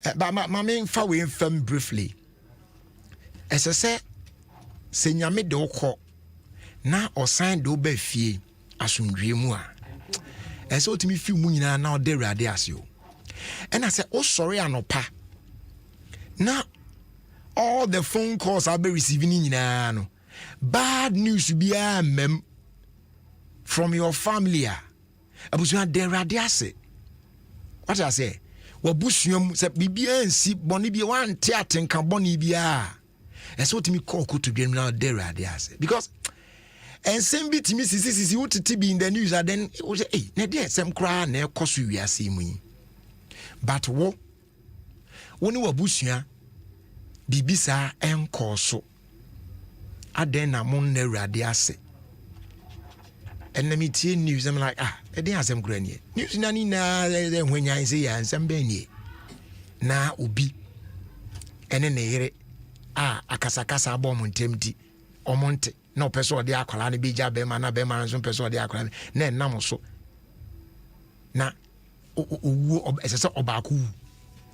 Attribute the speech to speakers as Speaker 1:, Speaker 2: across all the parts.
Speaker 1: But my main we firm briefly. As I say, Senyame de oko na osan do be fie asundwe mu a. As so to me feel mu nyina na de rade asio. And I say, oh sorry anopa. Now all the phone calls I'll be receiving in no. Bad news be a mem from your family. Abusua de rade ase. What I say? Wabusuam se bibia nsi boni bi wan te atenka boni bia. Eso timi call to be now de rade ase. Because and same bit me sisi wotiti be in the news and then it was hey na dey sem kra na ekoso wiase mu. But wo woni wabusua bibisa enko so aden na mon na rade ase. And let me tell news, I'm like, I didn't have some granny. News nani na when I say and some benny. Na ubi. And then they akasakasa bomb on tempty or monte. No person de aqualani bija bemana bema and some person de aqualani. Nen namoso. Na as a obaku.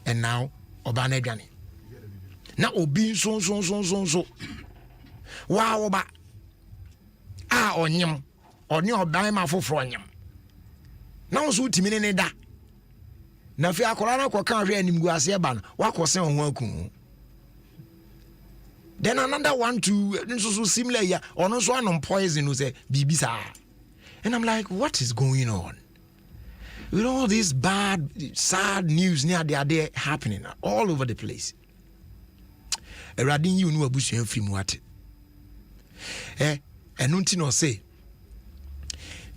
Speaker 1: And now obanegani. Na obi so. Wow ba. Onyam. Oni oban ma foforo anyam na wo so timi ne da na fi akola na kwaka hwe anim guase e ba no wakose ho akun then another one to so similar ya ono so anom poison no say bibisa. And I'm like, what is going on with all this bad sad news near they are there happening all over the place? Eradin you no abusuan firi mu ate eno nti no say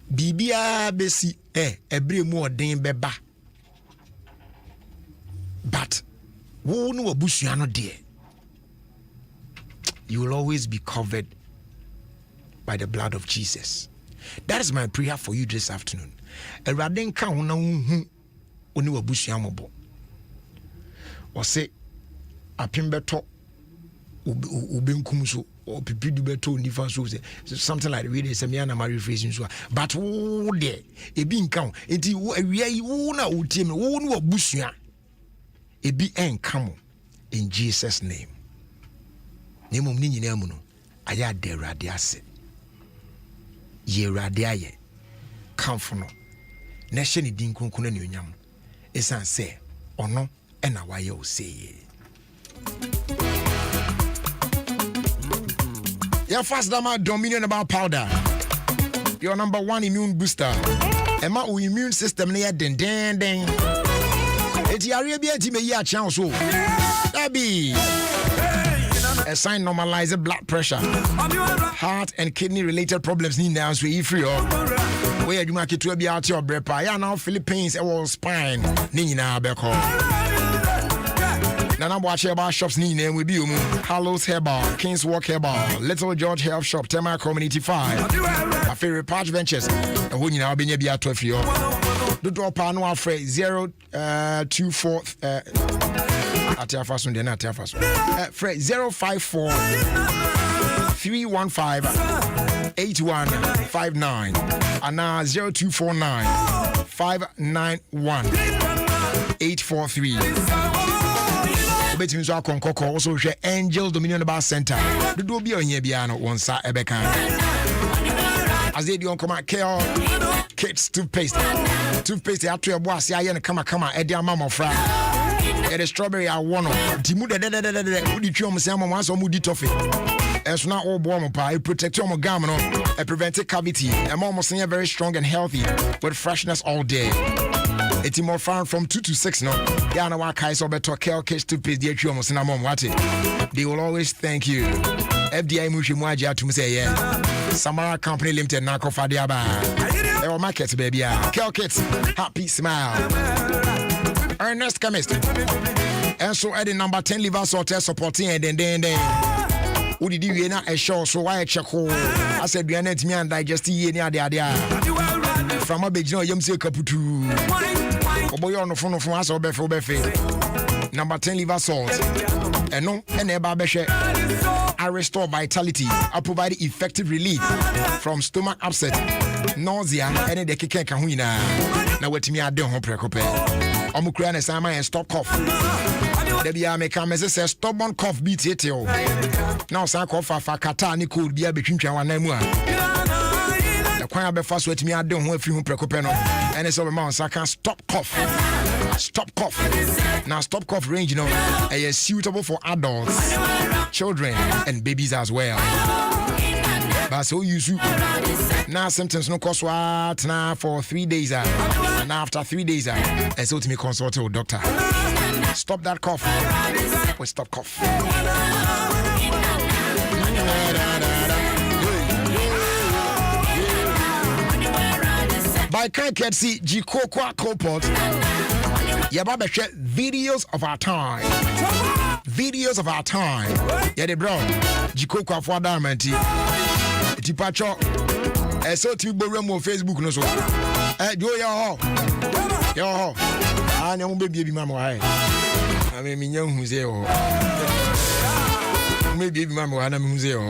Speaker 1: Bibia besi ebre mu odin beba. But wo no abusua no de. You will always be covered by the blood of Jesus. That is my prayer for you this afternoon. Eraden ka ho na hu oni abusua mobo. O se apim beto ubenkum so or pipidu beto nifa so something like the say me na marry phrasing so but wo there ebi nka enti awia yi wo na otie me wo no abusua ebi enka mo in Jesus name. Nemum ni nyina mu no aya de rade ase ye rade aye kamfo no na hye ne din kronkron na nyonyam esan se ono ena waye o seye. Your first dama dominion about powder. Your number one immune booster. Emma u immune system near den. Eti Arabia ti me ya chance so. Abi. A sign normalize blood pressure. Heart and kidney related problems need now so free where you make it to be out your brepa. Ya now Philippines was spine. Ni na beko. Nana watch about shops ni name will be Hallows Herbal, King's Walk Herbal, Little George Health Shop, Tema Community 5. My favorite Patch Ventures. And when you now be a 12 year. The door pan one phrase 024 phrase 054 315 8159 and now 0249 591 843. Between so Konkoko also share Angel Dominion Bar Center. The do be on here biano one sa ebeka. As they do on come Kale Kids toothpaste. Toothpaste after your boss ya na kama edia mama fra. E the strawberry I want. Dimu de udi twom se mama so mudi toffee. It's not all warm pa. It protect your gum no. It prevents cavity. And mama say very strong and healthy with freshness all day. It's more fun from 2 to 6 no. Yana wa kai so beto Kale Kids toothpaste dey twom se na mom wate. They will always thank you. FDI mushi mwaji atum say yeah. Samara Company Limited na ko fa dia ba. E o market baby ah. Kale Kids happy smile. Ernest Chemist. And so at the number 10 liver salt supporting and then Udi di we na e show so why check ho. I said we are not me and digest ye ni ade from a big no yam say kaputu. Oboyo no phone from us obefe. Number 10 liver salt. And no and eba behwe. I restore vitality. I provide effective relief from stomach upset, nausea, and the keke kahuina. Now what me ade ho prekope. omukura na sama and stop cough. There be a make say stubborn cough beat it. Now san cough fa kata ni cold bia betwintwa wana mu a. The kwan abefa so atimi ade ho afiri ho prekope no. And so man can stop cough. Stop cough. Now stop cough range is suitable for adults, children and babies as well. But so you now symptoms no cost what now for 3 days and after 3 days and so to me consult with doctor. Stop that cough. We stop cough. By Kanketsi Jikokwa Copot, Yababa videos of our time. Videos of our time. Yeah, bro. Jikokwa for Diamond. Tipacho. So to be on Facebook no so. Do your ho. I know baby mama. I mean, young museo. Maybe mama, I'm museo.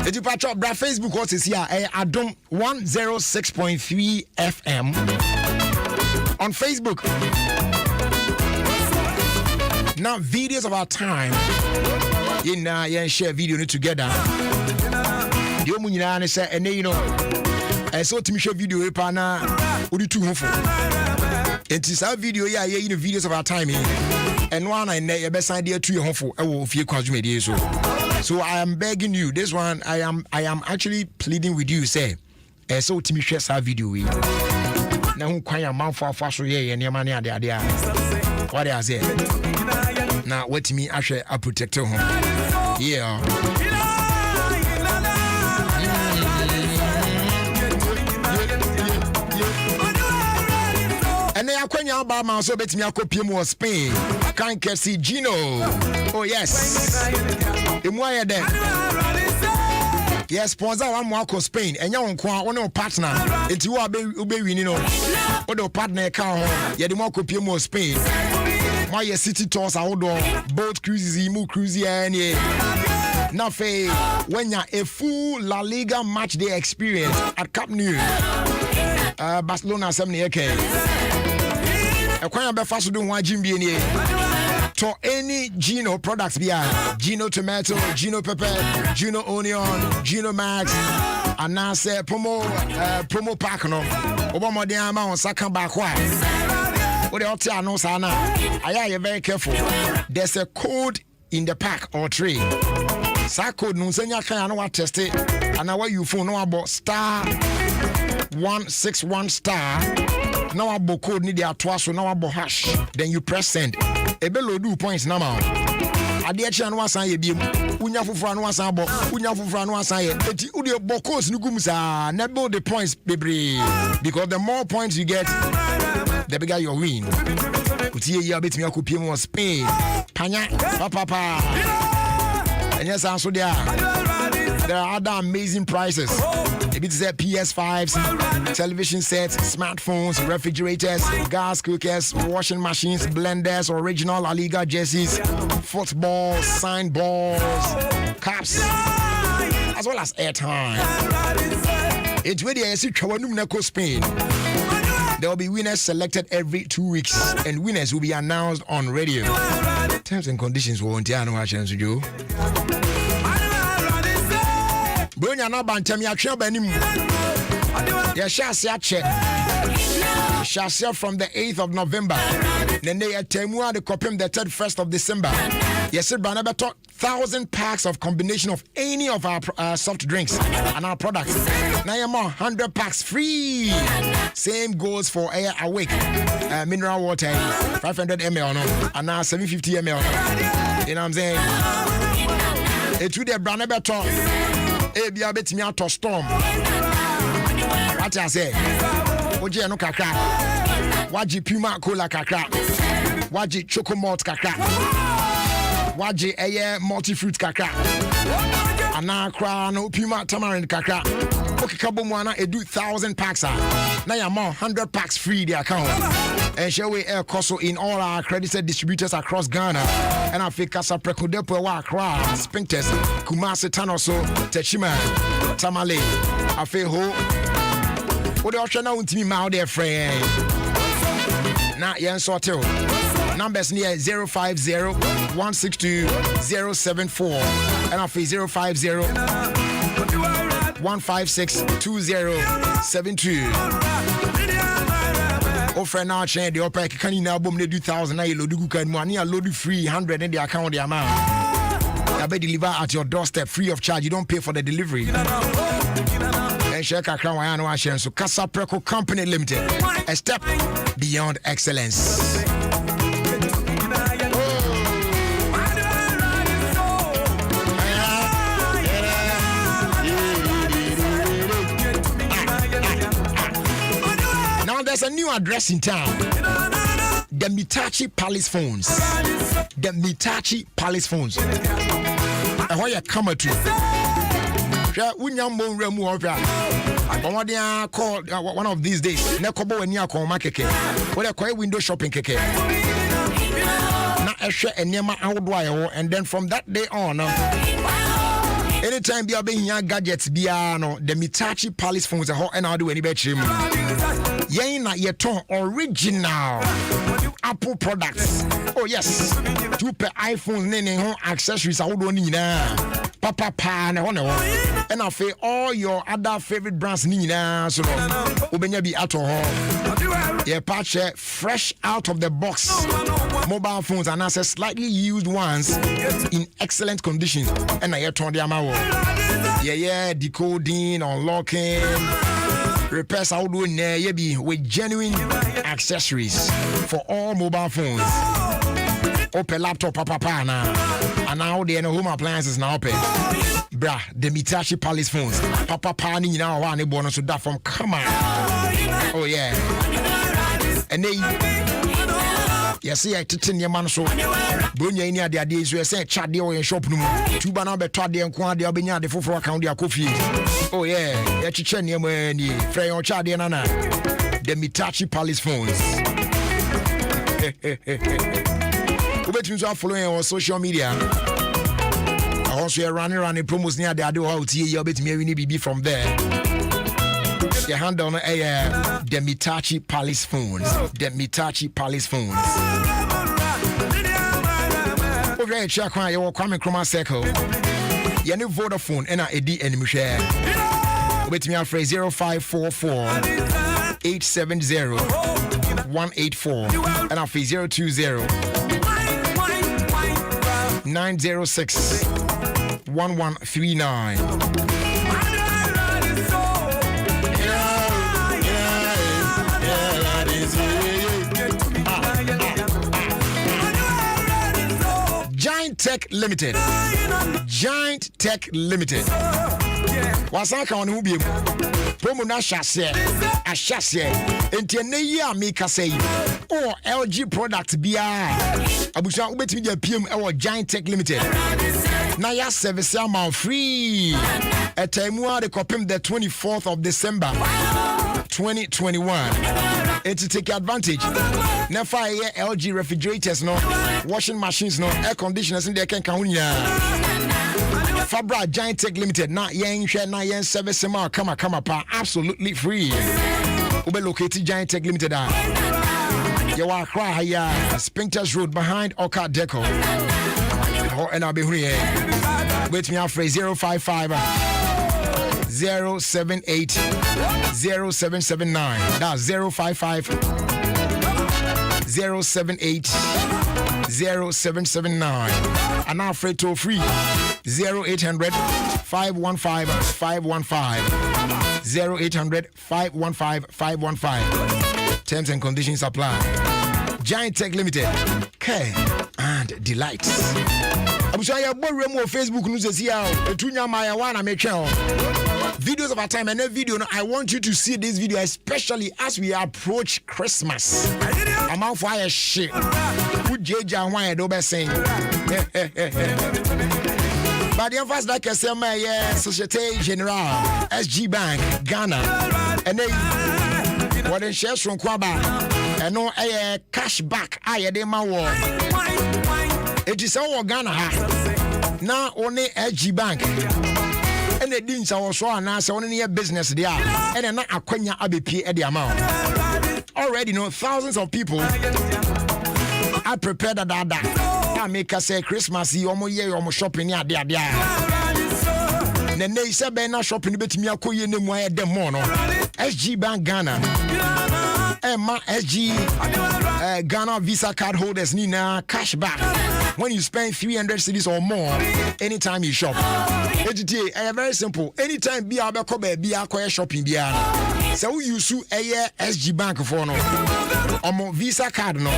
Speaker 1: If you patch up bra Facebook, what is here? Adom 106.3 FM on Facebook. Now, videos of our time. Share video together. The Omunina say, and I saw to me share video. Pana, what do you do? It is our video. Videos of our time. And one I never best idea to your home for Ofie Kwanso. So I am begging you, this one I am actually pleading with you, say, so to me share our video. Now who quite a mouth for fashion and your money idea. What I say? Now what to me actually a protector home. Yeah. And they are going to buy my so bet me a copy more Spain. Can't see Gino. Oh, yes. In why then? Yes, sponsor one more Spain. And you want partner. It's you are winning. Or partner car. Yeah, the more copy more Spain. My city tours outdoor. Boat cruises, emu cruises, and now, when you're a full La Liga match day experience at Camp Nou, Barcelona 70. A quite a fast do one Jim BNA to any Gino products beyond Gino tomato, Gino pepper, Gino onion, Gino max, and now say promo pack no Obama de amount second back why. What the I know sana. I am very careful. There's a code in the pack or tray. Sa code no senya kan no what test it and now you phone no about *161*. Now I code need their twice so now I hash. Then you press send. Ebelo do points now. Adechi anu asan ye biem. Unya fufura anu asan abo. Unya fufura anu asan ye. Eti udi bokos nugum sa. Never the points baby. Because the more points you get, the bigger your win. Uti ye abet me akopie mo Spain. Panya papa. And yes, also there are other amazing prices. If it's PS5s, television sets, smartphones, refrigerators, gas cookers, washing machines, blenders, original La Liga jerseys, football, signed balls, caps, as well as airtime. It's where they see Chawanum Spain. There will be winners selected every 2 weeks, and winners will be announced on radio. Terms and conditions won't to you. Bonya na bantami atwe banim. Ya share check. Share from the 8th of November. Then they atemu the copy the 31st of December. Yes, Brana beto 1,000 packs of combination of any of our soft drinks and our products. Now you're more 100 packs free. Same goes for Air Awake, mineral water, 500 ml no, and now 750 ml. You know what I'm saying? It's with the Brana beto. Ebia betimi ato storm. What I say? Oje no kakra. Waji Puma Cola kakra. Waji Choco Malt kakra. Waji multi fruit kakra. Anakra no Puma tamarind kakra. Okay, Kabumwana edu 1,000 packs. Now you're more 100 packs free the account. And share we air cost in all our accredited distributors across Ghana. And I think Casa Precodepo Wakra, Spinkters, Kumasi Tanoso, Techima, Tamale, Afeho. What the option now to me, my dear friend? na yen sortel numbers near 050-162-074 and off 050-156-2072. Offer now change the upper can album they do 1,000 na load you can money a load free 100 in the account the amount. I be deliver at your doorstep free of charge. You don't pay for the delivery. And share Kakra Wayano Ashen so Casa Preco Company Limited. A step beyond excellence. There's a new address in town. The Mitachi Palace Phones. The Mitachi Palace Phones. And where you come to? Call one of these days. Nekobo when you call Makeke. What I call window shopping keke. Now I share a name and then from that day on. Anytime be being young gadgets be the Mitachi Palace Phones a hot and I'll do any better. Yen na yeton original Apple products. Oh yes, two per iPhone nene home accessories. I would want nina papa pan and I feel all your other favorite brands nina. So ubenya be at home. Yeah, patch fresh out of the box. Mobile phones and access slightly used ones in excellent condition. And I yeton the amount. Yeah, decoding, unlocking. Repairs out doing with genuine accessories for all mobile phones. Open laptop, papa now. And now the home appliances now open. Bra, the Mitachi Palace phones. Papa pani now one bonus to that from come on. Oh yeah. And they yes, I titin your man so. Bunya in the days where say chat deal in shop no. Two banana be twad and quan de obenya de for account their coffee. Oh yeah, ya chichen your money. Frey on chat de nana. The Mitachi Palace phones. Ubetumi so following on social media. I also running promos near the Adom out here. You bet me we need BB from there. The handle on the Mitachi Palace phones. The Mitachi Palace phones. Okay, check on your Kwame Nkrumah circle. You need Vodafone and a D and share. Wait me after 0544 870 184 and after 020 906 1139. Giant Tech Limited. Giant Tech Limited. Wasaka on who be promo na shase a shase enti na yi ameka say oh LG product bia abusa ubetimi dia PM e Giant Tech Limited na ya service amount free at time the copim the 24th of December 2021 and to take advantage na fire LG refrigerators no washing machines no air conditioners in there can Fabra Giant Tech Limited na yen share na yen service ma kama pa absolutely free. Ube located Giant Tech Limited you are cry ya Spinkters Road behind Oka Deco. And I'll be here. Wait me out for 055 078 0779. That's 055 078 0779. And now free toll free 0800 515 515 0800 515 515. Terms and conditions apply. Giant Tech Limited, care and delights. I'm sure you're born on Facebook news here. Videos of our time and that video. I want you to see this video, especially as we approach Christmas. I'm out for a shit. Put JJ why I don't sing. But the first like I say, my Societe Generale, SG Bank, Ghana, and they what the shares from Kwaba, and no cash back. I did my war. It is all Ghana now only SG Bank. And the didn't also announce only a business there, and then a Quenya ABP at the amount. already know thousands of people I prepared that I make us say Christmas year shopping near there. Then they said na shopping bet me akoye ne mo ayede mo no SG Bank Ghana Emma SG Ghana Visa card holders need cash back when you spend 300 cedis or more anytime you shop. It's very simple. Anytime be shopping so we use SG Bank for no or Visa card no.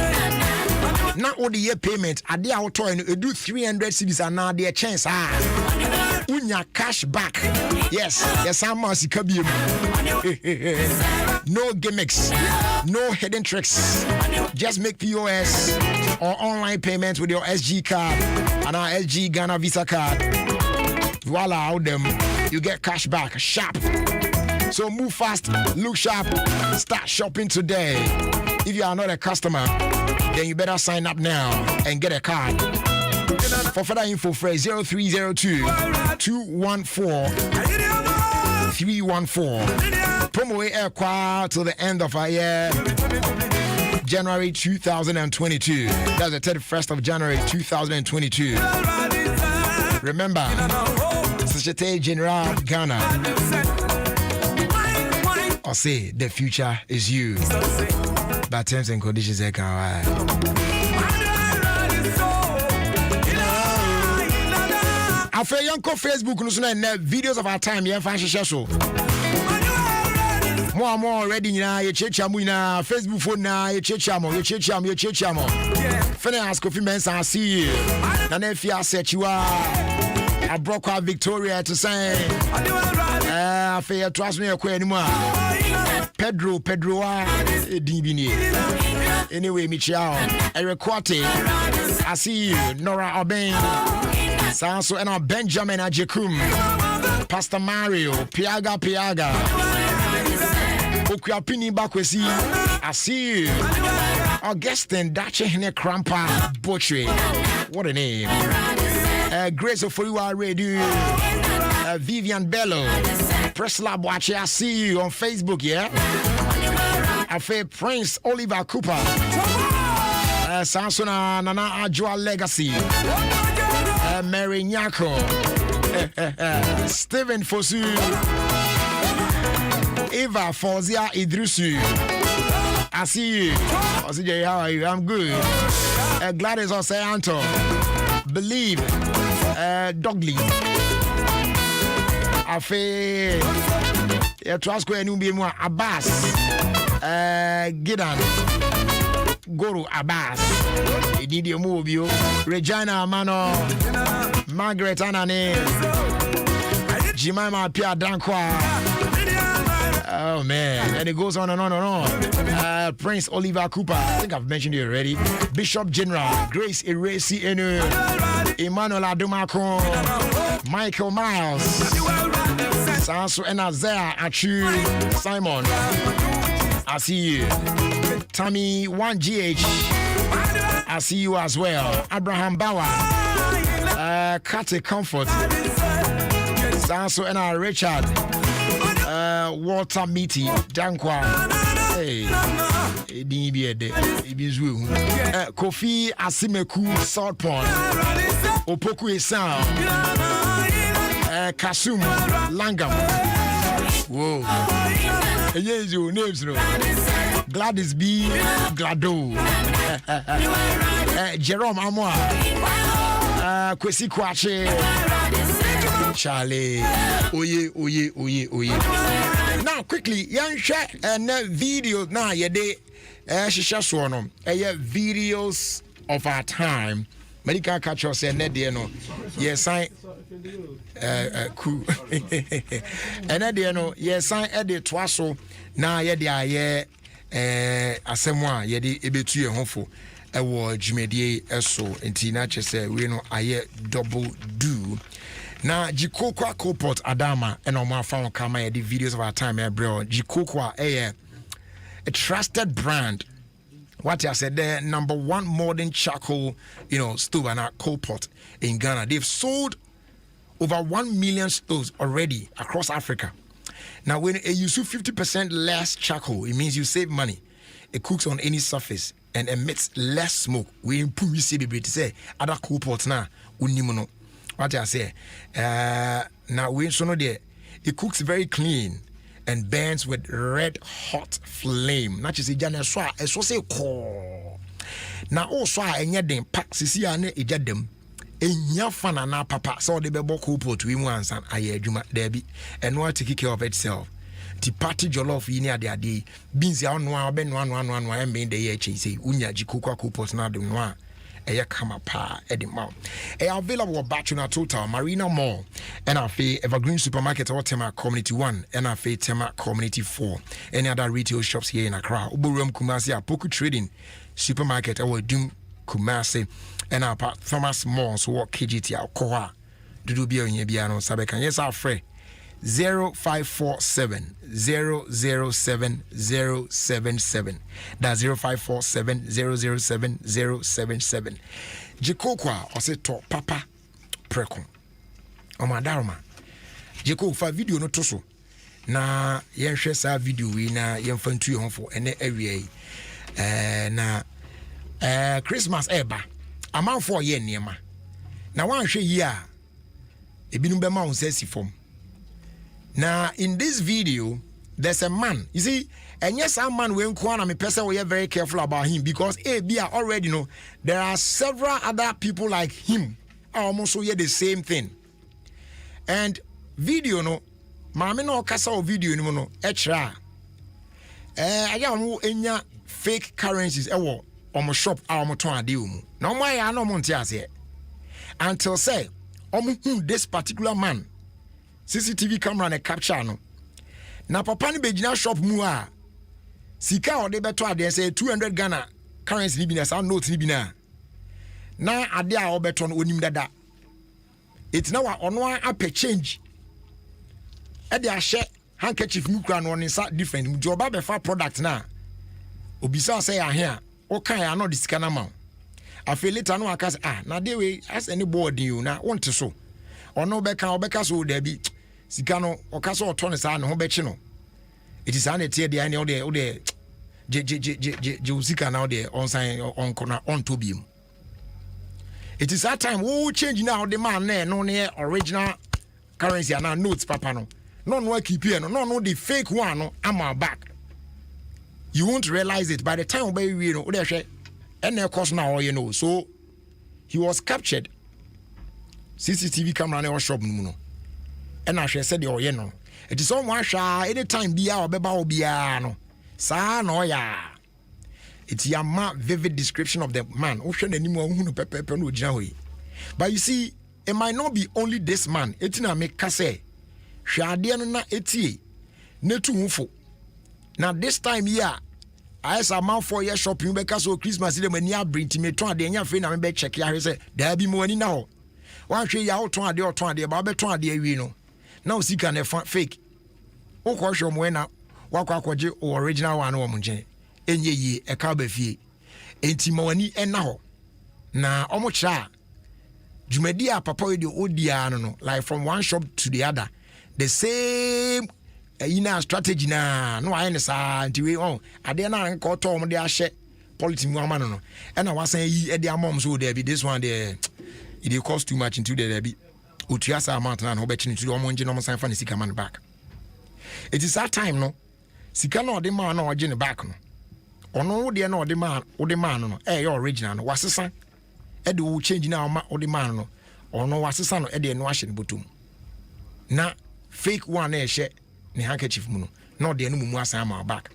Speaker 1: Now all the year payment at the auto and you do 300 cedis and now their chance unya cash back. Yes, I'm no gimmicks, no hidden tricks. Just make POS or online payments with your SG card and our SG Ghana Visa card. Voila, out them you get cash back sharp. So move fast, look sharp, start shopping today. If you are not a customer, then you better sign up now and get a card. For further info, phrase 0302 214 314. Promo air till the end of our year, January 2022. That's the 31st of January 2022. Remember, Societe Generale Ghana. Or say the future is you. But terms and conditions they can. After Yanko Facebook, videos of our time, you find show. More already now. You check na Facebook phone now. You check chamo. Fene ask Kofi Mensah, I see you. And if you set you are, I broke out Victoria to say, after you trust me, anymore. Pedro, Dibini. Anyway, Michelle, Eric Quate, I see you. Nora Aubin, Sanso and Benjamin Ajekum, Pastor Mario, Piaga, Okuapini Bakwesi, I see you. Augustine Dache Hene Krampa Botche. What a name. Grace of Furiwa Radio, Vivian Bello. Presla Boache, I see you on Facebook, yeah? I feel Prince Oliver Cooper. Sansona Nana Ajua Legacy. Mary Nyako. Stephen Fosu. Eva Fozia Idrusu. I see you. How are you? I'm good. Gladys Oseanto. Believe. Dogley. Afe Trasco and Ubimu Abbas Gidan Guru Abbas Ididio Mobio Regina Mano Margaret Anane Jemima Pia Dankwa. Oh man, and it goes on and on and on. Prince Oliver Cooper, I think I've mentioned it already. Bishop General Grace Eresi Enu, Emmanuel Adomako, Michael Miles, Sanso and Azea Achu, Simon. I see you. Tammy 1GH. I see you as well. Abraham Bauer, Kate Comfort, Sanso and Richard. Walter Meaty, Dankwa. Hey, Kofi Asimeku, South Pond, Opoku Esan, Kasum, Langam. Whoa. Yes, your names, no. Gladys B. Glado, Jerome Amoa, Kwesi Kwache. Charlie, oye. Now quickly, young share and video now yede shisha swono videos of our time. Medical catch us and net no. Yes, I cool. And at the no, yes, I edit twaso now yede aye asemwa yede ebetu ehofo ewo dwumedie eso enti na chese we no aye double do. Now, Jikokwa Coport Adama and Omar Found Kama the videos of our time, bro. Jikokwa, a trusted brand. What I said, the number one modern charcoal, stove and coal pot in Ghana. They've sold over 1 million stoves already across Africa. Now, when you use 50% less charcoal, it means you save money. it cooks on any surface and emits less smoke. We improve to say other cool pots now. Unimono. What I say? Now we so no there. It cooks very clean and burns with red hot flame. Not just a jana swa. So say ko. Now also enya den pack sisi ane ejadem. Enya fana na papa so the bebo cool pot we mu ansan aye adwuma there be and no take care of itself. The party jollof yi ni ade beans ya no a be no e me de ye chi say unya jikoko coupons na de no a eye kama pa e de ma e available batch na total Marina Mall and afi Evergreen Supermarket or Tema Community 1 and afi Tema Community 4 any other retail shops here in Accra Oborum Kumasi Apoku Trading Supermarket or Dum Kumasi and our Thomas Mall so what KGT alcohol dudu bia onye bia no sabe kan yes afre 0547 007 077. That's 0547 007 077. Jikokwa ose to papa preko. Omadaroma. Jiko fa video no to so. Na yenhwe sa video wi na yemfa ntu yonfo ene awie na Christmas eba. Amanfo ye niema. Na wanhwe yi a ebinum be ma unsesi fom. Now, in this video, there's a man. You see, and yes, a man when Kwana me person we are very careful about him because we already know there are several other people like him almost hear the same thing. And video no, mama no kasa video ni no extra. Aya mo enya fake currencies ewo omo shop omo ton ade omu. Na omo ya no mo ntia ase. Until say omo this particular man CCTV camera na capture no. Na papa ni begina shop mu a sika o de beto ade say 200 Ghana currency ni bi na sound note ni bi na ade a obeto no onim dada. It na wa ono a pe change. E de ahye handkerchief mu kura no nsa different mu joba be fa product na. Obisa say ahia a o kan ya no de sika na ma. Afi later no aka na de we as any board you na won't so. Ono obeka so there be sika no okaso oto sa ne ho bechi no it is an etie de ane ode je usika na ode onsan onkona onto biem it is that time we change now the man no ne original currency and notes papa no keep here no the fake one no am back you won't realize it by the time we no ode hwe ene cost na you know so he was captured CCTV camera na shop no no and I said the oye no it is on one sha anytime bia obeba obia no sa no ya it's yama vivid description of the man o hwe nanim o hu no pepepe no ogina hoyi but you see it might not be only this man etina make say hwe ade no na etie na tu hufo now this time here I saw man for your shopping because so Christmas dem ani abrinti me ton ade nya fe na me be check ya hwe say da bi mo ani na ho wan hwe ya oton ade ba be ton ade awi no na usika na fake okwo hwe mo na wakwa akwaje original one wo mo nje enye yi e ka ba fie enti mawani ena ho na omo kira jumadi a papa we de odia no like from one shop to the other the same strategy na no aye ne sa nti we ade na nka to omo de ahye policy mu ama no ena wasan yi e de amom so there be this one there it cost too much into there be otuasa amount na no be chini to omo nje no san fa ne sika man back it is that time no sika no de man na oje ne back no ono wo de na ode man no your original no wasesa e de wo change na ma ode man no ono wasesa no e de no ahye ne botum na fake one na ehye ne handkerchief mu no na ode no mu asan ma back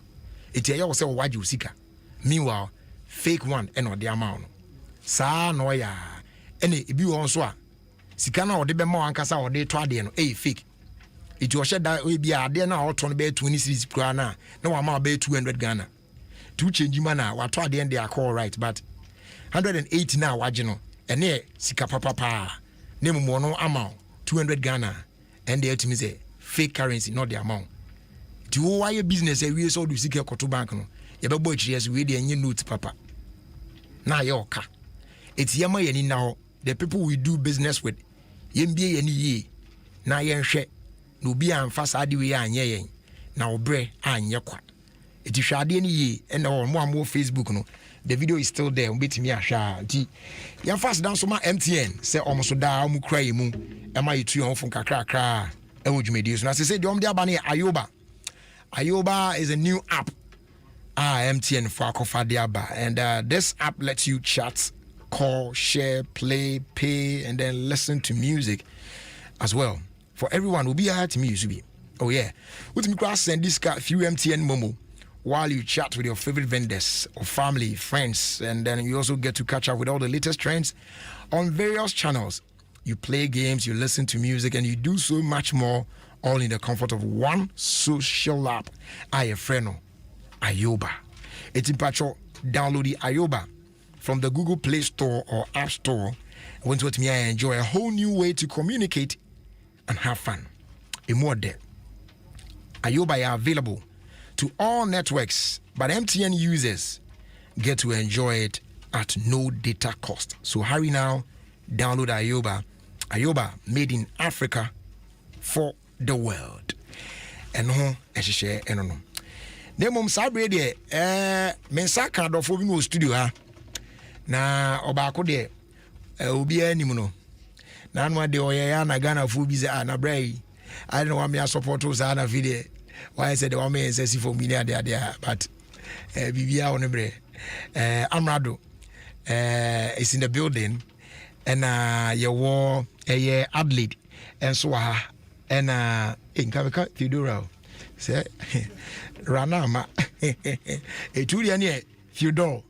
Speaker 1: it ye wo se wo waje usika meanwhile fake one e na ode amount no sa no ya ene ebi won so a sika na ode be ma ankasa ode to ade no fake it was said that we be ade na oto no be 20 series kura na wa ma be 200 Ghana to change man na wa to ade and they are call right but 180 na waje no ene sika papa na mu no amount 200 Ghana and they to me say fake currency not the amount to why business we so do sika koto bank no ye be boy chires we dey enye note papa na ye oka it's yama ye ni na the people we do business with yembie ye ni ye na ye nhwe no bi amfa sa de we anye yen na obre anye kwa It is shady any and on more Facebook. No, the video is still there. Beat me a sha. Yan fast down so my MTN say almost da mu cry mu. Am I to from kakra? Would you make this? And as I said, Dom Diabani Ayoba. Ayoba is a new app. MTN for Diaba. And this app lets you chat, call, share, play, pay, and then listen to music as well. For everyone, will be hard to me, Yusubi. Oh, yeah. With me, cross send this few MTN Momo while you chat with your favorite vendors or family, friends, and then you also get to catch up with all the latest trends on various channels. You play games, you listen to music, and you do so much more, all in the comfort of one social app. Ayefreno, Ayoba. It's in Pacho. Download the Ayoba from the Google Play Store or App Store. Went with me, I enjoy a whole new way to communicate and have fun. In more depth, Ayoba are available to all networks, but MTN users get to enjoy it at no data cost. So hurry now, download Ayoba. Ayoba, made in Africa for the world. And no, I share and no. The mom sabre de mensa kan do fo bi no studio ha. Na obako de obi anim no. Na no de oya na Ghana fo bi se na brai. I don't want me to support us na video. Why I said the one me say for me there but bibia on bre. Amrado is in the building. And your war a Adelaide and so and in Kamika Theodora say Ranama a Tudian Theodore.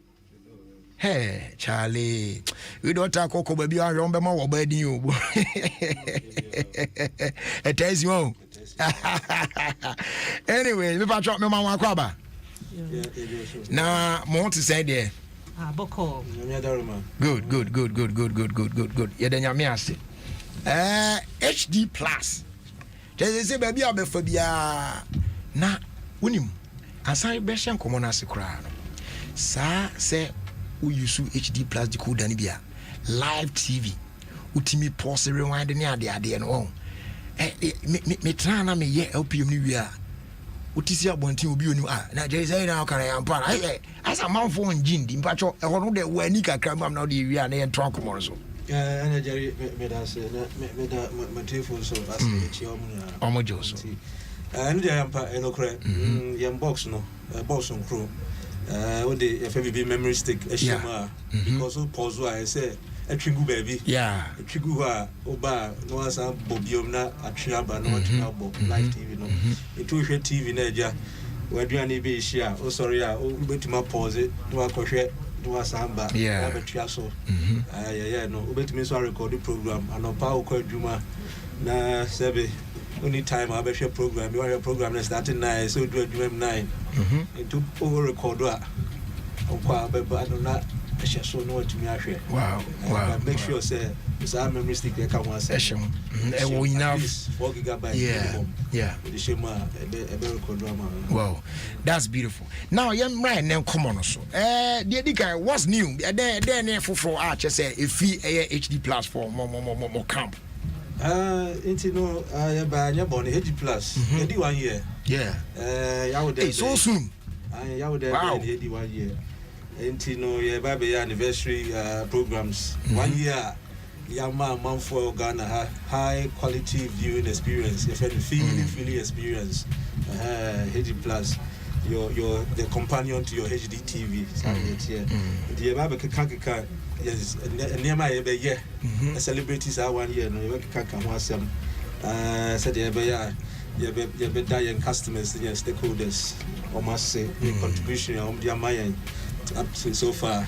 Speaker 1: Hey, Charlie, we don't talk Coco baby. I remember more about you. It tells you. Anyway, we drop me mama kwaba. Now, more to say there.
Speaker 2: Boko.
Speaker 1: Good. Yedenya me ase. HD plus. They say baby abefobia na unim. Asan be hye nkomo na ase kra no. Sa say we use HD plus decoder ni bia. Live TV. Utimi pause rewind ni ade no. Me try na me ye LPM ni wi a. Utisi abonti obi onu na je say na kan ya mpa as a man for engine di mpacho e hono de wani kakra mam na de wi a na ye tron komo so
Speaker 3: na Jerry me da se me da telephone so as e chi
Speaker 1: omo jo so
Speaker 3: and dey ampa enokre yam box no box on crew we dey FBB memory stick e shema because pause I say atwigu baby atwigu ha oba no asa bobiom na atwiaba no atwiabo live TV no etu hwe TV na eja waduane be hia o sorry a o betuma pause no akohwe no asa mba na betwa so no o betumi so record the program anopa o kwadwuma na sebe only time I be program your program na starting 9 so do adwuma 9 etu over record a okwa be ba no na so no to me ahwe wow make sure say our memory stick dey come one session
Speaker 1: enough
Speaker 3: 4 GB the shema ebe record drama.
Speaker 1: Wow, that's beautiful. Now yam right now come on so the guy what's new there for arch say if HD plus for more camp
Speaker 3: into no ba nya born HD plus edi 1 year ya would
Speaker 1: so soon
Speaker 3: ya would edi 1 year. No, yeah, baby anniversary programs. 1 year, Yama man for Ghana high quality viewing experience. If you feeling experience, HD plus, your the companion to your HD TV. The baby kaka yes, near my year. Celebrities are 1 year. No, you kaka wasam. Said you be dying customers and stakeholders. Or must say contribution on the Mayan. Up to so far,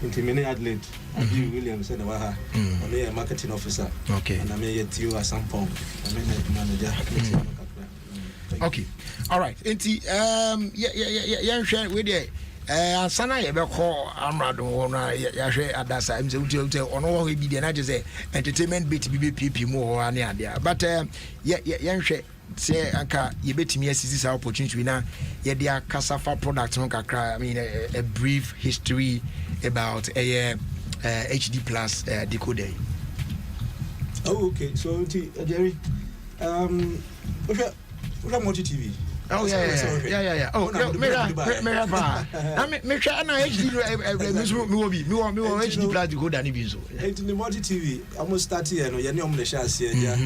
Speaker 3: into many Adelaide, Adelaide Williams and Waha, only a marketing officer.
Speaker 1: Okay.
Speaker 3: And I may get you at some point. I mean, manager.
Speaker 1: Okay. All right. Inti share with you. Sana ye be call Amrado na ya hwe adasa am say uti ono we bi de na je say entertainment bit bi PP mu ho ane ade. But ye hwe say anka ye betimi asisi sa opportunity na ye dia cassava product no kakra. I mean a brief history about HD plus decoder.
Speaker 3: Oh, okay. So Jerry, what multi TV?
Speaker 1: Oh yeah. Oh, Mira pa. I mean, me try na HD me will HD plus go than even so.
Speaker 3: It's the multi TV almost 30 years no, you know the share here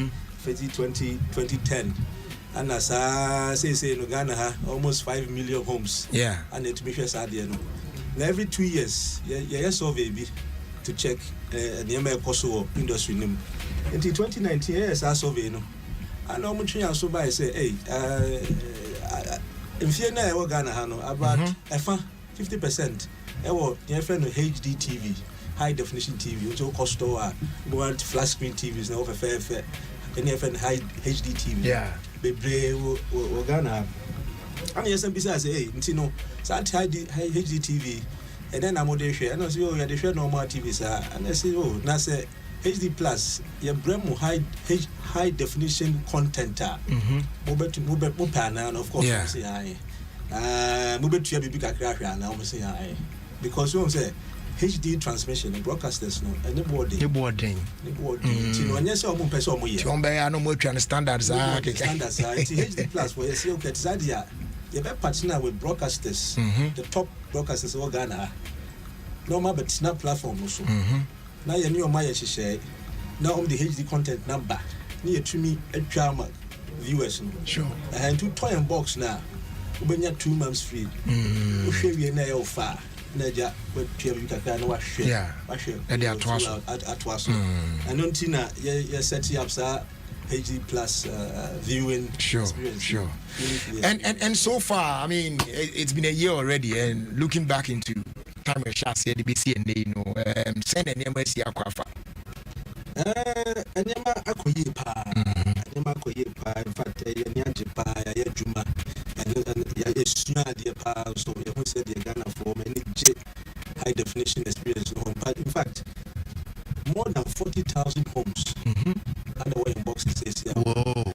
Speaker 3: 2010. And as I say no Ghana almost 5 million homes.
Speaker 1: Yeah.
Speaker 3: And it makes us no. Now every 2 years, you survey to check the Kosovo industry name. Until 2019, yes, I survey no. I know much so by say, hey, if you know Ghana no about 50%. Your friend HD TV, high definition TV, which will cost more flat screen TVs now for fair. And your friend high HD TV.
Speaker 1: Yeah.
Speaker 3: Bebre Ghana. And yes, and besides, hey, you know, so I tried HD TV, and then I'm on the share. And I say, oh, yeah, they share normal TVs. And I say, oh, now say HD Plus, your bremo high definition content. Mobile panel, and of course, I say, I mobile to be big crash, and I say, I because you say HD transmission and broadcasters no anybody. You know, and yes, I'm on person more.
Speaker 1: I know more standards.
Speaker 3: Standards. It's HD Plus where you see okay, it's idea. You better partner with broadcasters, the top broadcasters of Ghana. Normal, but it's not platform also. Now you know my share. Now on the HD content number near to me a drama viewers.
Speaker 1: Sure.
Speaker 3: And to toy and box now. When you're 2 months free, we share your nail far. Naja, but you can wash it.
Speaker 1: Yeah, and they are
Speaker 3: at was. And on Tina, you're setting up HD Plus viewing.
Speaker 1: Sure. And so far, I mean, it's been a year already, and looking back into time of shots here, the BC and they know, send an MSC Aquafa.
Speaker 3: And Yama Akoyipa, in fact, Yanjipa, Juma, and Yasuna, dear pa, so we said the Ghana for many high definition experience. But in fact, more than 40,000 homes underway in boxes this year. Whoa.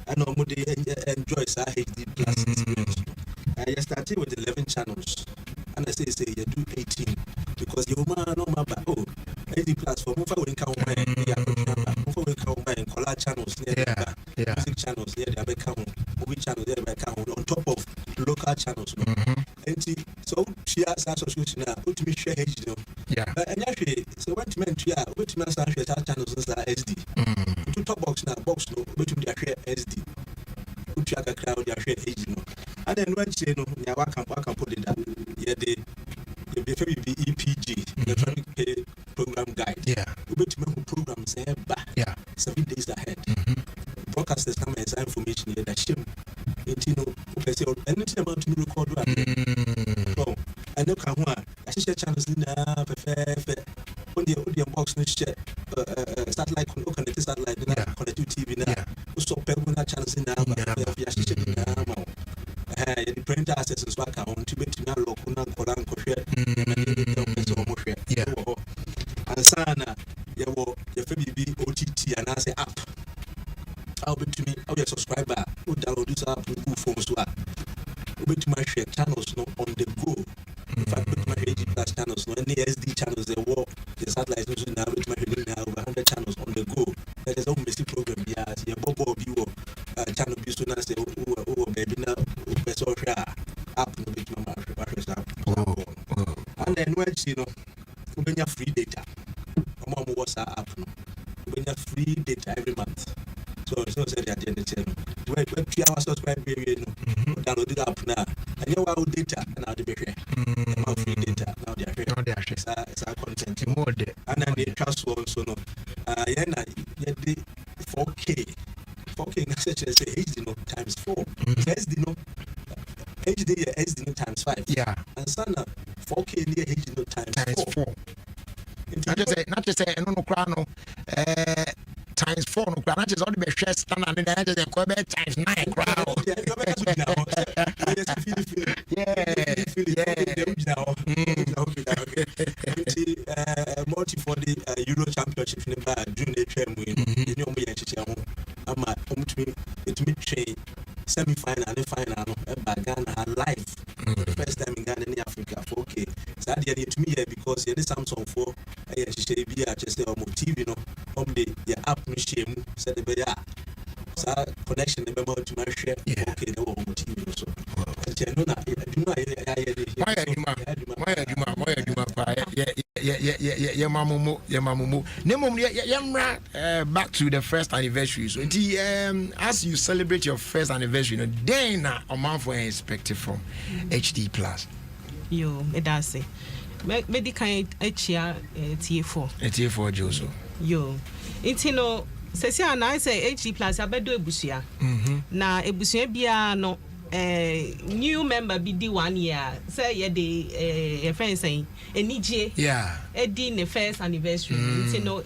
Speaker 3: I know they enjoy HD Plus experience. I started with 11 channels, and I say you do 18 because you man no matter HD Plus for move away count by move away count by color channels music channels there they account movie channels there they account on top of local channels and so she has a subscription now to me share HD and actually so when to men share channels is SD to top box now box no but to share SD put your crowd share HD no and then when you know you can put it down the EPG electronic program guide. We bet to make programs back 7 days ahead. Broadcasters come and sign information here that shame. You know, anything about to record. I know Kahua. I share channels in on the box and share satellite connected satellite connected TV now. So people channels in now. The printer access is back on to bet to now local and share. And Sana, your OTT and I say app. I'll be to me, I'll be a subscriber who download this app with Google phones. I'll be to my share channels on the go. In fact, with my HD Plus channels, no any SD channels, the satellites using now with my over 100 channels on the go. That is all messy program. Yeah, your Bobo view channel be soon as baby now, app no bit my and then when you know when you have free data mom WhatsApp app no when you have free data every month so say at the end of the channel when 3 hours subscribe baby no download the app now and you have data and now the baby free data now they are it's our content and then the transfer also no the 4K such as HD no times 4 SD no HD SD no times 5 and Sana 4K near HD no times 4 not just say no crown times 4 no crown not just all the share standard and then just times 9 crown multi for the Euro Championship in June it me train semi-final and final Ghana live first time in Ghana in Africa 4K so that to me because the Samsung 4 TV no the app machine said connection the member to my share. Okay, no one TV so.
Speaker 1: Back to the first anniversary. So as you celebrate your first anniversary, then a month for expected from HD Plus.
Speaker 2: Yo, it does say. Medical
Speaker 1: TA4 Joso.
Speaker 2: Yo, it's say I say HD Plus abedo ebusia. Na ebusia bia no new member be di 1 year. Say ye the friend saying enije.
Speaker 1: Yeah.
Speaker 2: Edi ne first anniversary.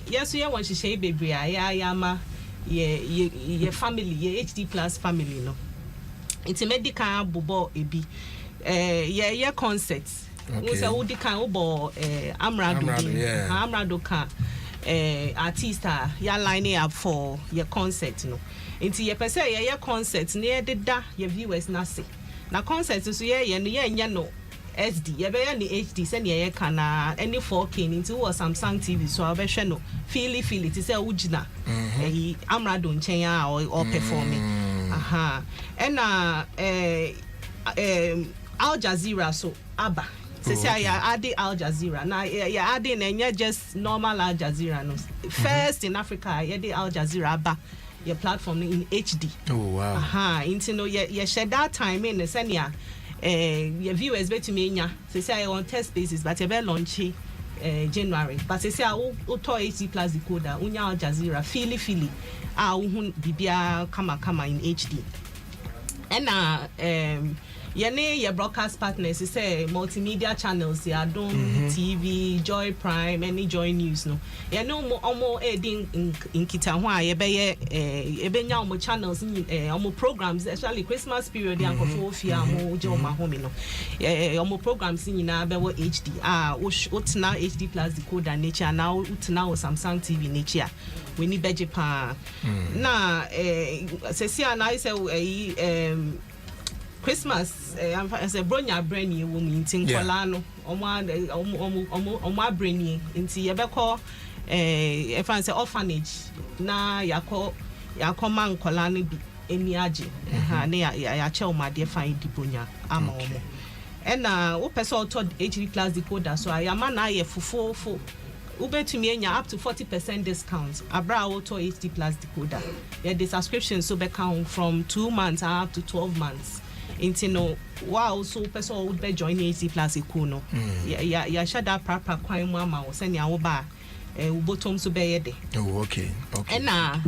Speaker 2: Yes ye wan hihye bebre ya ma ye family ye HD Plus family no. It's medical bobo ebi ye concerts. We say we can obo Amrado can artist ya line up for your concert no. Inti ye pese ye concert near the da your viewers na say. Na concert so ye no SD ye be ni HD say ye can any 4K into or Samsung TV so abehwe no feel it say ugina Amrado nchen ya or performing. Aha. And Al Jazeera so Abba. Say I add Al Jazeera. Now you adding and just normal Al Jazeera no. First in Africa, you did Al Jazeera Abba your platform in HD.
Speaker 1: Oh wow.
Speaker 2: Aha, into no you share that time in the senior your viewers bet to me nya. Say I on test basis but you be launch January. But say I to HD Plus decoder unya Al Jazeera feel uhun bibia kama in HD. And your broadcast partners say multimedia channels, Adom TV, Joy Prime, any Joy News no. You know omo edin in Kitahwa ebe nya omo channels omo programs especially Christmas period and Ofie omo Joma home no. Omo programs nyina be wo HD utna HD Plus decoder nature now utna o Samsung TV nature. We need budget pa. Na say na say Christmas as a bronya brand woman tin kola no omo brand nti ye be call e fan say orphanage na yakọ man kola no bi eni age ha na ya che o ma de fan di bronya ama omo e na wo pese auto HD Plus decoder so ayama na ye fofofo ubetumi enya up to 40% discount abra auto HD Plus decoder the subscription so be count from 2 months up to 12 months. Intino wow so person would be join AC Plus ikuno ya shada proper kwan mu ama wo senya wo ba ubotom so be yede.
Speaker 1: Oh okay
Speaker 2: na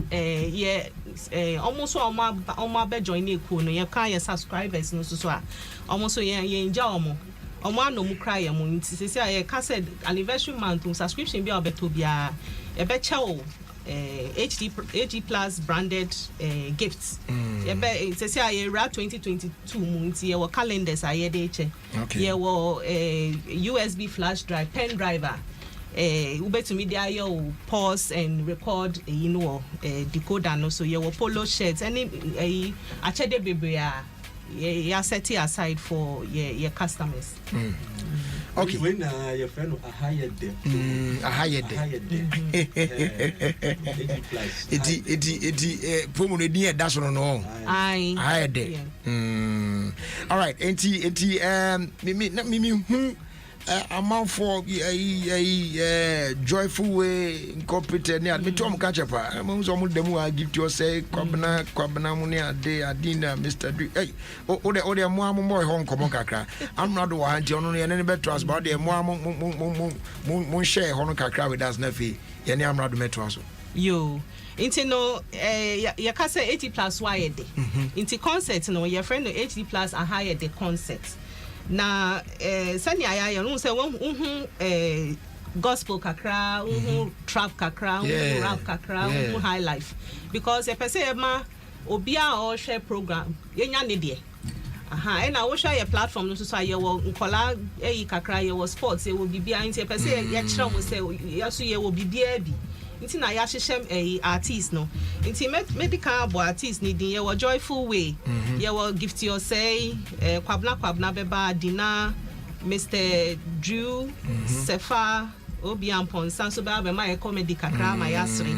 Speaker 2: almost almost be join ikuno ye kan ye subscribers no so a almost ye nja omo no mu cry mo nti se ye ka said anniversary month subscription bi obeto bia e be chew HD Plus branded gifts. Say I 2022 months ye calendars I dey che. Ye USB flash drive, pen driver. Ubetumi dia yo pause and record decoder no so ye polo shirts any achede bebre ya set it aside for your customers.
Speaker 3: Okay. When your friend a higher day.
Speaker 1: It promo near that's on no.
Speaker 2: I
Speaker 1: higher day. All right. Me amount for joyful way incorporated near me to catch up. Among some of them who I give to you say Kwabna Munia de Adina Mr. Hey, oh the more home come on kakra. I'm not the one to any better trust about the moon share honokakra with us nephew. Yani I'm not the metro.
Speaker 2: Yo. Inti no ya ka say 80 plus why day. Inti concert no your friend no 80 plus a higher the concert. Na sani aya no say gospel kakra, trap kakra, rap kakra, high life because e pese ma obia or share program yenya ne de aha and I wo share your platform no so ye wo nkola kakra ye wo sports ye wo bibia nti e pese ye kire mo say yaso ye wo bibia bi nti na ya hyehyem artist no nti medical bo artist ni din ye wo joyful way ye wo gift you say kwabna beba dina Mr. Drew Sefa Obian Ponsan so ba be my comedy kakra my yasri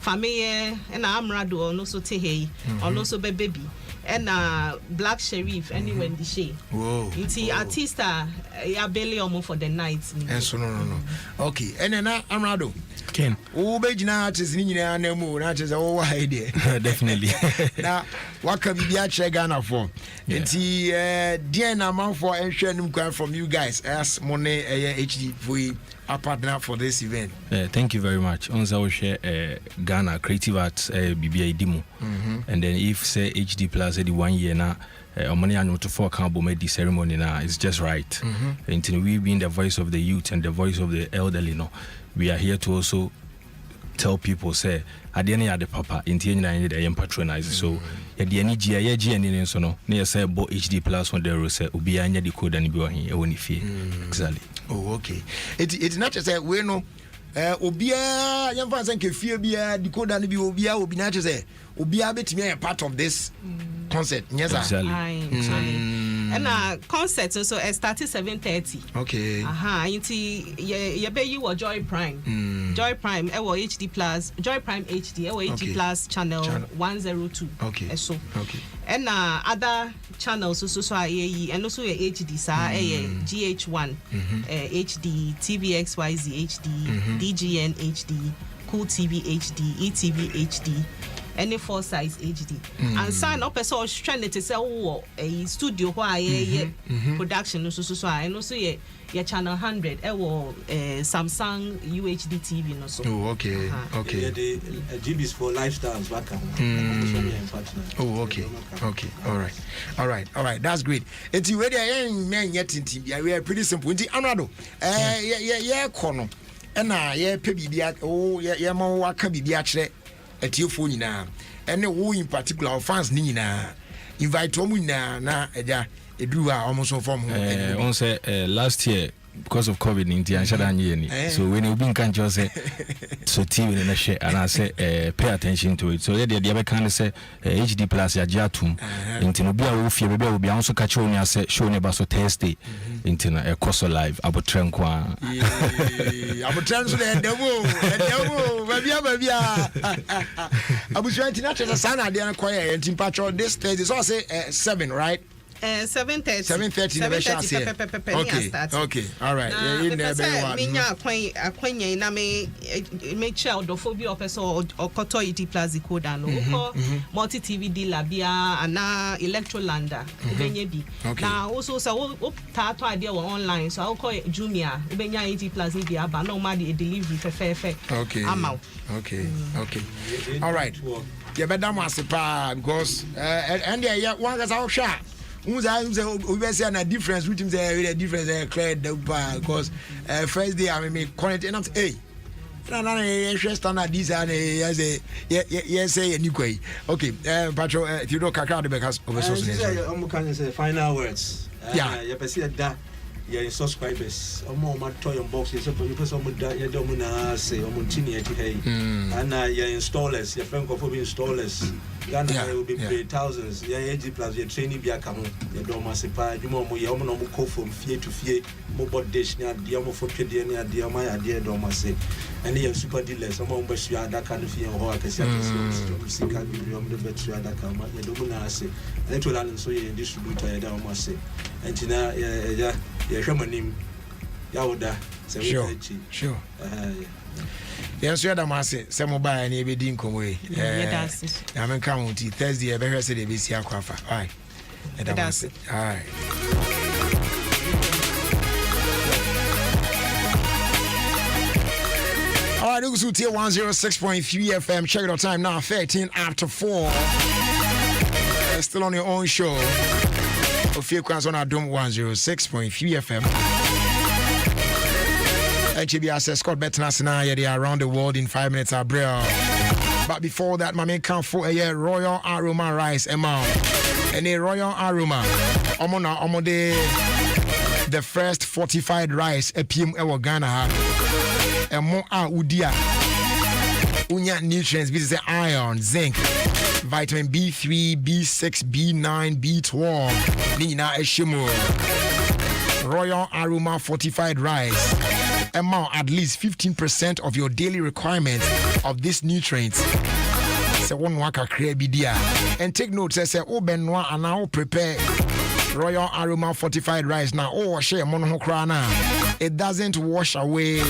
Speaker 2: family and Amrado also Tehe, or also baby. And Black Sheriff anywhere in the shade.
Speaker 1: Whoa.
Speaker 2: It's artista ya belly almost for the night.
Speaker 1: And so no. Okay. And then Amrado.
Speaker 4: Ken.
Speaker 1: Oh, Bejina artists in Nemo, not as oh idea.
Speaker 4: Definitely.
Speaker 1: Now, what can be a Ghana for? And see, dear amount for and from you guys as Monet HD for a partner for this event.
Speaker 4: Thank you very much. On our share Ghana Creative Arts BBI demo. And then if say HD Plus the 1 year now. Money annual to 4 camp the ceremony now is just right. Until we being the voice of the youth and the voice of the elderly, no, we are here to also tell people say at the end of the papa in the patronize. So at the end GIG so no near say bo HD Plus when there say ubi anya the code and be here only fee. Exactly.
Speaker 1: Oh, okay. It's not just say we know obia young fans and fear be a decoder and be obia will be not just say obia bet me a part of this concert. Yes,
Speaker 4: exactly.
Speaker 2: And concert so started 7:30.
Speaker 1: Okay.
Speaker 2: You bet you were Joy Prime. Joy Prime, HD Plus, Joy Prime HD, HD Plus channel 102.
Speaker 1: Okay.
Speaker 2: So.
Speaker 1: Okay.
Speaker 2: And other channels so and also HD GH1 HD TVXYZ HD DGN HD Cool TV HD ETV HD any 4 size HD and sign up as all trying to sell a studio why production so and also your channel 100 Samsung UHD TV no so.
Speaker 1: Oh, okay. Okay.
Speaker 3: Yeah, the GBs for lifestyles back.
Speaker 1: Oh, okay. Okay. All right. That's great. It's ready man yet we are pretty simple. Anado. Yeah, kono. And yeah, pebia oh yeah mo waka bibia kire atiefo nyina. And wo in particular fans ni nyina. Invite omu nyina na eja eduru a almost form
Speaker 4: on say last year because of COVID-19 and shutdown year. So when you been can't just say so TV in the share and I say pay attention to it. So the other kind of say HD Plus ya jatum into no be a Ofie baby will be also catch on ya say show never so Thursday into a course live about Trenkwa.
Speaker 1: About Trans the devil baby Abu Shanti not as a son I didn't acquire and in patch this Thursday so I say 7 right. 7:30 never shall say. Okay. All right. In there
Speaker 2: Minya na me make sure the phobia of person or koto iti plus koda no multi TV dealer bia ana electrolanda ubenye bi. Na also so tato idea online so I call Jumia ubenya iti plus bi aba no ma the delivery fe.
Speaker 1: Okay. Okay. All right. You better must because and there one gets out shot. We say a difference with him say a difference clear because first day I mean connect and I'm hey standard this and yes say any way okay Patrol if you don't kakra the because over
Speaker 3: so final words you perceive that your subscribers my toy boxes so you person you don't na say tini and your installers your friend for installers Ghana will be paid thousands your AG plus your training be account your doma sepa you mo your no call from fear to fear mobile dish near the for trade near the my idea doma say and your super dealers some of us that kind of fear or I can see can be the better that come you don't na say and to land so you distributor you don't must say and yeah Shamanim Yauda.
Speaker 1: Sure. Yes, you are the master. Some mobile and every ding come away. I'm in county Thursday. I better say the BC Aquafa. All right. That's it. All right. All right, this is 106.3 FM. Check your time now. 13 after 4. Still on your own show. Ofie Kwanso on Adom 106.3 FM. HB says Scott Betnas now they are around the world in 5 minutes Abril. But before that, my man count for a Royal Aroma rice amount. And a Royal Aroma. Omode the first fortified rice a PM ewa Ghana. And more udia. Unya nutrients, this is iron, zinc, vitamin B3, B6, B9, B12. Nina Eshimo. Royal Aroma fortified rice. amount at least 15% of your daily requirements of these nutrients. So one waka create bidia. And take note, say benwa and now prepare Royal Aroma fortified rice now. Oh, share monohokrana. It doesn't wash away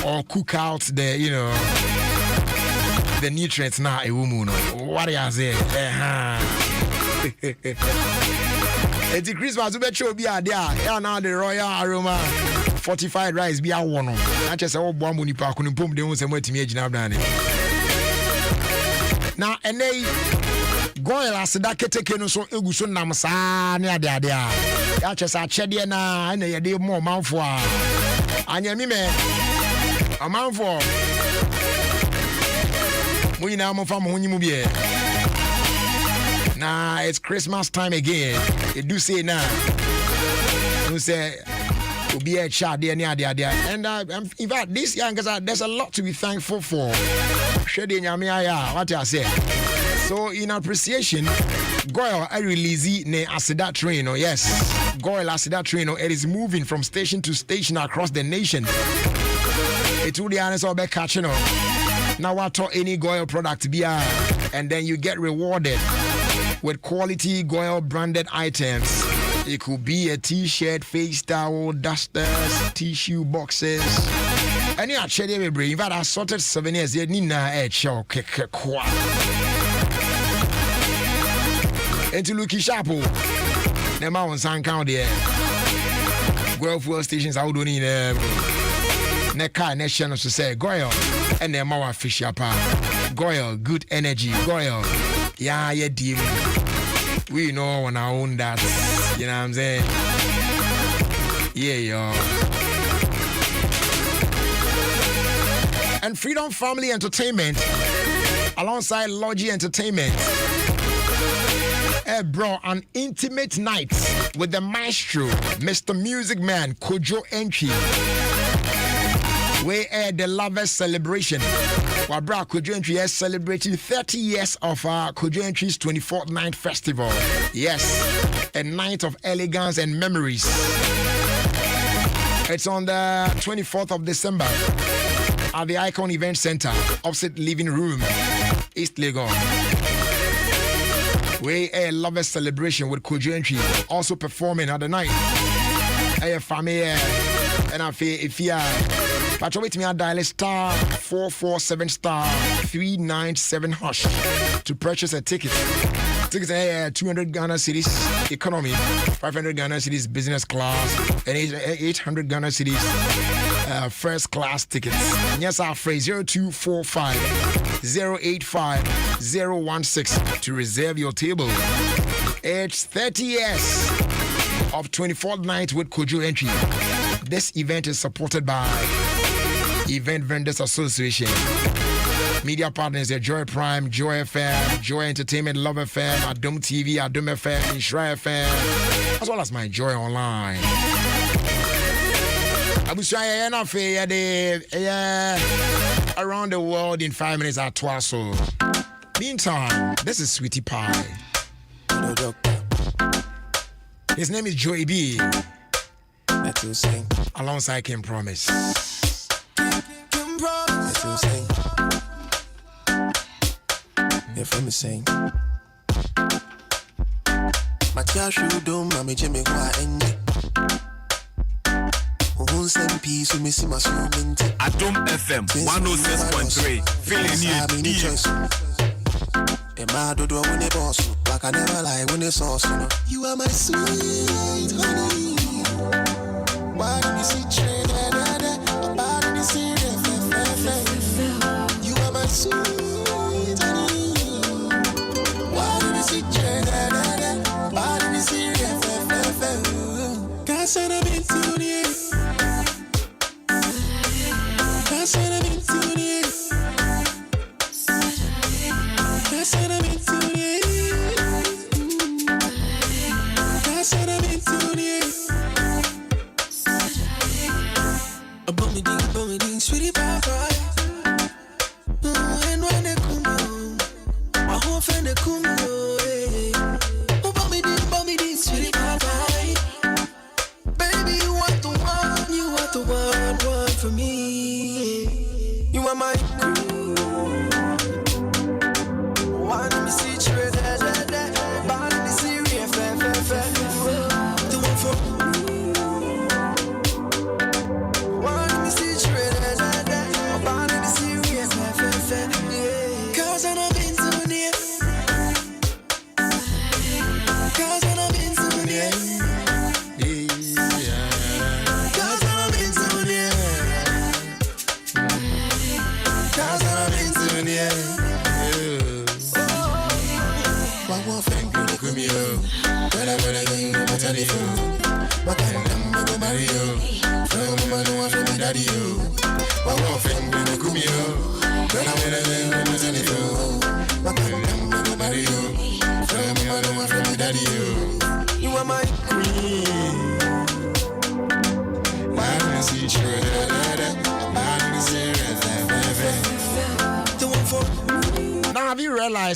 Speaker 1: or cook out the, the nutrients now. What you say? It's Christmas to be sure be there. Here now the Royal Aroma fortified rice be a one. I just say oh bomb ni pa kunu pom de ho se mwetimi agina abdane. Na enei goil aseda keteke no so egu so nam saa ne ade ade a. Ya chese achede na na ye de mo manfo a. Anyami me amanfo. Mu nyina mo fa mo honyimu bie. Nah, it's Christmas time again. You do say now. You say, "Will be a child there, and in fact, this young guys, there's a lot to be thankful for. What I say. So, in appreciation, Goyle I release ne Asida train. Yes, Goyle Asida train. It is moving from station to station across the nation. It will be honest or be catching. Now, what any Goyle product be, and then you get rewarded with quality Goyle branded items. It could be a t-shirt, face towel, dusters, tissue boxes. Any actually we bring that assorted souvenirs. You need na show kwa. And to look sharp. The mountains and count there. Goyle fuel stations out doing ne car nation to say Goyle and the more fish up. Goyle, good energy. Goyle. Yeah, dear. We know when I own that. You know what I'm saying? Yeah, yo. And Freedom Family Entertainment, alongside Logie Entertainment, brought an intimate night with the maestro, Mr. Music Man, Kojo Entry. We aired the Lovers Celebration. Wabra Kojo Entry is celebrating 30 years of Kojo Entry's 24th Night Festival. Yes, a night of elegance and memories. It's on the 24th of December at the Icon Event Center, opposite Living Room, East Legon. We a Lovers Celebration with Kojo Entry also performing at the night. A family and I feel if you but wait me a dial star 447 star 397 hash to purchase a ticket. Tickets are 200 Ghana cedis economy, 500 Ghana cedis business class, and 800 Ghana cedis first class tickets. Yes, our phrase 0245 085 016 to reserve your table. It's 30 years of 24th night with Kojo Entry. This event is supported by Event Vendors Association. Media partners are Joy Prime, Joy FM, Joy Entertainment, Love FM, Adom TV, Adom FM, Inshra FM, as well as my Joy Online. Around the world in 5 minutes at Twaso. Meantime, this is Sweetie Pie. His name is Joey B. Alongside Kim Promise.
Speaker 5: If I'm saying, my cash you don't, Mammy Jimmy, why end it? Who send peace to me, see my human.
Speaker 6: Adom FM 106.3. Feeling you.
Speaker 5: A mad do when they boss, like I never lie when they sauce. You are my sweet honey. Why do you see trade? Why do you see you are my sweet honey. Why do you see trade? Why do you see Cause I'm into the Cause I'm into the Cause I'm into the Cause I'm into the Above me, sweetie papa. And when they come home, my whole friend they come home. Above me, sweetie papa. Baby, you want the one,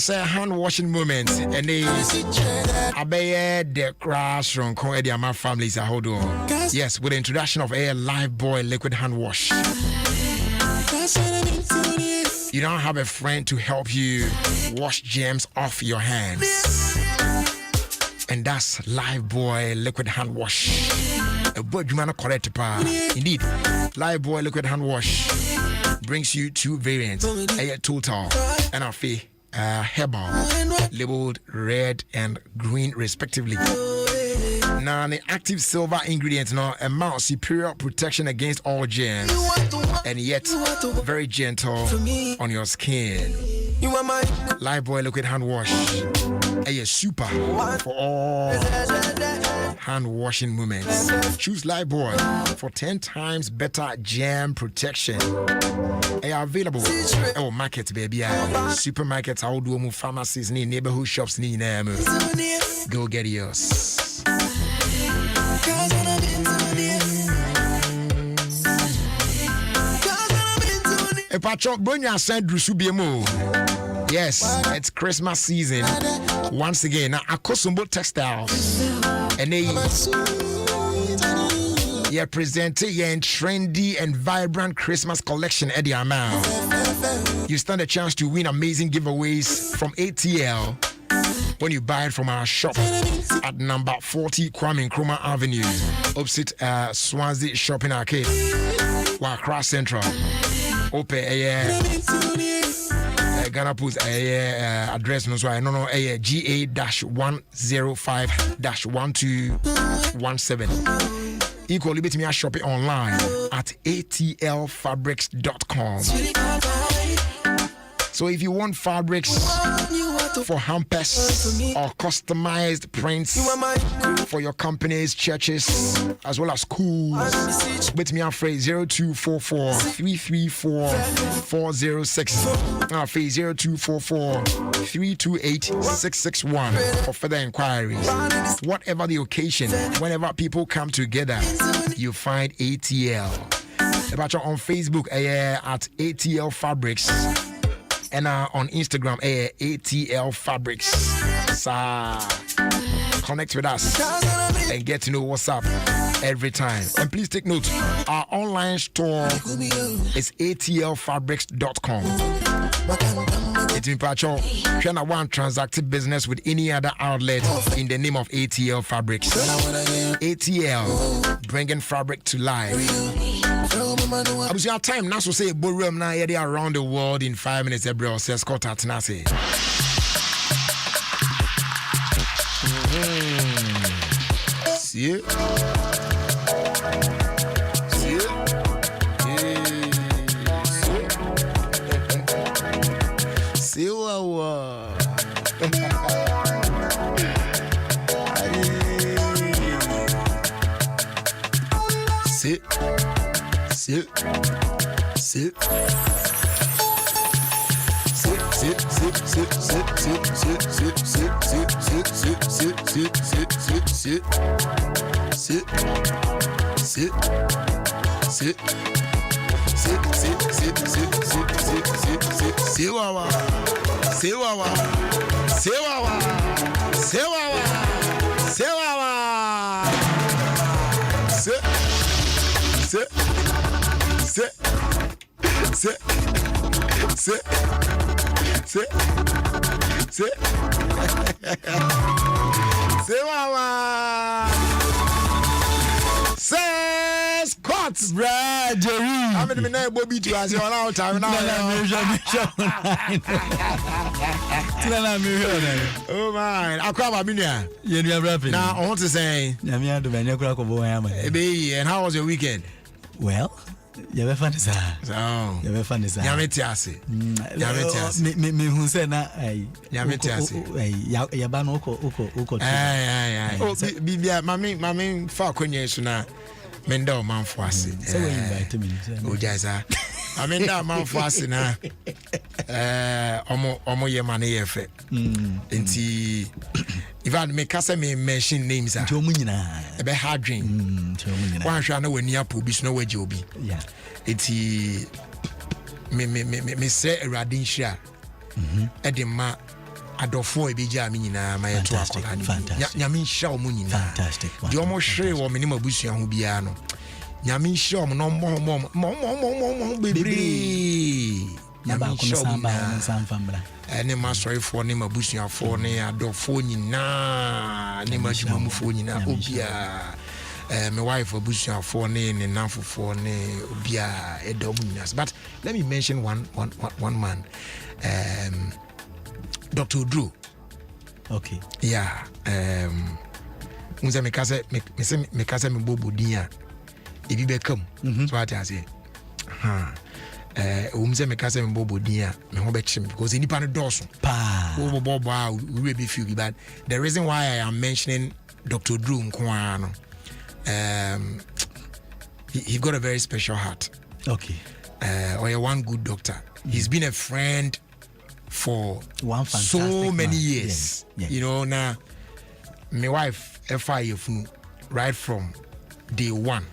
Speaker 1: Hand washing moments and they obey the crash from my families. Hold on. Yes, with the introduction of a live boy liquid hand wash. You don't have a friend to help you wash germs off your hands, and that's live boy liquid hand wash. A board you man correct pa. Indeed, live boy liquid hand wash brings you two variants, a total and a fee. Herbal, labeled red and green respectively. Now the active silver ingredients now amount superior protection against all germs and yet very gentle on your skin. Lifebuoy liquid hand wash, a super for all hand washing moments. Choose Lifebuoy for 10 times better germ protection. They are available oh market baby supermarkets, outdoor pharmacies, neighborhood shops, go get yours. A patch of Bonya said Drusubiemo. Yes, it's Christmas season once again. Now Akosumbo Textiles and they presenting a trendy and vibrant Christmas collection at the amount. You stand a chance to win amazing giveaways from ATL when you buy it from our shop at number 40 Kwame Nkrumah Avenue, opposite Swansea Shopping Arcade, Accra Central. Open Ghana Post address no so I don't know GA-105-1217. Equally bet me a shop it online at atlfabrics.com. So if you want fabrics for hampers or customized prints for your companies, churches, as well as schools, bet me a phrase 0244-334-406. Now phrase 0244-328-661 for further inquiries. Whatever the occasion, whenever people come together, you find ATL. About on Facebook at ATL Fabrics. And on Instagram, ATL Fabrics. So connect with us and get to know what's up every time. And please take note, our online store is atlfabrics.com. It's in Pacho. Shana one transactive business with any other outlet in the name of ATL Fabrics. ATL, bringing fabric to life. I was your time now, so say Borum now around the world in 5 minutes. Bro, says Scott at Nasi. See it? See it? See what? Sit. Sit. Sit. Mama. Say Scott,
Speaker 7: Brad Jerry.
Speaker 1: I'm in the name Bobby to answer all our time now. Oh man, I come Abinia.
Speaker 7: You never rapping.
Speaker 1: Now I want to say, and how was your weekend?
Speaker 7: Well, you have fun, sir.
Speaker 1: Oh,
Speaker 7: you have fun, sir.
Speaker 1: Yametiasi.
Speaker 7: Me who said na
Speaker 1: Yametiasi.
Speaker 7: Yabano uko.
Speaker 1: Oh, Bibia, mami, fa kwenye suna. Menda man for us.
Speaker 7: So you invite me.
Speaker 1: Oh, Jaza. I mean that man for us na. Omo ye mane ye fe. Enti if I make us me mention names ah.
Speaker 7: Nti omu nyina.
Speaker 1: Ebe hard drink.
Speaker 7: Nti omu nyina.
Speaker 1: Wan hwa na wani apo bi so na waje obi.
Speaker 7: Yeah.
Speaker 1: Enti me say Erade nhia. Edema adofo ebija me nyina ma yeto akola ni. Nyame nhia omu nyina.
Speaker 7: Fantastic.
Speaker 1: Di omo hwere wo me ni mabusua ho bia no. Nyame nhia omo no mo bebre. Nyame nhia omo
Speaker 7: samfambra.
Speaker 1: Ne ma sorry for ne mabusua for ne adofo nyina ne majuma fo nyina obia my wife abusua for ne nanfo for ne obia edom nyina. But let me mention one man, Dr. Drew.
Speaker 7: Okay.
Speaker 1: Yeah. Unza me kase me bobo dia ebi bekam. So what I say. Umze me kase me bobo dia me ho betchim because nipa no doso
Speaker 7: pa
Speaker 1: bobo we be feel but the reason why I am mentioning Dr. Drew Nkwa no he got a very special heart.
Speaker 7: Okay.
Speaker 1: Or one good doctor. He's been a friend for so many years.
Speaker 7: Yeah.
Speaker 1: You know, now my wife FIF right from day one.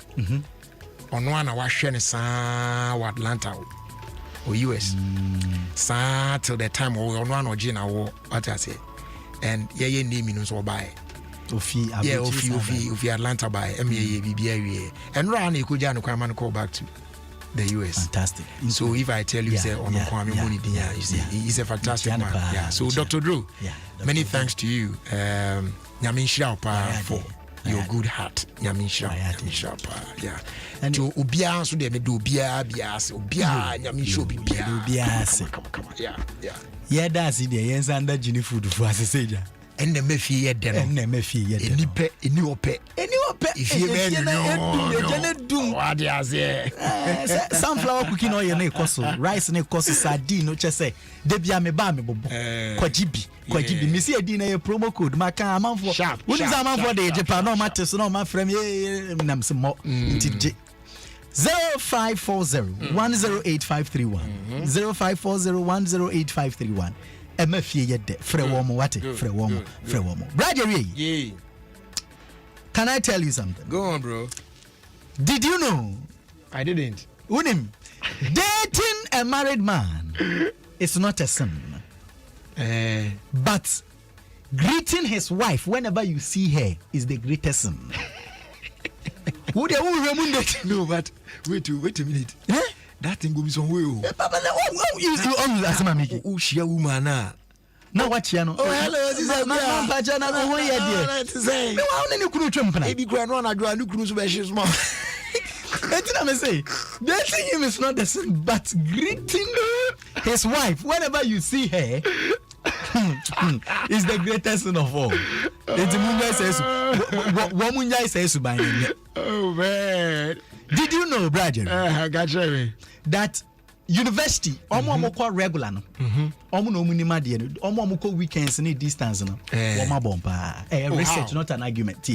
Speaker 1: On one I was sharing Atlanta or US. Till the time on one or Gina or what I say. And yeah, name in so by. Ofie Atlanta by BBA. And Rani could call back to the US.
Speaker 7: Fantastic.
Speaker 1: So if I tell you, say on Kwame Muni, you see, he's a fantastic man. Yeah. So Dr. Drew, many thanks to you. Nyamin Shapa for your good heart. Nyamin Shapa. Yeah. And to Ubia so they do bias, Ubia, Nyamin Shobi bias. Come on. Yeah.
Speaker 7: Yeah, that's it. Yes, under Ginny food for us.
Speaker 1: And the Mephi yet then.
Speaker 7: And the Mephi yet.
Speaker 1: Any ope. If you no. What do I say?
Speaker 7: Sunflower cooking oil, ne koso, rice ne koso, sardine, no chese. Debia me ba me bobo. Kwajibi. Me see a dinner promo code. My can amount for. What is amount for the Japan? No matter, so no my friend. Nam some more. 0540 108531 0540 108531. MFA yet Frewomo what? Frewomo. Brad, yeah. Can I tell you something?
Speaker 1: Go on, bro.
Speaker 7: Did you know?
Speaker 1: I didn't.
Speaker 7: Unim, dating a married man is not a sin. But greeting his wife whenever you see her is the greatest sin.
Speaker 1: No, but wait a minute. That thing goes some way. Oh, she a woman now.
Speaker 7: Now what you know?
Speaker 1: Oh, hello, this is a man.
Speaker 7: Pajana, oh, yeah, dear. No, I only couldn't jump.
Speaker 1: Maybe grand one, I do a new cruise where she's small.
Speaker 7: I say, dating him is not the same, but greeting his wife whenever you see her is the greatest sin of all.
Speaker 1: Oh, man.
Speaker 7: Did you know, Brad?
Speaker 1: I got you.
Speaker 7: That university, almost regular, almost no minimum, almost weekends any distance. Research, not an argument.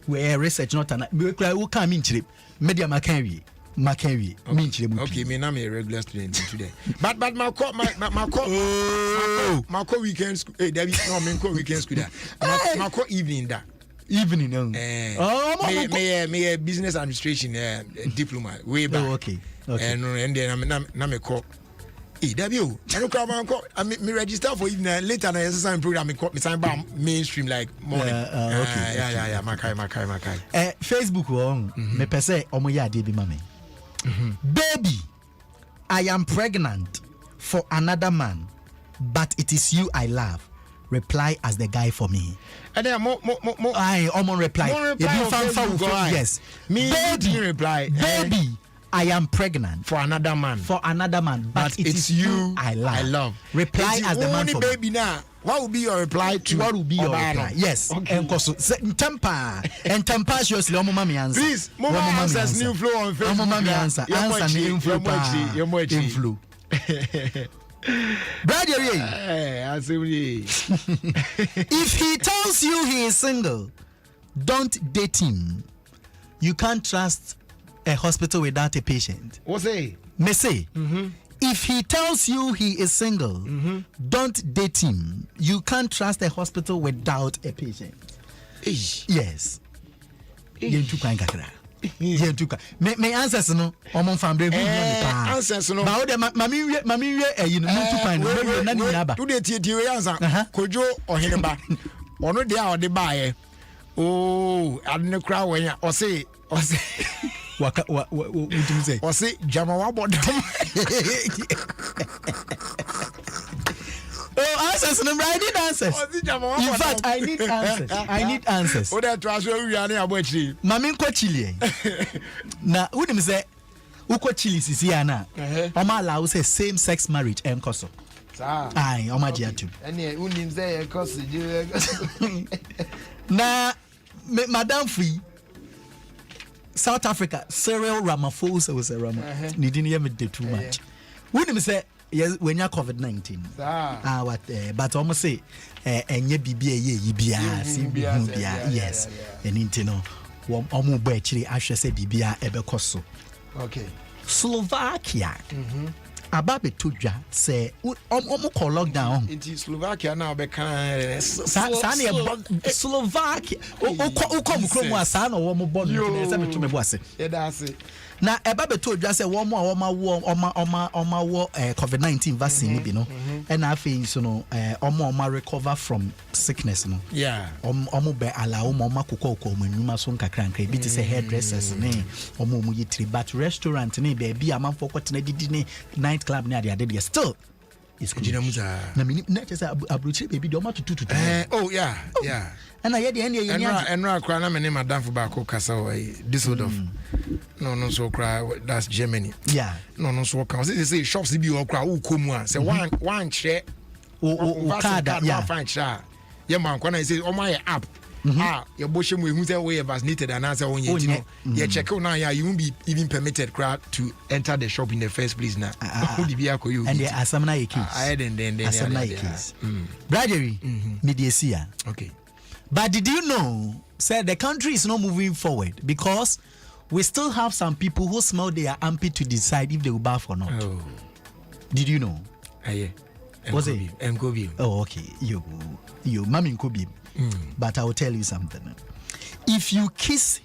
Speaker 7: Where research, not an we come in trip. Media Macari. Okay,
Speaker 1: me I'm a regular student today. But my weekend school. Hey, there is no weekend school. My evening that.
Speaker 7: Evening,
Speaker 1: me business administration diploma way back.
Speaker 7: Oh, okay.
Speaker 1: And then I'm a call. Hey, W. I don't come. I register for evening later. I exercise program. Me sign by mainstream like morning.
Speaker 7: Okay.
Speaker 1: Yeah. Makai.
Speaker 7: Facebook me pese omo ya de bi mame. Baby, I am pregnant for another man, but it is you I love, reply as the guy for me.
Speaker 1: And then
Speaker 7: I almost reply. Yes.
Speaker 1: Me baby reply.
Speaker 7: Baby, I am pregnant
Speaker 1: for another man.
Speaker 7: But it is you I love. Reply as the man for me.
Speaker 1: Baby now. What will be your reply to?
Speaker 7: What will be your reply? Yes.
Speaker 1: Okay.
Speaker 7: And tempestuously, mami answer.
Speaker 1: Please, mama answers new flow on Facebook.
Speaker 7: Mama answer. Answer new flow. Inflow. Brother, if he tells you he is single, don't date him. You can't trust a hospital without a patient.
Speaker 1: What's it?
Speaker 7: Me say. If he tells you he is single, don't date him. You can't trust a hospital without a patient. Yes. Me answers no omon fambre gu
Speaker 1: answers no
Speaker 7: ba wo de mami wie you know to find we na ni aba
Speaker 1: to de tie we answer kojo oheneba ono de a ode baaye oh adne kra wanya o say
Speaker 7: waka what do you say?
Speaker 1: O say jama wa bodom.
Speaker 7: Oh, answers. No, I need answers. In fact, I need answers.
Speaker 1: Oh, that was where we are now.
Speaker 7: Mami ko Chile. Na, who dem say? Uko Chile sisi ana. Oma allow say same sex marriage enkoso. Aye, oma dia too.
Speaker 1: Any unim say enkoso.
Speaker 7: Na, Madam Free. South Africa, Cyril Ramaphosa was a Ramaphosa. Ni didn't hear me too much. Who dem say? Yes, when you're COVID-19. But almost say, and ye be yes, and intino, actually, I should say, Bibia Ebecoso.
Speaker 1: Okay.
Speaker 7: Slovakia. Ababe Tuja say, call lockdown.
Speaker 1: It is Slovakia now,
Speaker 7: Slovakia. Come from San or one born to me was it.
Speaker 1: That's it.
Speaker 7: Na eba beto dwa say wo mo COVID-19 vaccine bi no and afei so no omo recover from sickness no
Speaker 1: yeah
Speaker 7: omo be ala omo makokọ omanwuma so nkakra nkra bi te say hairdressers ne omo mu yitri but restaurant ne be bi amanfo kwotena didi ne night club ne ade de still is
Speaker 1: kujina muza
Speaker 7: na mini na say abrochi be bi de omo tutu
Speaker 1: oh yeah yeah
Speaker 7: and I hear the
Speaker 1: enra akra na me ne madam for back kasa this sort of no so cry that's Germany
Speaker 7: yeah
Speaker 1: no so can say shops bi o cry wo komu a say one share
Speaker 7: o card yeah
Speaker 1: fine share yeah man kwana say o my app your boshe mu ehu say we vaccinated and answer on you you check now you won't be even permitted crowd to enter the shop in the first place now who the bia you
Speaker 7: and there are some na case some na case bradery mediasia
Speaker 1: okay.
Speaker 7: But did you know, sir, the country is not moving forward because we still have some people who smell their armpit to decide if they will bath or not.
Speaker 1: Oh.
Speaker 7: Did you know?
Speaker 1: Yeah.
Speaker 7: Was it?
Speaker 1: Nkobi.
Speaker 7: Oh, okay. You, Mami Nkobi. But I will tell you something. If you kiss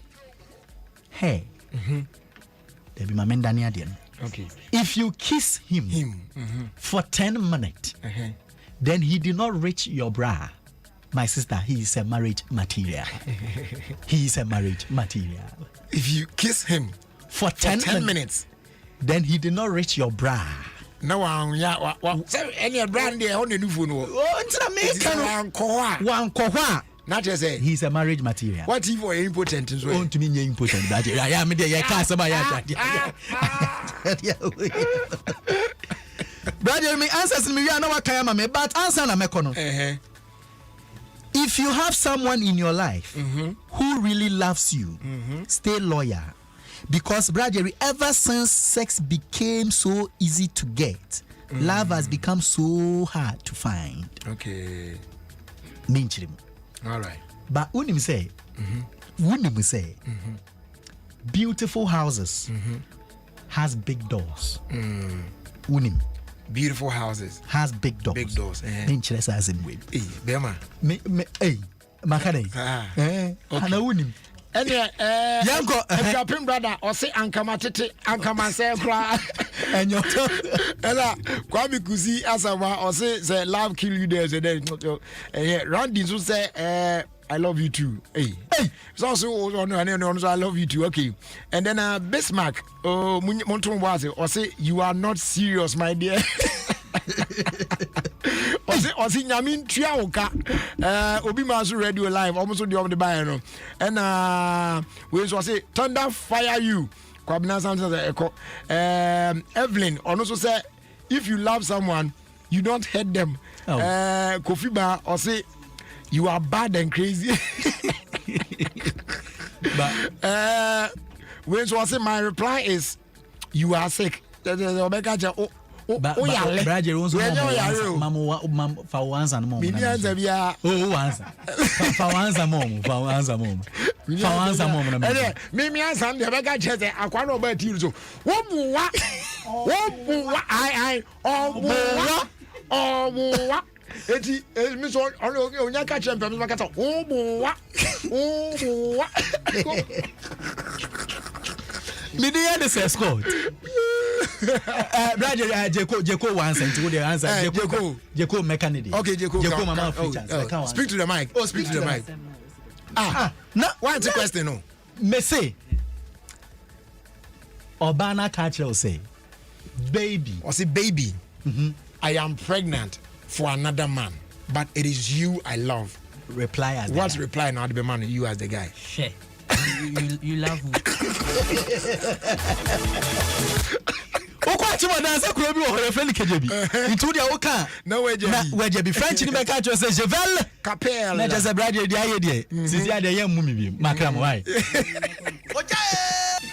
Speaker 7: her, there be my man Daniel.
Speaker 1: Okay.
Speaker 7: If you kiss him for 10 minutes, then he did not reach your bra. My sister, he is a marriage material. He is a marriage material.
Speaker 1: If you kiss him
Speaker 7: for 10 minutes, then he did not reach your bra.
Speaker 1: No, any brand there on the new phone.
Speaker 7: Oh, it's one koha.
Speaker 1: Not just say
Speaker 7: he's a marriage material.
Speaker 1: What if you're impotent as well?
Speaker 7: Want to mean impotent? I am there. Brother, me answers me. I know what I am, but answer na me kono. If you have someone in your life who really loves you, stay loyal. Because, brother, ever since sex became so easy to get, love has become so hard to find.
Speaker 1: Okay. All right.
Speaker 7: But unim say, beautiful houses has big doors. Unim.
Speaker 1: Beautiful houses
Speaker 7: has big doors.
Speaker 1: Big doors.
Speaker 7: Interest as in way.
Speaker 1: Hey, Bema.
Speaker 7: Hey, Makane. Hana unim.
Speaker 1: Yanko, if brother, or say Ankamatete, Ankaman cry. And your Kwame Kusi Asawa, or say love kill you there. Randy who say, I love you too. Hey. It's also I love you too. Okay. And then Bismarck, Monton was or say you are not serious, my dear. ɔsi nyame ntua wo ka obi ma so radio live almost the on the buy no and we so say thunder fire you kwabena something echo Evelyn ono so say if you love someone you don't hate them. Kofi Ba or say you are bad and crazy. But when so I say my reply is you are sick.
Speaker 7: Braje onso mama fa wanza no mom.
Speaker 1: Me answer bia.
Speaker 7: Wanza. Fa wanza mom.
Speaker 1: Me answer am dey bega chese akwa no ba ti so. Wo buwa ai obuwa eti mi so onya ka champion mi makata obuwa
Speaker 7: me dey the score Braje Jeko once and to the answer Jeko mechanic.
Speaker 1: Okay, Jeko
Speaker 7: mama features.
Speaker 1: Speak to the mic. Speak to the mic.
Speaker 7: No,
Speaker 1: what's the question? No,
Speaker 7: me say Obana catch will say baby.
Speaker 1: Or say baby. I am pregnant for another man, but it is you I love.
Speaker 7: Reply as
Speaker 1: what's
Speaker 7: the
Speaker 1: reply now? The man, you as the guy.
Speaker 8: Shit. You love me.
Speaker 7: Okwa chimo danse kuro bi o friend kejebi. Itu dia o kan.
Speaker 1: Na
Speaker 7: wejebi French ni be ka cho say Jevel
Speaker 1: Capelle.
Speaker 7: Na just Braje dia ye die. Sisi ade ye mu mi bi. Makram why?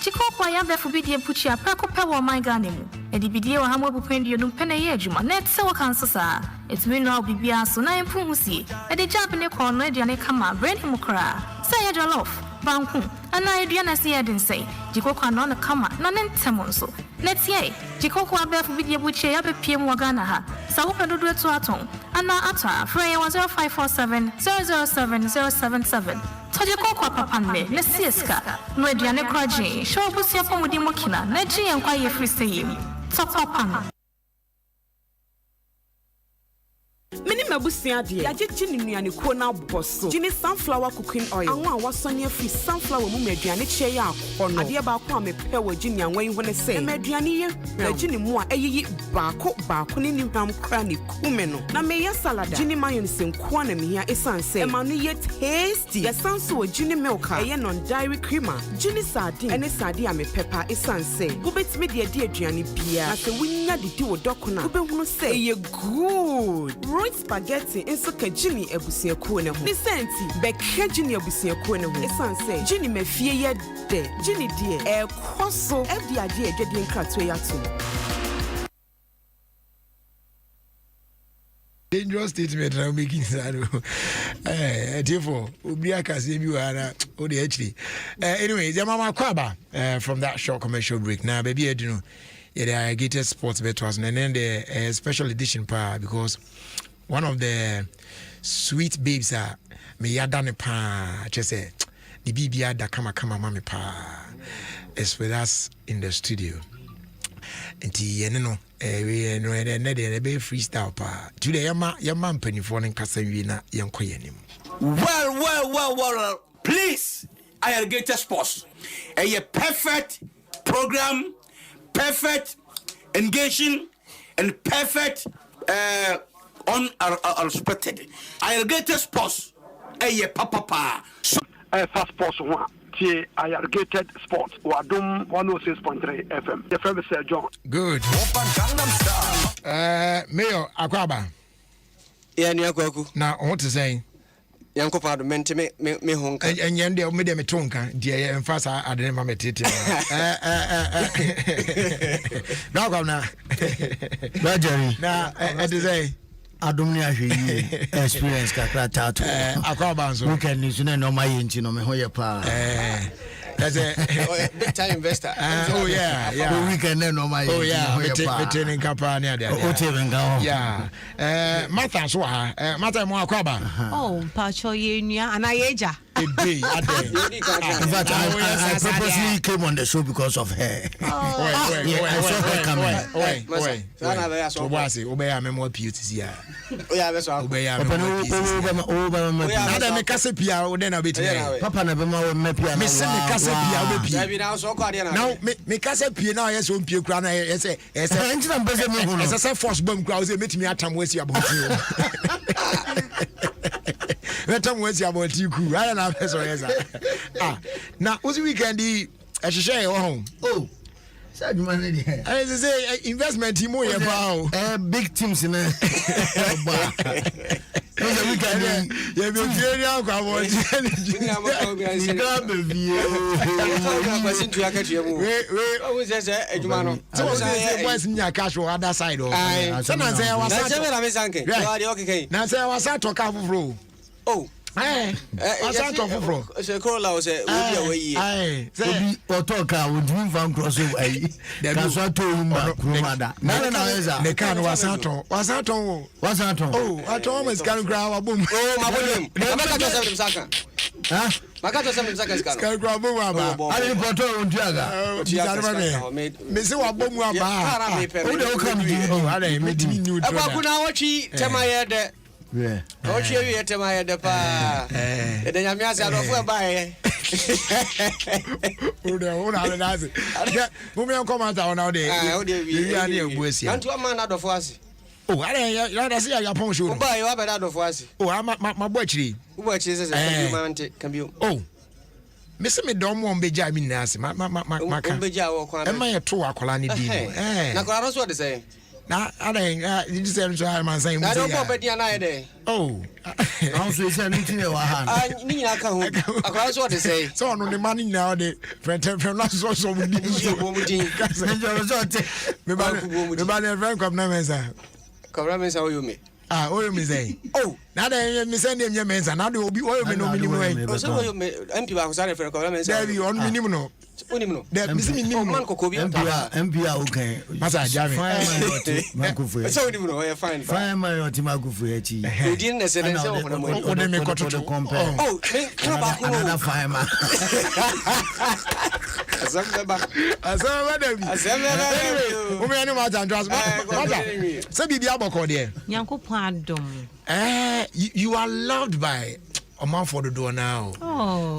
Speaker 9: Chikoko ya be fobi die puchi aprako pe wo my Ghana mu. E di bidie wa hamwe bupendi no pene ye adwuma. Na etse wo kan so sa. Etumi no bibia so na empu husie. E di jab ne kon no aduane kama brain mu kra. Say ya jollof. Banku ana aduane se ye den say. Chikoko no na kama na ne ntemo nso. Netie Chikoko abefu bidie buchi ya be piem wa Ghana ha. Sa wo pedodo eto aton. Ana ata frɛ 0547 007 077. Toje kokwa papa me na sieska no aduane kwaje show busia pomudi mokina na ji enkwa ye free say yim top papa
Speaker 10: Mini mabusia de ya jeje ni nuane ko na boso gini sunflower cooking oil anwa wasonye free sunflower mu maduane che ya akono ade ba ko amepe wa gini anwan ho ne se maduane ye na gini mu a eyiyi baako ni hwam kra ne kume no na me ya salad gini mayonnaise nko na me ya esanse e ma no ye tasty ya sanso wa gini milk e non dairy creamer gini sardine ene sardine amepepa esanse go betimi de aduane bia na se wunya didi wo dokona go behunu se ye good spaghetti inso ka Jimmy ebusiakuo ne ho. Ni senti bekhe Jimmy ebusiakuo ne ho. Esanse Jimmy mafie ye de. Jimmy die ekoso edi ade edwede nkrato ya to.
Speaker 1: Dangerous statement now making sano. Therefore, Ubia Kasi Biwana, or the HD. Anyway, the Mama Kwaba from that short commercial break. Now, baby, I don't know. Yeah, the Gated Sports Bet was and then the special edition power because one of the sweet babes me yadane pa just say the BBA da kama mami pa is with us in the studio. And you know we no the be freestyle pa today your man penny for in Casavina yankoyenim.
Speaker 6: Well, please, Gated Sports. A perfect program, perfect engaging, and perfect unexpected. Gated Sports. Papa.
Speaker 11: Fast Sports 1. Gated Sports. Adom 106.3 FM. The famous John.
Speaker 1: Good. Mayor Akwaba.
Speaker 12: Yeah, Niaku.
Speaker 1: Now, I want to say.
Speaker 12: Yanko pardon me honka
Speaker 1: and yende me dem tonka de emphasa adene ma metete na kwa na
Speaker 7: Jerry
Speaker 1: na e say
Speaker 7: Adom ni ahwe experience kakra tato
Speaker 1: akwa banso
Speaker 7: weekend ni so na no ma yenti no me ho ye pa
Speaker 1: that's a
Speaker 12: big time investor.
Speaker 1: Oh yeah.
Speaker 7: The weekend no my.
Speaker 1: Oh yeah. Me training kappa near there. Yeah. Martha so Martha mo akwaba.
Speaker 8: Oh, pacho ye nua anayeja.
Speaker 1: baby.
Speaker 12: You need to
Speaker 7: In fact, I purposely came on the show because of her. I saw her coming.
Speaker 1: So what's it? Obey me more beauty. Yeah,
Speaker 12: that's all.
Speaker 1: Obey me. Now that me kase pia, then I be today.
Speaker 7: Papa na be ma me pia.
Speaker 1: Me say me kase pia, we pia.
Speaker 12: Now so called
Speaker 1: Now me kase pia now yes on pia kra na yes
Speaker 7: Engine am bese me ho no.
Speaker 1: Yes say force bomb kra say metimi atam wasi aboti. Metam wasi aboti ku. I na be so yes. Now what's weekend e hwehwe e wo home.
Speaker 7: Oh. Said man dey.
Speaker 1: I say investment mo ye pa
Speaker 7: big teams in we can
Speaker 1: you be very akwa mo boys nya cash on other side o say na say wa sa talk afro oh asa talk afro
Speaker 12: say call say obi awayi
Speaker 7: obi otoka odun fan cross ayi ka so to umba kromada na eza
Speaker 1: ne kan wasa ton oh aton mas kan gra wa bom
Speaker 12: oh ma bom maka to sem saka maka to sem saka
Speaker 1: kan gra bom aba
Speaker 7: ali poto ontuaga
Speaker 1: me se wa bom aba
Speaker 7: o de o kam di
Speaker 1: ala me timi new
Speaker 12: to aba kuna wachi temaye de o che wi temaye de pa e de nyame ase adofo ba ye
Speaker 1: o na na ase mo me come out on now dey
Speaker 12: o de wi
Speaker 1: ya na ebuasia
Speaker 12: antu ama na adofo ase
Speaker 1: ala ya da se ya pon show
Speaker 12: o ba ye wa be na adofo ase
Speaker 1: ma bo achiri
Speaker 12: bo achiri se se mante cambio
Speaker 1: me se me dom won beja mi na ase ma
Speaker 12: ka beja wo kwa
Speaker 1: e ma ye to akola ne di no
Speaker 12: na kola no so de say
Speaker 1: na ada you say so man say
Speaker 12: na do bo be dia na ye de
Speaker 7: now so say anything e wa ha
Speaker 12: ni nyina ka ho akola so de say
Speaker 1: so no ne man nyina de friend na so mu di
Speaker 12: so bo mu di
Speaker 1: me ba ne friend come na mensa
Speaker 12: o yo me
Speaker 1: oyo me say na da me say dem mensa na de obi oyo me no minimum
Speaker 12: o so oyo me MP ba ko sare friend come mensa
Speaker 1: there be on minimum no
Speaker 12: unimno
Speaker 1: de minimum
Speaker 12: man ko bi
Speaker 7: MP okay
Speaker 1: masa jami
Speaker 7: makufu
Speaker 12: so unimno o fine
Speaker 7: fine man o ti makufu e chi
Speaker 12: o di ne se o na mo
Speaker 1: o de me koto
Speaker 12: me ka ba ko
Speaker 7: na fine man
Speaker 12: azamba
Speaker 1: o me ani ma jan trust mata se bibi aboko de
Speaker 2: Nyankopon adom
Speaker 1: you are loved by Oman for the door now.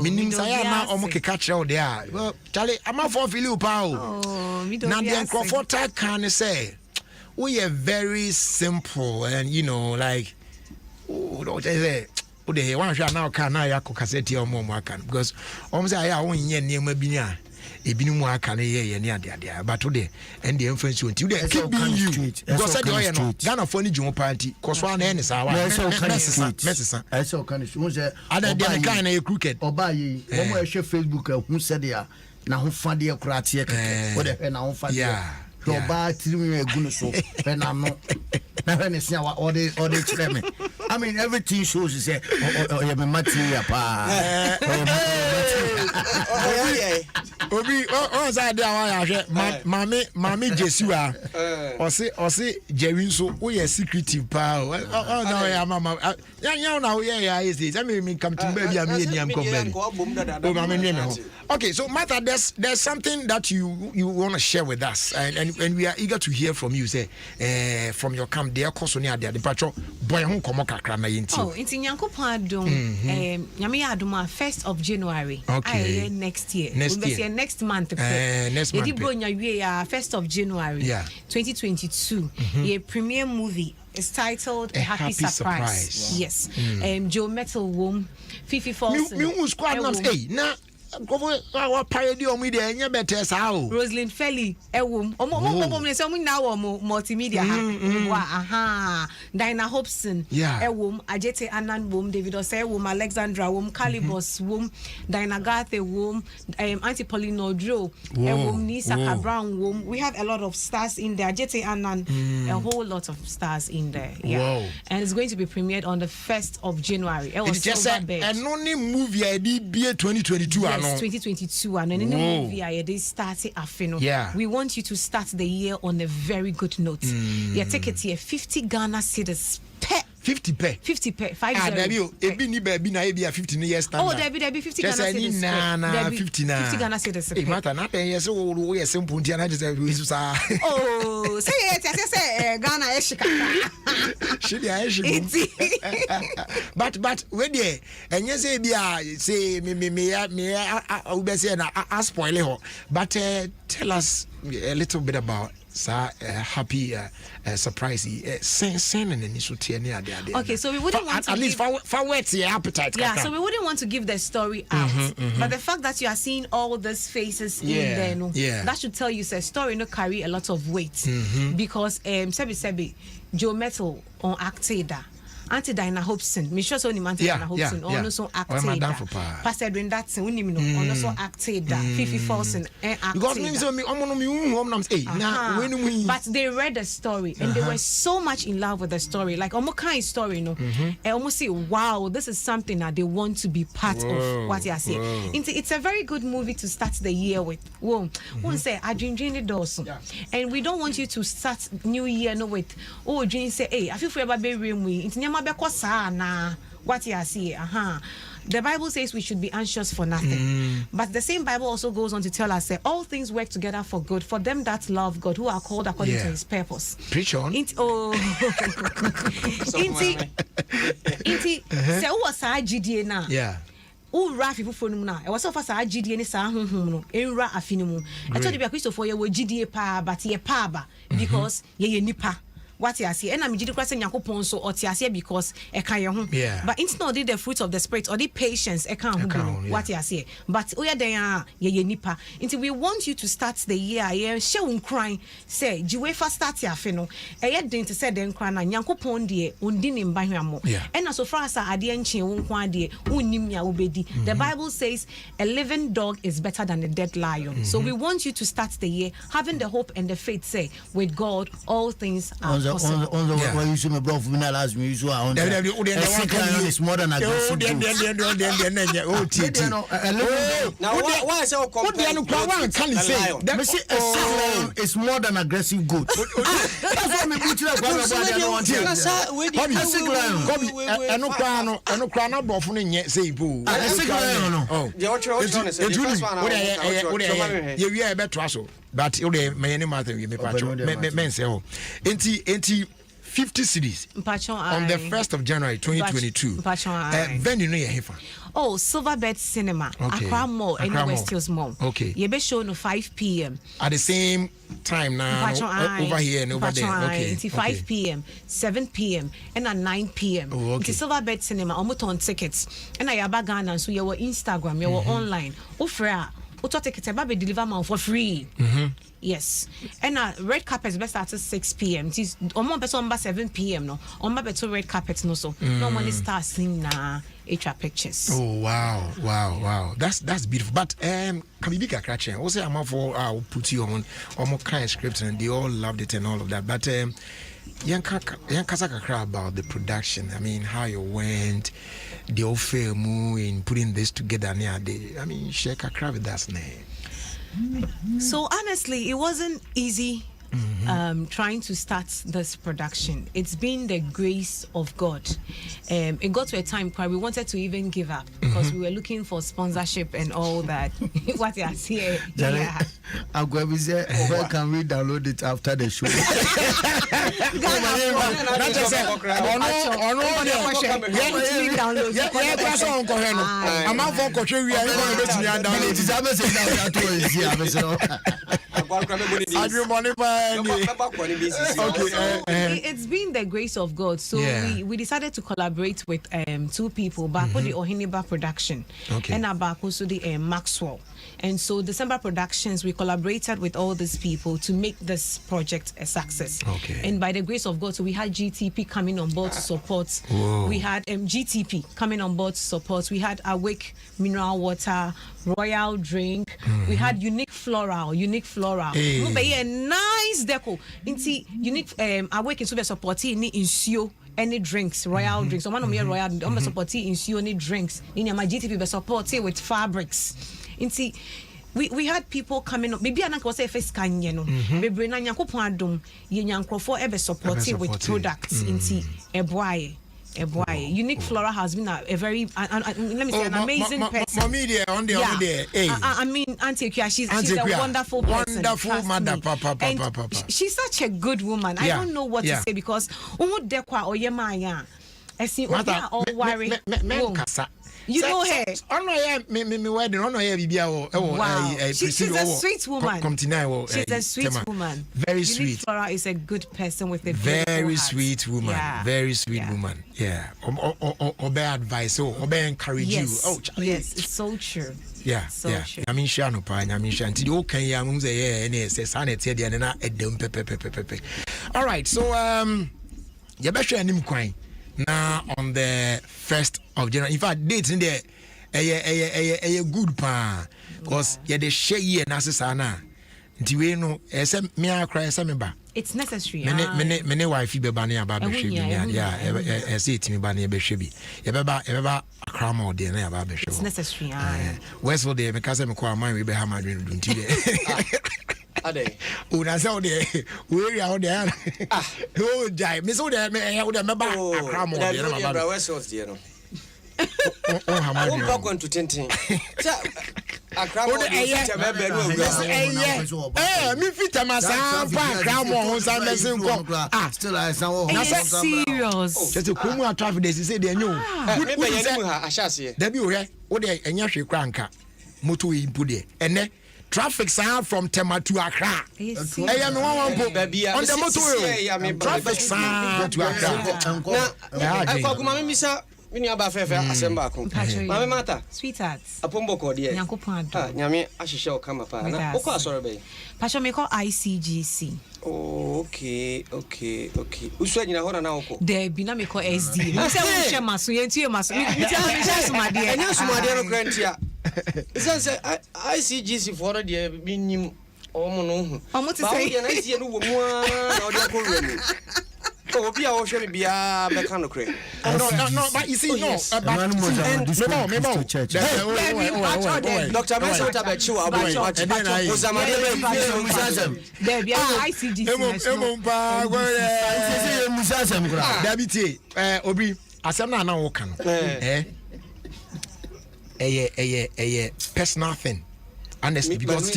Speaker 1: Meaning saya na omo keka kire de a. Well, Charlie, am for feel you pa o. Na the comforter can say we are very simple and you know like what they say o de wan hwa na o kan na ya ko cassette omo aka because omo say ya won yen niam bi ni a ebinu mu aka na ye ne ade but o de and the influence you keep being you because said you no Ghana for ni jumo party koso na ne sa wa mesisa
Speaker 7: I saw kan you say
Speaker 1: ada de kan na crooked
Speaker 7: oba yi wo mo ehwe Facebook hu said ya na ho fa de kura te keke o de na ho fa de oba tiri egu no so na no na when is now all the children I mean everything shows you say you me material pa
Speaker 1: obi o say dey wan ya hwe mami Jesua o say Jerry so wo ye secretive pa o na ya mama ya na wo ye ya is I mean come to baby am ye niam come baby o mama me ho okay so Martha there's something that you want to share with us and we are eager to hear from you say from your camp there course ni ade patcho boy ho komo kakra na yenti
Speaker 2: inti Nyankopon adom nyame ya adom 1st of January
Speaker 1: okay
Speaker 2: next year next month yedi bronya wie ya 1st of January 2022 ye premiere movie is titled A Happy Surprise. Yes. Joe Metal Womb, Fifi Folsom.
Speaker 1: Me squad na na go our parody on me there nya better sao
Speaker 2: Roslyn Felly ewom omo me say na wo multimedia ha Dinah Hobson ewom Ajete Anan wom David Osei wom Alexandra wom Calibos wom Dinah Garth wom Auntie Pauline Odro ewom Nisa Brown wom. We have a lot of stars in there. Ajete Anan, a whole lot of stars in there. And it's going to be premiered on the 1st of January.
Speaker 1: It's just an only movie I did be 2022
Speaker 2: 2022 and in the movie I did start afino. We want you to start the year on a very good note. Your ticket here 50 Ghana cedis per
Speaker 1: 50 pay.
Speaker 2: 50 pay. 50.
Speaker 1: Ah, there you. Ebi ni baby na ebi 15 years standard.
Speaker 2: Oh, there be 50 Ghana cedis.
Speaker 1: Na 50 na.
Speaker 2: 50 Ghana cedis.
Speaker 1: Eh, matter na pay yes o yes simple ntia na just we sa.
Speaker 2: Oh, say Ghana e shika.
Speaker 1: Shidi a shika. But we there. Enye say bia say me we say na spoil ho. But tell us a little bit about happy surprise send an initial
Speaker 2: okay, so we wouldn't want to
Speaker 1: at least for what's your appetite.
Speaker 2: Yeah, so we wouldn't want to give the story out, but the fact that you are seeing all these faces in there, no, that should tell you the story no carry a lot of weight, because Sebi Joe Metal on Actada. Auntie Diana Hobson, me sure so ni Auntie Diana Hobson, also acted. Pastor Edwin Datson, unimino, also acted. Fifi Folsom,
Speaker 1: because me so me
Speaker 2: but they read the story and they were so much in love with the story, like almost kind story, no. I almost say, wow, this is something that they want to be part of. What you say? It's a very good movie to start the year with. Whoa, one say I dream it also, and we don't want you to start new year no with dream say, hey, I feel for about baby we. What you see, the Bible says we should be anxious for nothing, but the same Bible also goes on to tell us that all things work together for good for them that love God, who are called according to His purpose.
Speaker 1: Preach on.
Speaker 2: Inti, say who was a GDA now?
Speaker 1: Yeah.
Speaker 2: Who Rafi Fufunum now? I was so fast a GDA ni sa no. Enra afinimu. I told you be Christopher you GDA pa, but ye pa because ye nipa. What you see, and I'm just saying, Yakupon so or Tiasia because a kayon. But it's not the fruits of the spirit or the patience. A count. What you see, but we are there. Ye nipa. Until we want you to start the year. Yeah, show crying. Say, Juwefa start ya feno. A yet didn't say then crying. Yakupon dear, undin by him. And as far as I didn't change one dear, unimia ubedi. The Bible says a living dog is better than a dead lion. So we want you to start the year having the hope and the faith. Say, with God, all things are.
Speaker 13: On the way you see me bro for me last me you on it's more than aggressive.
Speaker 12: Now why is it
Speaker 13: it's more than aggressive goat. That's what me put you
Speaker 1: but men say 50 cities on the 1st of January 2022. Venue no yehifa.
Speaker 2: Oh, Silverbird Cinema, Accra Mall, and West Hills Mall.
Speaker 1: Okay.
Speaker 2: You be show no 5 p.m.
Speaker 1: At the same time now over here and over there. Okay.
Speaker 2: It's 5 p.m., 7 p.m. and at 9 p.m. It's Silverbird Cinema. Almost on tickets. And I have Ghana, so you were Instagram, you were online. Ofra, auto tickets baby deliver man for free. Yes, and red carpet best at 6 p.m. It is on person 7 p.m. No, on my better red carpet no so. No money starts seeing HR pictures.
Speaker 1: Oh wow. That's beautiful. But can we be catching? Also, I'm for put you on more kind of scripts and they all loved it and all of that. But Yankasaka about the production. I mean, how you went, the Ofie in putting this together. I mean, share kakra with that name.
Speaker 2: So honestly, it wasn't easy trying to start this production. It's been the grace of God. It got to a time where we wanted to even give up because we were looking for sponsorship and all that. What you see here?
Speaker 13: I'm going to say, where can we download it after the show?
Speaker 2: It's been the grace of God. So we decided to collaborate with 2 people, Bako the Ohiniba production and Abako so the Maxwell. And so December Productions, we collaborated with all these people to make this project a success. And by the grace of God, so we had GTP coming on board to support. We had GTP coming on board to support. We had Awake Mineral Water, Royal Drink. We had Unique Floral. A nice deco. Inti Unique Awake is super supporting ni insio any drinks, Royal Drinks. So one of me Royal, I'm supporting insio any drinks. In my GTP be supporting with fabrics. Inti we had people coming up. Maybe I was say first can you know. Maybe na Nyankopon adom ye Nyankrofo ebe supporting with products inti eboaye.
Speaker 10: Unique Flora has been a very let me say an amazing person.
Speaker 1: Mommy there on there.
Speaker 10: I mean Auntie Kia, she's a wonderful person.
Speaker 1: Wonderful mother, papa.
Speaker 10: She's such a good woman. I don't know what to say because I see all worry. You know her.
Speaker 1: Me wedding.
Speaker 10: Wow. She's a sweet woman. She's a sweet woman.
Speaker 1: Very sweet.
Speaker 10: Flora is a good person with a
Speaker 1: very sweet woman. Yeah. Very sweet woman. Yeah. Obey advice. Obey encourage you. Oh,
Speaker 10: yes, it's so true.
Speaker 1: Yeah,
Speaker 10: so true.
Speaker 1: I mean, Shano Pa, I mean, Shanti, okay, I'm saying, all right, so, you better name coin now on the 1st of January. In fact, dates in there, a good pa, because you're the share Nasana. Tiweno, me I cry some ba.
Speaker 10: It's necessary.
Speaker 1: Many wife be bani about the shebi. Yeah, say it me bani be shebi. Eba cram or the na about be shebi.
Speaker 10: It's necessary.
Speaker 1: Westwood there because me call mine we be ha madrin dun ti there.
Speaker 12: Ade.
Speaker 1: Una say there. We out there. Oh jai. Me so there me would me ba cram or the na about.
Speaker 12: Westwood there no.
Speaker 1: Oh ha madrin.
Speaker 12: Oh back on to tintin. Akra mo
Speaker 1: me fit am san pa akra mo ho san mesin ko
Speaker 13: still I san wo
Speaker 10: serious
Speaker 1: just ko mu traffic dey say dey nyo
Speaker 12: me be yanu ha ahase
Speaker 1: da bi wo dey enya hwe kra nka moto yi mpo dey ene traffic sound from Tema to Accra. Me one po on the motorway. Traffic sound to Accra.
Speaker 12: I for kuma me misa Mini aba fefe asemba ko. Mama mata.
Speaker 10: Sweetheart.
Speaker 12: Apombo ko de.
Speaker 10: Nyankopon ado.
Speaker 12: Nyame ahihye o kama pa na. Oko asoro be.
Speaker 10: Pastor me call ICGC.
Speaker 12: Oh, okay. Usu anyina hora na oko.
Speaker 10: There be na me call SD. Me say we share maso yentie maso. Me tell me share sumade.
Speaker 12: Enya sumade no krantia. Isan say ICGC for de bi nyim omo no hu.
Speaker 10: Omo ti say.
Speaker 12: Ba wo na tie no wo mu na odi akọ mu. Oh, be our show me be a mechanic.
Speaker 1: No, but you see, no,
Speaker 12: Dr. Mason Tabachu,
Speaker 1: Obi, Asana na wokan. Personal thing. Honestly, because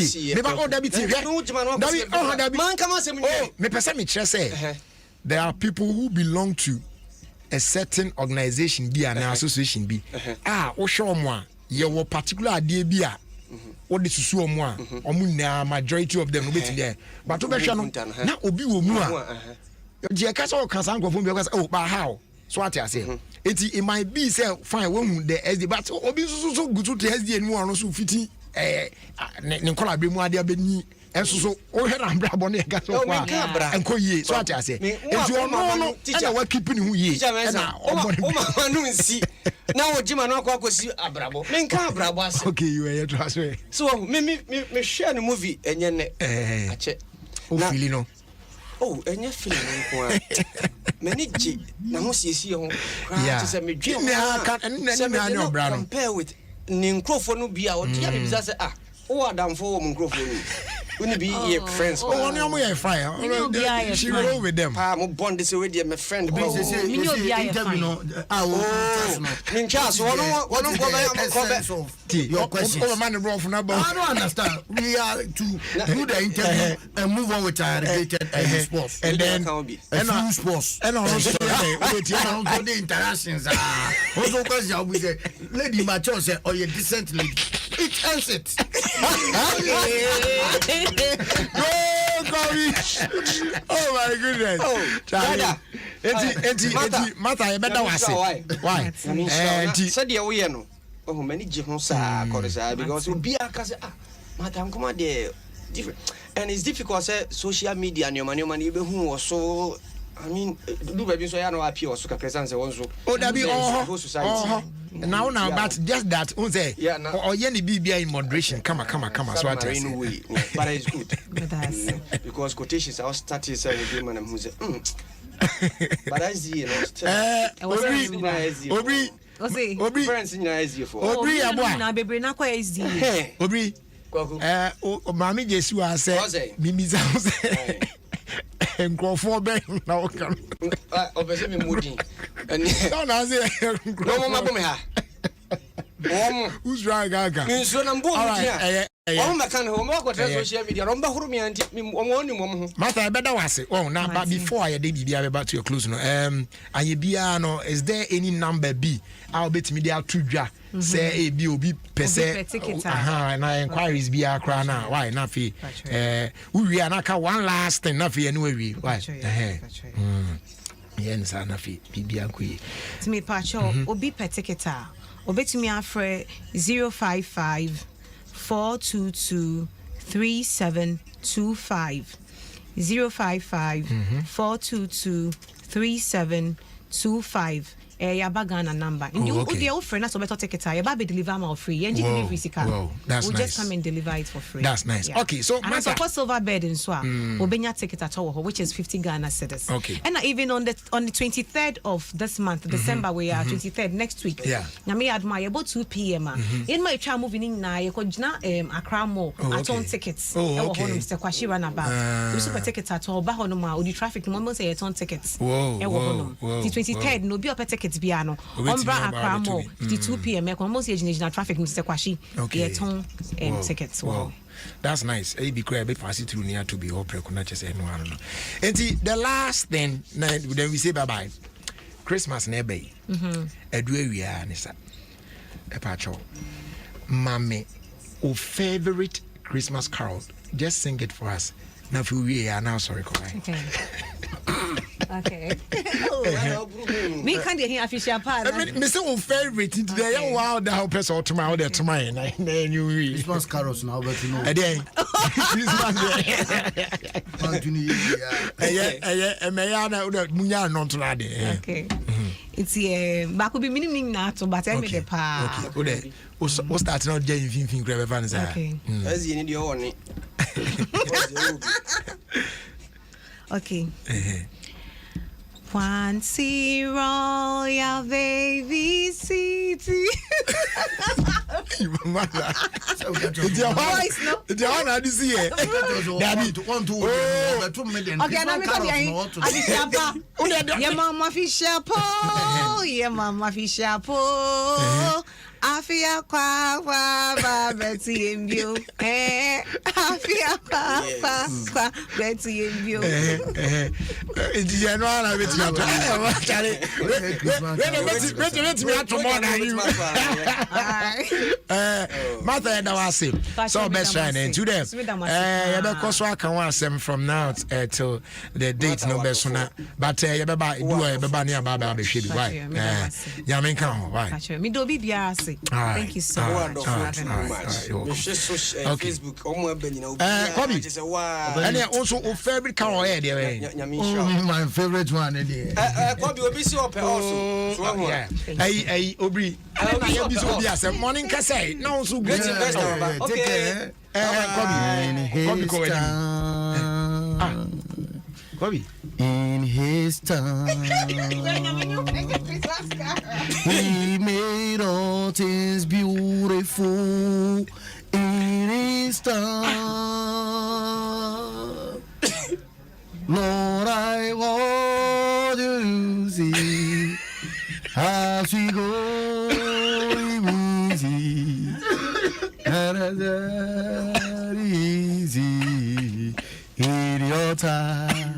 Speaker 1: me person me say there are people who belong to a certain organization be an association be o show mo your particular idea be a what the susu omo na majority of them no be there but to be sure no na obi wo mu a je ka so kan san gofo bi ka say but how so what I say it might be say fine when the SD but obi so good to SD ni won so fiti ne kola be mu ade abeni enso o he na bra bo ne ga so kwa enko yie so ati ase enti ono no na wa keep ni hu yie na o
Speaker 12: ma nu nsi na o jima no akosi abrabo me nka abrabo ase
Speaker 1: okay you are to so
Speaker 12: me share no movie enye ne ache
Speaker 1: o feel no
Speaker 12: enye feel no kwa me ni ji na ho siesie ho kwa se me dwe
Speaker 1: na
Speaker 12: compare with ni nkrofo no bia o tia be bisa se o adamfo wo nkrofo no we be your friends.
Speaker 1: Oh, only am I fire. She roll with them.
Speaker 12: I'm bond this already. My friend.
Speaker 10: Me no be I fine.
Speaker 12: In Charles, one go back.
Speaker 13: Your question.
Speaker 1: Oh, man, bro, from number.
Speaker 13: I don't understand. We are to do the interview and move on with our related sports.
Speaker 1: And then
Speaker 13: and sports.
Speaker 1: And also
Speaker 13: the interactions. Also, because you will say, Lady Macho said, "Oh, you decent lady." It ends it.
Speaker 1: Oh my goodness. Enti mata e beda wase. Why?
Speaker 12: Said you we no. Oh many jihon sa korisa because obi aka say mata nkoma de different. And it's difficult say social media nyoma e be hu wo so I mean do baby so ya no appear so ka presence won so.
Speaker 1: Oh that be now but just that on say or any BBI in moderation come so what I say
Speaker 12: but it's good because quotations are starting say with them and who say but I see Obi friends in easy for
Speaker 1: Obi aboa
Speaker 10: na bebre na kwa SD
Speaker 1: Obi mami Jesu ase mimiza ose nkrofo be na o kan
Speaker 12: obese me mudi
Speaker 1: Don't answer.
Speaker 12: No more me ha.
Speaker 1: Who's right, Gaga?
Speaker 12: So I'm born. Oh, my can home work with social media. Rumba Hurumi and Mom.
Speaker 1: Martha, I better was it. Oh, now, but before I did be about to your close. Ayebiano, is there any number B? I'll bet media to ja. Say A B O B per se. And I inquiries be a crown now. Why, Nafi? We are not one last thing, Nafi, and we. Why? Yes, Nafi, Bibianqui.
Speaker 2: To me, Pacho, Obi Petiketa. Obetumi afre 055 422 3725 055 422 3725 yaba Ghana number. And you the offer na so better take it. Yaba be deliver ma free. And delivery sika.
Speaker 1: That's
Speaker 2: we'll
Speaker 1: nice.
Speaker 2: just come and deliver it for free.
Speaker 1: That's nice. Yeah. Okay, so
Speaker 2: and for silver bed in Swa, obenya ticket at all, which is 50 Ghana cedis.
Speaker 1: Okay.
Speaker 2: And even on the 23rd of this month, December, we are 23rd next week.
Speaker 1: Yeah.
Speaker 2: Na me admire about 2 p.m. In my try moving in na you could na Accra Mall at on tickets.
Speaker 1: Oh, okay.
Speaker 2: Mr. Kwashi runabout. You super tickets at all. Ba hono ma odi traffic no mo say on tickets.
Speaker 1: Whoa.
Speaker 2: The 23rd no be up tickets biano. Ombra Accra Mall 2 p.m. Almost age traffic Mr. Kwashi.
Speaker 1: Okay.
Speaker 2: Tickets.
Speaker 1: Wow. That's nice. It be quite a bit fast to near to be opera. Could not just say no. And the last thing, then we say bye bye. Christmas never. Edwe we are Nisa. A pacho. Mame, our favorite Christmas carol. Just sing it for us. Now if we are now sorry.
Speaker 2: Okay. Okay. Me can't hear official part.
Speaker 1: Me say our favorite today. Wow, the whole person tomorrow there tomorrow. Then you
Speaker 13: Christmas carols now, but you know.
Speaker 1: Then Christmas.
Speaker 2: Okay. It's back will be meaning now to but I made the pa.
Speaker 1: Okay. What's that not Jane Fin grab fans?
Speaker 2: Okay.
Speaker 12: As you need your own.
Speaker 2: Okay. 1-0, your baby city. Afia kwa Betty mbio afia kwa Betty mbio
Speaker 1: general I bet you wait me tomorrow na you Martha that was it so best friend and to them you be cause I can want them from now till the date no best na but you be ba do you be ba near baba be hwe bi why ya men kan why
Speaker 2: me do bibia ase. Thank you so much.
Speaker 12: Facebook.
Speaker 1: And also favorite carol here.
Speaker 13: My favorite one there.
Speaker 1: Hey, Obri. Morning Kasai. No, so great. Okay. Kobe.
Speaker 13: In his time, he made all things beautiful. In his time, Lord, I want you to see as we go easy, and easy in your time.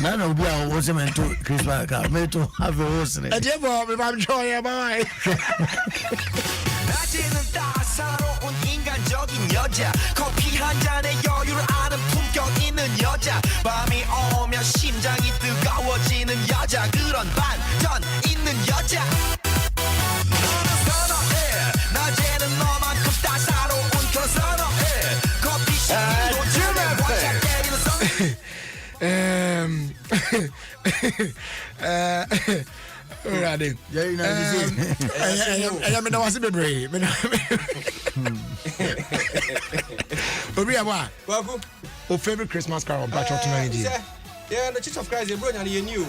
Speaker 13: None of you are watching me to Christmas car. Me to have a horse.
Speaker 1: I'm sure bye.
Speaker 14: 사로운 인간적인 여자 커피 한 잔에 여유를 아는 품격 있는 여자 밤이 오면 심장이 뜨거워지는 여자 그런 반전 있는 여자 너는 선호해 낮에는 너만큼 따사로운 그런 선호해 커피 식기도 전에 활짝 때리는 성
Speaker 1: Ready?
Speaker 13: Yeah, you know,
Speaker 1: I mean, I was a bit brave. Our favorite Christmas carol, Bachelor to
Speaker 12: yeah, the Church of Christ, you brought you knew.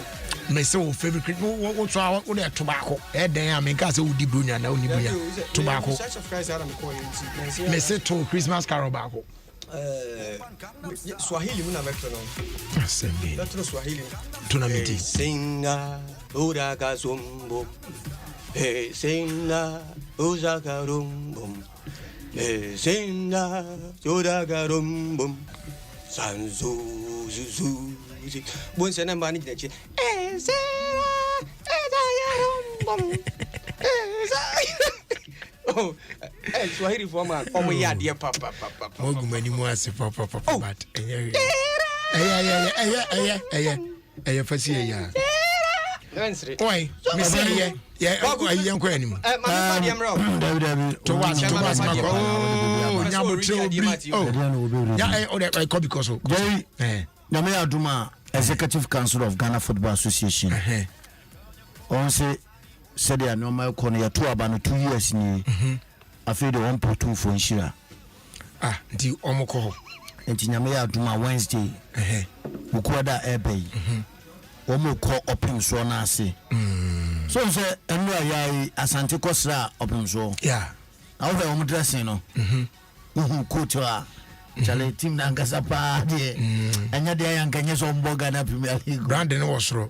Speaker 1: My so favorite Christmas, what's our tobacco? I mean, because it would be Brunia, no tobacco.
Speaker 12: Church of Christ, I don't call you.
Speaker 1: May say to Christmas carol, Bacco.
Speaker 12: Swahili muna metro no.
Speaker 1: Asembe.
Speaker 12: Metro Swahili.
Speaker 1: Tunamiti.
Speaker 12: Singa uraka zumbo. Singa uzaka rumbum. Singa uraka rumbum. Sanzu zuzu. Bonse na mbani dineche. Singa uraka rumbum. Oh, Swahili for man. Oh, my yard, yeah, papa.
Speaker 1: Mogumani mwase papa, but. Fasi ya. Oi, Miss young queen. To watch. Oh, I call because of
Speaker 13: Namaya Duma, Executive Council of Ghana Football Association. On say they are normal corner 2 about 2 years ni. I feel the 1.2 for Inshira.
Speaker 1: The Omoko.
Speaker 13: And Namaya Duma Wednesday. Ukwada Abbey. Omo call open so na say. So say enwa yai Asante Kosra open so.
Speaker 1: Yeah.
Speaker 13: I over omo dressing no. Coach wa. Chale team na ngasa pa de. Anya de yankanye so mboga na Premier League.
Speaker 1: Brandon was ro.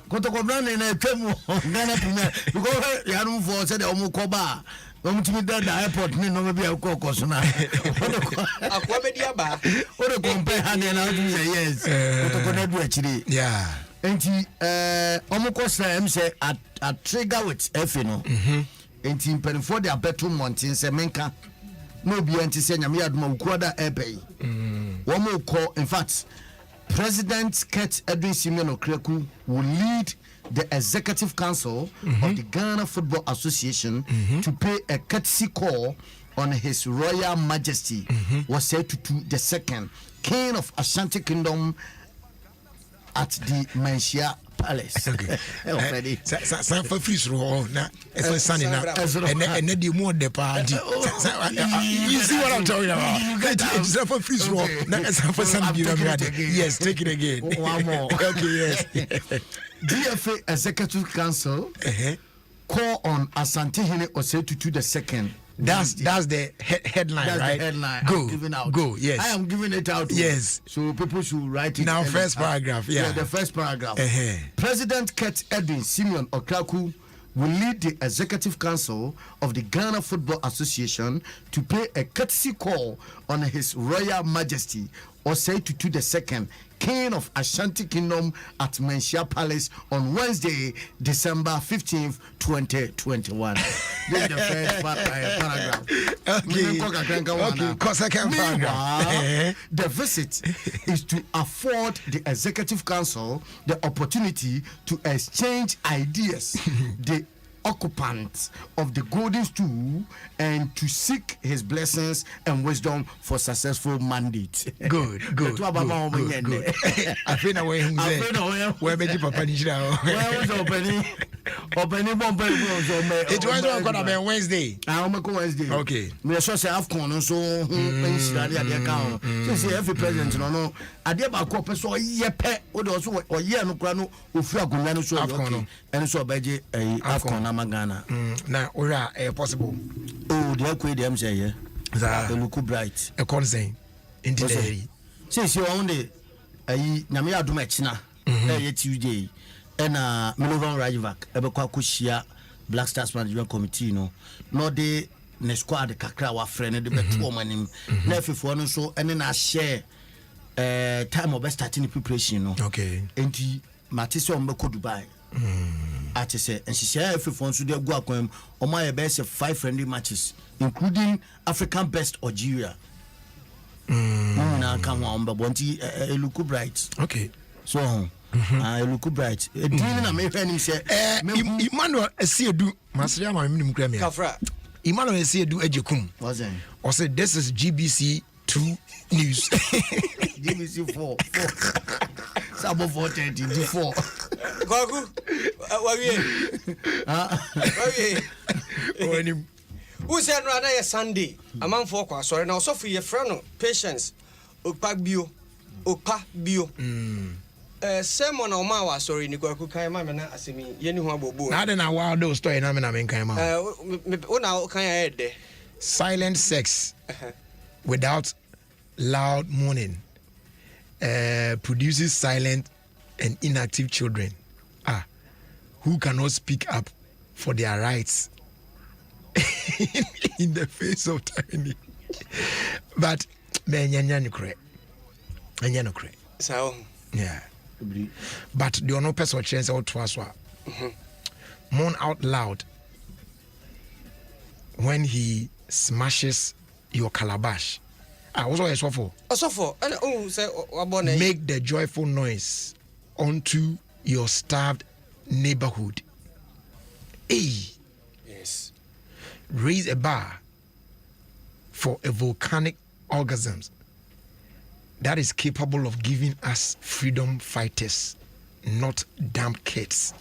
Speaker 13: Kotoko Brandon na twemu Ghana Premier because yanu for say the omo koba. Omo timi da airport ni no be akoko so na.
Speaker 12: Akwa be dia ba.
Speaker 13: Ore compare hand na say yes. Kotoko na du achire.
Speaker 1: Yeah.
Speaker 13: Enti omo kosa say at trigger with F no. Enti impen for the better mountain say menka. No be anti say nyame aduma ukwada ebe. Womo call in fact President Kurt Edwin Simeon Okreku will lead the Executive Council of the Ghana Football Association to pay a courtesy call on His Royal Majesty was said to the second King of Ashanti Kingdom at the Mansia Palace.
Speaker 1: Okay. San for free throw na it's sunny now. And the more the party. You see what I'm talking about? It's for free throw. Na san for some yes, take it again.
Speaker 13: One more.
Speaker 1: Okay, yes.
Speaker 13: DFA Executive Council call on Asante Hene Osetutu the second.
Speaker 1: That's the headline,
Speaker 13: that's
Speaker 1: right?
Speaker 13: The headline.
Speaker 1: Go, yes.
Speaker 13: I am giving it out.
Speaker 1: Yes.
Speaker 13: So people should write it.
Speaker 1: Now, first paragraph, yeah.
Speaker 13: The first paragraph. President Kurt Edwin Simeon Okraku will lead the Executive Council of the Ghana Football Association to pay a courtesy call on His Royal Majesty Osei Tutu II, King of Ashanti Kingdom at Mansia Palace on Wednesday, December 15th, 2021. This is the first paragraph. Meanwhile, the visit is to afford the Executive Council the opportunity to exchange ideas, the occupants of the golden stool, and to seek his blessings and wisdom for successful mandate.
Speaker 1: Good. I feel away him there. Where Betty Papa Nijra? Where was opening? It was on Wednesday.
Speaker 13: I'm on Wednesday.
Speaker 1: Okay.
Speaker 13: We are sure I've gone so see every president no adia ba ko peso yepe o de so o ye no kra no ofu agunwa no so okay and so beje afcon na magana
Speaker 1: na ora possible
Speaker 13: oh the akwe dem say ye the look bright
Speaker 1: e concern indeed
Speaker 13: see on the nyame adom akina ye Tuesday na Milovan Rajivak ebe kwa kushia Black Stars Management Committee no de ne squad kakra wa frene de beto omanim na efefo no so ene na share time of starting preparation no
Speaker 1: okay
Speaker 13: enti matise o mbeko Dubai ati se enhihia efefo so de go akwam o ma ye best 5 friendly matches including African Best Algeria na kan wa mbebo nti look bright
Speaker 1: okay
Speaker 13: so I look bright. Na me hwani se
Speaker 1: Emmanuel Esiedu Masria ma minim kra me.
Speaker 12: Kafra.
Speaker 1: Emmanuel Esiedu ejekum.
Speaker 13: What's that?
Speaker 1: I said this is GBC 2 news.
Speaker 13: GBC 4. Sabo 4:30 D4.
Speaker 12: Kwaku. Wawie.
Speaker 1: Oni
Speaker 12: who said no na Sunday amanfo kwa sorry na so for your friend no patience okpa bio Semon or Mawa, sorry, Nico Kai Mamma, Assimi, Yenu Bobo.
Speaker 1: Now then, I wild those story, and I'm in Kaima.
Speaker 12: Now, can I add
Speaker 1: silent sex without loud mourning produces silent and inactive children who cannot speak up for their rights in the face of tyranny. But
Speaker 12: so
Speaker 1: yeah. But the only person chance out to us mourn out loud when he smashes your calabash. Also a sofo. Make the joyful noise unto your starved neighborhood.
Speaker 12: Yes.
Speaker 1: Raise a bar for a volcanic organism that is capable of giving us freedom fighters, not dumb kids.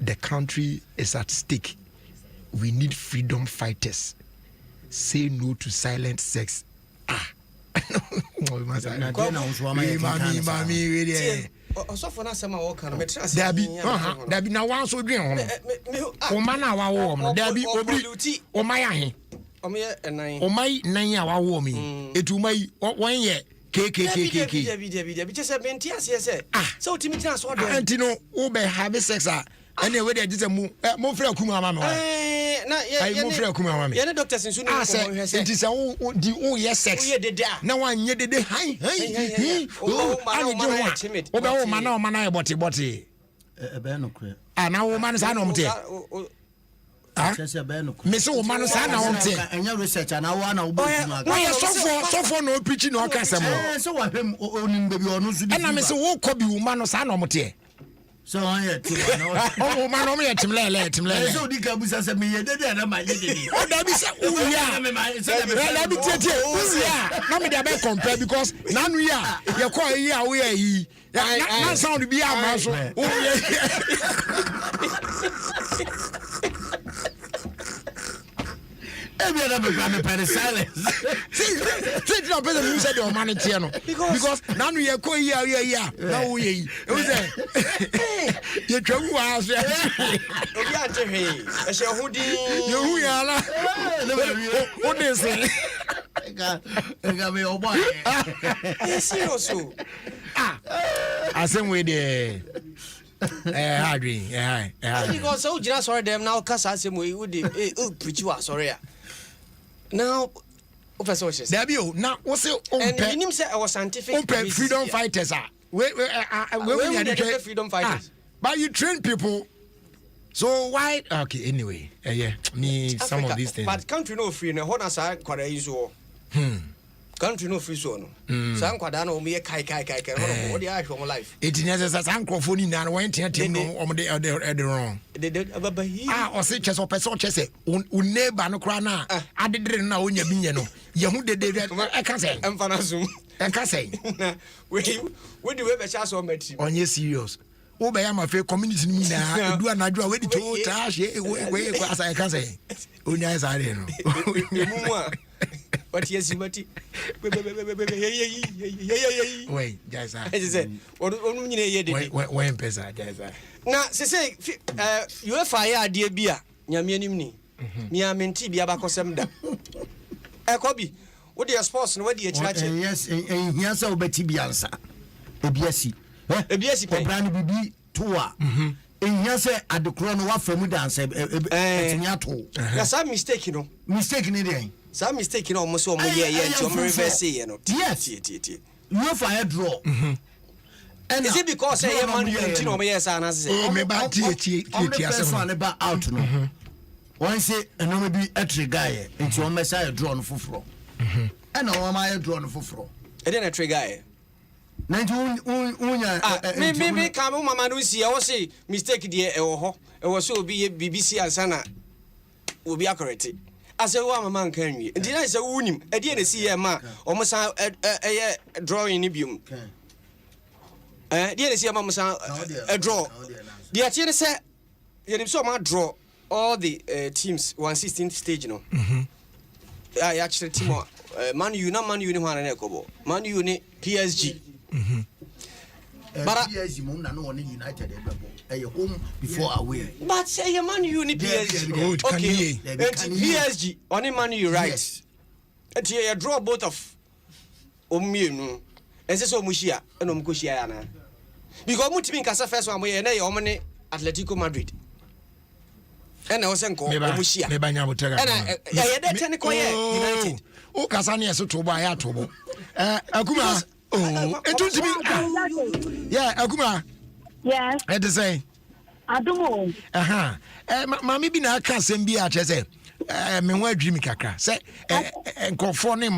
Speaker 1: The country is at stake. We need freedom fighters. Say no to silent sex. Dabi na wan so dwen ho no. O ma na wa wo mo dabi obri o ma ya he. O mai nan ya wa wo mi. Etu mai won ye
Speaker 12: Dabi just menti ase so timi tena so do.
Speaker 1: Anti no wo be have sex ene we dey just mu frɛ kuma ma me
Speaker 12: na ye
Speaker 1: mo frɛ kuma ma me.
Speaker 12: Ye ne doctors nso no ko hwe se.
Speaker 1: Enti se wo di wo ye sex. Na wan nye dede hai. O ani de ho. O be wo ma na ye bote.
Speaker 13: Ebe no kre.
Speaker 1: Na wo ma no sa na omte. Mese wo ma no sa na omte.
Speaker 13: Enya research na wo na wo bo tuma.
Speaker 1: Wo ye sofo na opichi na o kasem.
Speaker 13: So wa hwem onim bebi onu so di.
Speaker 1: Na mese wo ko bi wo ma no sa na omte.
Speaker 13: So on your team.
Speaker 1: Oh, man, I'm here, Tim Lele.
Speaker 13: So, the Cabusa said, me, and my lady.
Speaker 1: Oh, that is, let me tell you, let me compare because now we are, you're quite here, we are here. That sound to be our muscle. Oh, yeah.
Speaker 13: Every other family silence.
Speaker 1: See, no better you said your money, because now we are going here. Now we are. You trouble us. You what is it?
Speaker 13: I got me all boy.
Speaker 1: I same way there.
Speaker 12: Because so just sorry them now cause I same way would preach you sorry. Now, Professor,
Speaker 1: Dabio, now what's it?
Speaker 12: And him say our scientific
Speaker 1: freedom fighters are. We
Speaker 12: freedom fighters.
Speaker 1: But you train people. So why? Okay, anyway, yeah, me Africa, some of these things.
Speaker 12: But country no free. No, what I say, quite easy. Country no free so no. Some quadano me kai. What the eye from life?
Speaker 1: It is as a microphone in and went here to know on the wrong. Or say chess or person chess. Neighbor no crana. I didn't know when you're no. You did I can't say.
Speaker 12: I'm fanasum.
Speaker 1: I can't say.
Speaker 12: Where do we have a chance or met
Speaker 1: on your serious? Oh, by my fair community, do another way to trash. As I can say. Only as I don't know.
Speaker 12: But yes, but
Speaker 1: wait, guys,
Speaker 12: I said, when
Speaker 1: pesa,
Speaker 12: now, say, you have fire, dear beer, Yamianimni, Miamenti, Biabacosemda. A copy. What do you suppose? What do you charge?
Speaker 13: Yes, and yes, I'll bet Biansa. A BSC, a BSC, Brand BB, Toa. And yes, at the crown of from dance, yes, I'm mistaken. Mistaken again. Some mistaken almost one year to reverse, you know. Yes, you fire draw. And is it because I am on yes, and I say, oh, maybe about out. One say, and no be a tree guy, and your messiah drawn for fro. And no, am I drawn for fro? I didn't a tree guy. Maybe come, Mamma, see, I was say, mistake, dear, or was so be BBC and Sana will be accurate. As a woman can we? Did I say Unim? I didn't see a man almost a drawing Nibium. Didn't see a mamma a draw. The Athena said, you saw my draw all the teams 116th stage. No, I actually team Man U, not Man U, one and Echo, Man U, PSG. But PSG, United. Home before away. But say a man you need PSG. Okay. PSG. Only man you right. And you draw both of
Speaker 12: omienu ense so muhia eno mkohia ya na because mutimi nkasa first one moye na ye omne Atletico Madrid ena wo senko omuhia
Speaker 1: me banya botega
Speaker 12: ena ye de technical ye United
Speaker 1: o kasa na yeso to ba ya to bo akuma etutimi yeah akuma
Speaker 15: yes
Speaker 1: it is say
Speaker 15: Adom
Speaker 1: mami bi na aka asem bi a chese me ho adwimi kakra se nkofo ne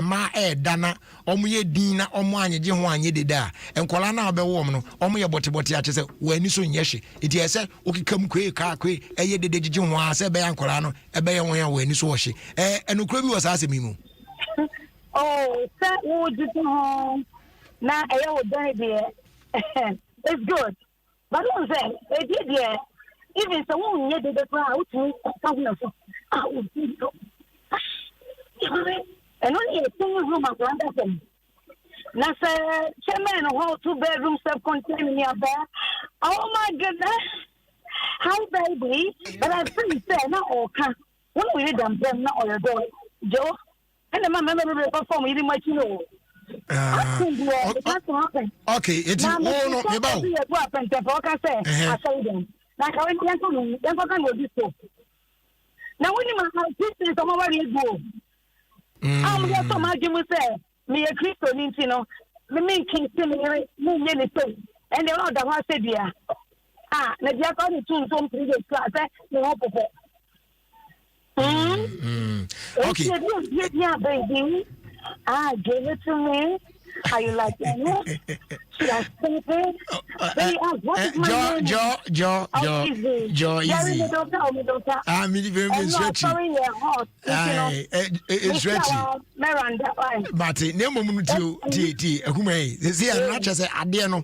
Speaker 1: ma dana omo ye din na omo anyeje ho anye deda enkola na obewo no omo ye botebote a chese wani so nyehwe enti ese okikam kwe eye dede gige ho a se be yankola no ebe ye ho ya wani so ohye enokura bi wasa asem mu
Speaker 15: se wo jitu ho na eye wo dan de it's good but don't say it did yeah even so one year the crowd to come so and only a single room of Anderson. Now, sir, chairman of 2-bedroom self-contained near there. Oh my goodness, how baby! But I pretty fair now. Okay, when we need them, now or your door, Joe, and the man will perform even much know.
Speaker 1: Okay, it's no about.
Speaker 15: I say them. Like I went to them, go this way. Now when you my some over you go. I'm just so much you say me a Christian, you know. Me mean king me anything. And the other one said yeah. Na dia ko ni tun so mtri de class me hope for.
Speaker 1: Okay.
Speaker 15: Yeah, baby. Give it to me. How you like that? Should I say it? What is my name?
Speaker 1: Joe, easy. Me very stretchy. It's stretchy. But name mum ti akume. See, I'm not just ade no.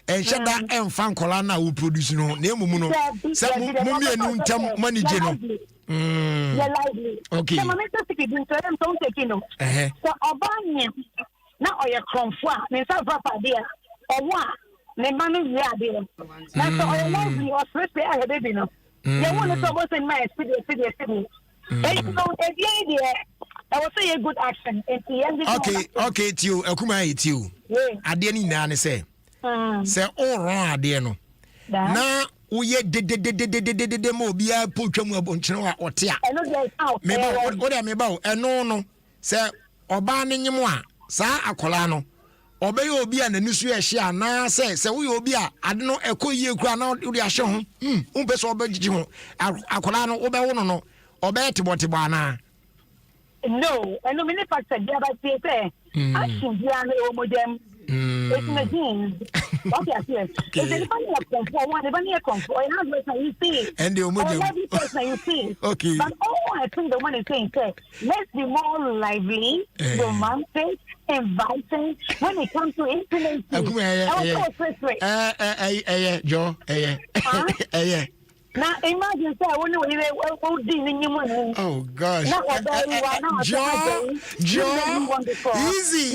Speaker 1: Enhye da emfa nkola na wo produce no na emum no se mum ye nu ntam manage no okay
Speaker 15: so mama say ki din so dem so take no so obanye na oye kromfo a me sa papa dia owo a ne ma no wi ade na so oye no bi o stress a baby no ye won so bo say my speed hey so e dey I will say a good action
Speaker 1: okay tio akuma tio ade ni na ne say say all wrong ade no na uye de mo bia potwam abonkyene wa ote a me ba eno no say oba ne nyim a saa akola no obey obi a nani so ehye ana say we obi a ade no ekoyie kura na odi ahye ho umpe so obagigi ho akola no obe wo no obe tibotibọ ana
Speaker 15: no and no many facts there but say action dia na o modem it's my jeans okay yes it's the funny comfort one the funny comfort and how much you see
Speaker 1: and the modem
Speaker 15: you see
Speaker 1: okay
Speaker 15: but I think the one is saying let's be more lively romantic inviting when it comes to intimacy
Speaker 1: Joe
Speaker 15: now imagine say when we did in you.
Speaker 1: Oh gosh. Joe. Easy.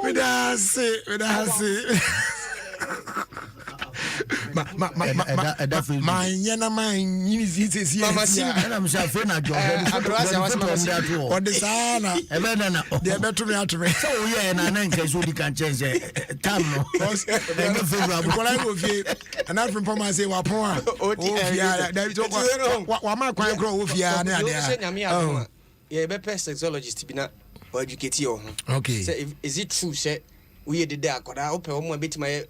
Speaker 1: Meda say. Ma nyana ma nyini sisi
Speaker 13: mama si na mshafe na jo
Speaker 12: abrasa wasema
Speaker 1: odesana
Speaker 13: ebe na
Speaker 1: de beto me atome
Speaker 13: so ye na na nke so di kan chense tam no ebe favorable
Speaker 1: kola go fie na from poma say wa pon a ofia da bi to wa ma kwan kro ofia na ade
Speaker 12: a ye be sexologist bi na or educate you
Speaker 1: okay
Speaker 12: say is it true say we did that akoda ope o mo betima ye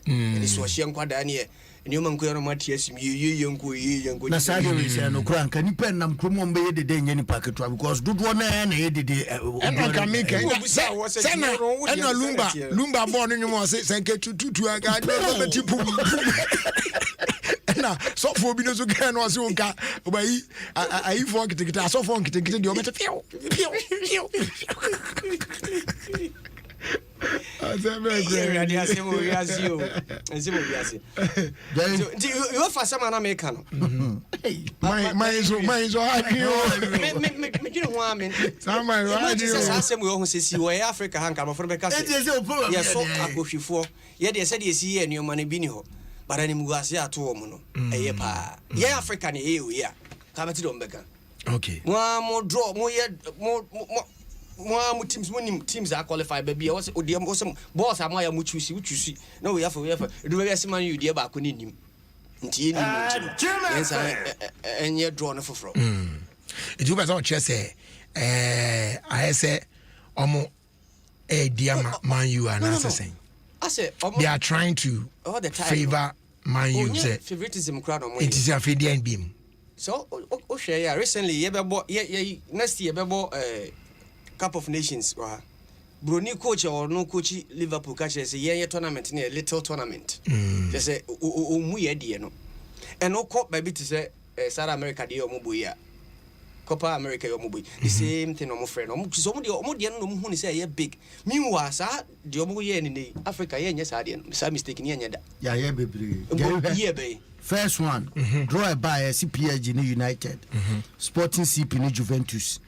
Speaker 12: so hye nkwada na ye enioma nkoyaro matias mi yenko
Speaker 13: na sade we say no kura nka nipa nam kromo mbe ye dede nya nipa ketwa because dodo na ye dede
Speaker 1: enka meka sana ena lumba bo no nyumo se senke tutu aga do beti pum na so for bi no so kan no so nka obayi ayi fo kitikita so fo kitikita de o beti piu
Speaker 12: you for some American.
Speaker 1: My so happy.
Speaker 12: Africa hanka for because yes, so akofifo. Ye dey said yes here new money bi ni ho. But ani muase ato wo no. Eye pa. Ye Africa ni e o ya. kamati do mbeka
Speaker 1: okay
Speaker 12: mo draw mo teams are qualified baby was odiam was boss amaya mu choose no we have do we see man you dey ba ko ni nim nti ni yes enye draw no foforo
Speaker 1: it you person che say I say omo diama man you are not saying
Speaker 12: I say
Speaker 1: they are trying to favor man you say
Speaker 12: favoritism crowd on
Speaker 1: it is a feedian beam
Speaker 12: so o share ya recently ye next year bebo Cup of Nations Bruni coach or no coach Liverpool catch say yeah tournament near little tournament they say mu ye die no and no cup baby to say South America dey omubuya Copa America omubuyi the same thing omo friend omo so omo dey no hu ni say ye big meanwhile sa dey omo ye ni Africa ye nya sa dey no sa mistake ni nya da
Speaker 13: ya ye bebre
Speaker 12: ye be
Speaker 13: first one draw by PSG ni United Sporting CP ni Juventus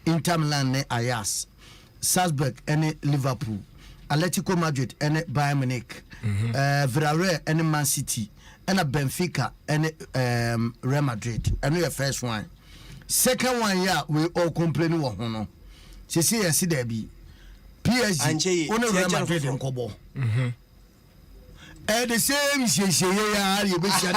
Speaker 13: Inter Milan ne Ajax Salzburg and Liverpool Atletico Madrid and Bayern Munich Villarreal and Man City and Benfica and Real Madrid and your first one second one yeah we all complain wo ho no se see there be PSG on Real Madrid in Kobo the same yeah you be share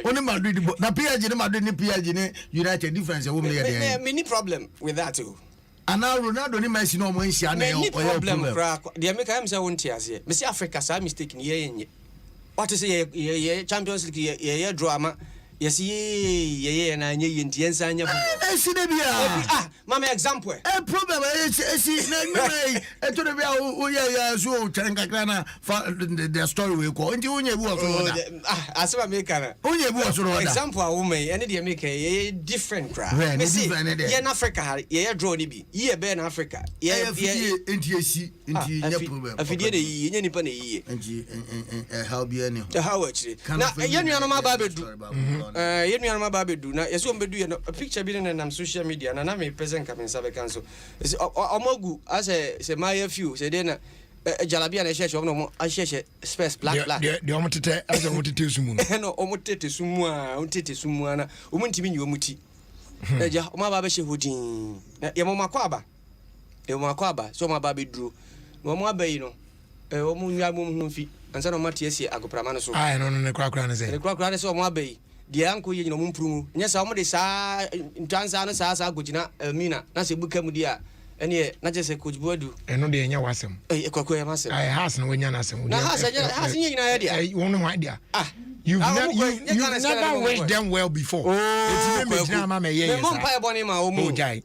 Speaker 13: only Madrid na PSG ne Madrid ne PSG ne United difference wo me there
Speaker 12: many problem with that too
Speaker 13: and now Ronaldo ni Messi no mo nsia na
Speaker 12: yo problem the make am say won tiase me see Africa sa mistake ni ye what is ye Champions League ye drama yes ye na nye yenti ensa anya
Speaker 13: bu esi de bia
Speaker 12: mama example
Speaker 13: problem esi na me to de bia o ye so trenkakra na the story we ko nti onye bu so da
Speaker 12: asema me kana
Speaker 13: onye bu so da
Speaker 12: example a woman ene de make ye different cra me see ye na Africa ye draw ni bi ye be na Africa ye
Speaker 13: nti esi nti nye problem
Speaker 12: afidie de yi nye nipa na yi
Speaker 13: nti how be any
Speaker 12: how actually na ye nua no ma ba bedu ye nua ma ba bedu na yeso mbedu ye no picture bi na social media na me present ka mensa be kanso omogu ase se my few se de na jalabia na sheshe omo a sheshe space black
Speaker 1: de omo tete ase omo tete sumu
Speaker 12: no omo tete sumu na omo ntimi nyi omuti eja omo ba be she hodin ye mo makwaba so omo ba beduru no omo abayi no omo nwa mo mfi ansa no matiesi agoprama no so
Speaker 1: no ne krakra ne se
Speaker 12: ne krakra ne se omo abayi de anko ye nyino mo mprumu nya sa omo de sa ntansa no sa agojina mina na se buka mu dia ene na je se coach boadu
Speaker 1: eno de nya wasem
Speaker 12: kwakwa ya masem
Speaker 1: has no nya na asem
Speaker 12: na has nya nyina ya dia
Speaker 1: won no dia you've never wished them well before it's me me ma me ye
Speaker 12: mo pa e boni ma o mu
Speaker 1: jai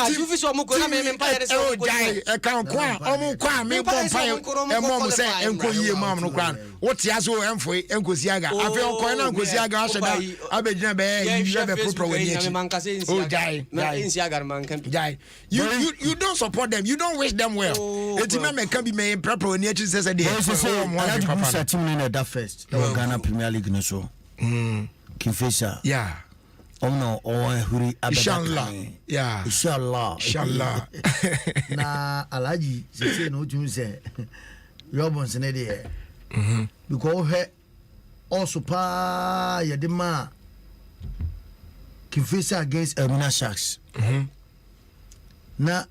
Speaker 12: you fi so mo ko na me pa ya de so
Speaker 1: ko jai e kan kwa omo kwa me bon pa e mo se enko yie mam no kwa wote aso emfo enkosi aga afi onko na enkosi aga asheda abegina be you be pro wani echi jai
Speaker 12: insi aga man kan
Speaker 1: jai you don't support them you don't wish them well etima me kan bi me pro wani echi se de
Speaker 13: I papa sa team in that first Ghana Premier League no so Kingfisher
Speaker 1: yeah
Speaker 13: no huri
Speaker 1: inshallah yeah
Speaker 13: inshallah na alaji se no tun se Robins ne de because he also pa yedema Kingfisher against Elmina Sharks na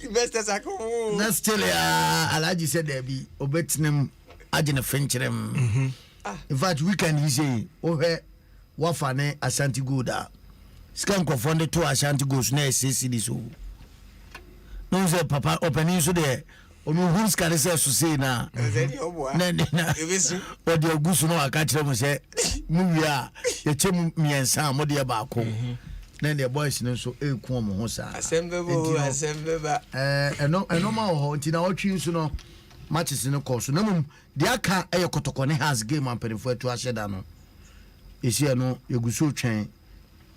Speaker 12: investors ako
Speaker 13: na still alaji said there be obetinem agene fencherem in fact weekend he say wafane Ashanti Goda scan confonde to Ashanti Goes na SCD so no say papa opening so there onu who's can say so say na na o de ogusu no aka kire mo say mu wia ye chem miensa mo de ba ko na the boys no so eku mo ho sa
Speaker 12: asembe ba
Speaker 13: eno ma ho nti na otwi so no matches no course na mum de aka eyekotoko ne has game amperefo atu aheda no esi no yegusu twen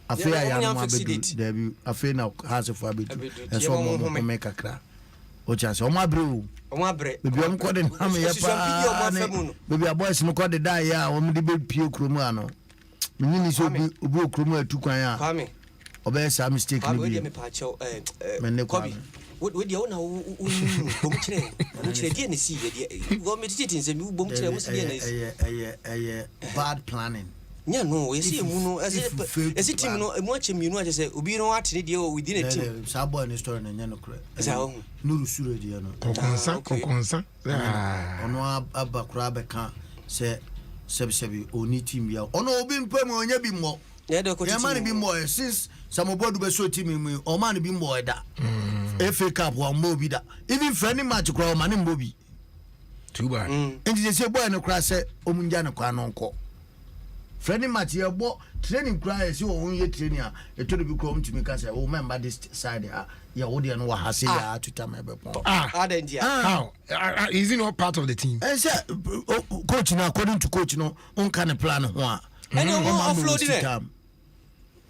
Speaker 13: afia ya no abedu debi afia na has for abedu eso mo make kakra o chance o ma bre bebi o ko de na me ya pa bebi a boys no ko de da ya o me de be pie kromu ano menni so obi okromu atu kwan a obe sa mistake ni bi me ne ko
Speaker 12: we dia ona bom kire die ne si ye go meditating se mi bom kire mo si die ne si
Speaker 13: bad planning
Speaker 12: Yeah, no, you see, as a team, no, a much you know, I say, Ubi no art deal within a team.
Speaker 13: Sabo and store and Yanocre. No, Suradiano.
Speaker 1: Consa.
Speaker 13: Ono Abba Crabbe say, Sebsebi, or need team. Oh, no, being Pemo on your bimbo. Yeah, the money be more since some of what we so team or money be more that. FA Cup or Moby that. Even friendly match grow money Moby.
Speaker 1: Too bad.
Speaker 13: And you say, boy, no crass, Omunjana Quanonco. Friendly match here, but training cries you own your training. It told be come to me because I remember this side. Yeah, Odian Wahasi to time.
Speaker 1: How is he not part of the team?
Speaker 13: I said, coach, according to coach, no, on kind of plan. And offloaded it.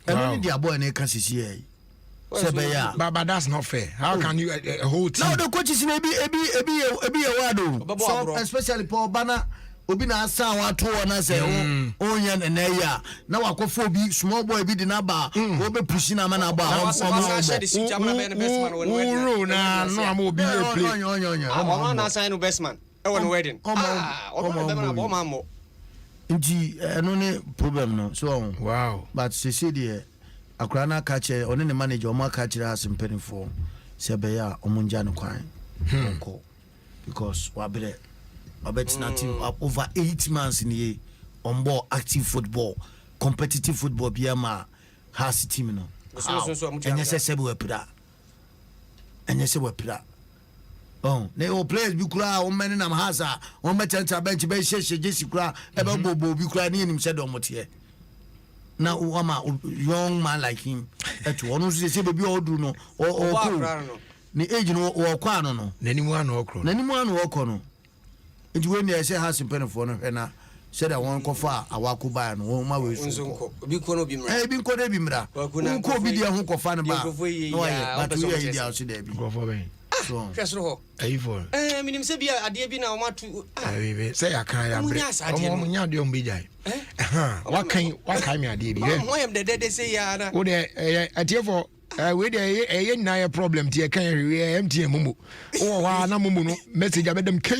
Speaker 13: And only the boy and can see.
Speaker 1: But that's not fair. How can you a whole team?
Speaker 13: No, the coaches maybe a word, especially Paul Banner. Obi na asa wa to na say onya na ya na wakofo bi small boy bi di na ba wo be push na ma na ba
Speaker 12: o share the switch am na be best man when
Speaker 1: wedding na no am obi play
Speaker 12: omo na sign no best man e won wedding omo be ma mo
Speaker 13: nti no ne problem no so
Speaker 1: wow
Speaker 13: but say there akra na ka che one ne manager o ma ka kire as mpenifo se be ya omunja no kwan ko because wa be about nothing over 8 months in here on board active football, competitive football. Biama has team no. And yes, I said we pira. And yes, we pira. Oh, they all players be cry. On many nam hasa. On my chance bench be she Jesse cry. Eba bobo be cry near him said on what here. Now, young man like him. That one who say baby all do no or ni age no or kwano no.
Speaker 1: Nani one or kro.
Speaker 13: Nani one or kono. It when they say has pen for no and said I won't go far. I walk by and home my way.
Speaker 12: Be kono bimra.
Speaker 13: Eh, be kono bimra. Who could be the uncle fan about? But we are the outside.
Speaker 1: Go for me.
Speaker 12: So, just roho.
Speaker 1: For
Speaker 12: minim se bia ade bi na o matu.
Speaker 1: Say I can't have. Omunya de ombijai. What can me ade bi?
Speaker 12: Why am the say ya na?
Speaker 1: Wo de atie for we dey na ya problem tie kan we MTN mumu o wa na mumu no message abedam kan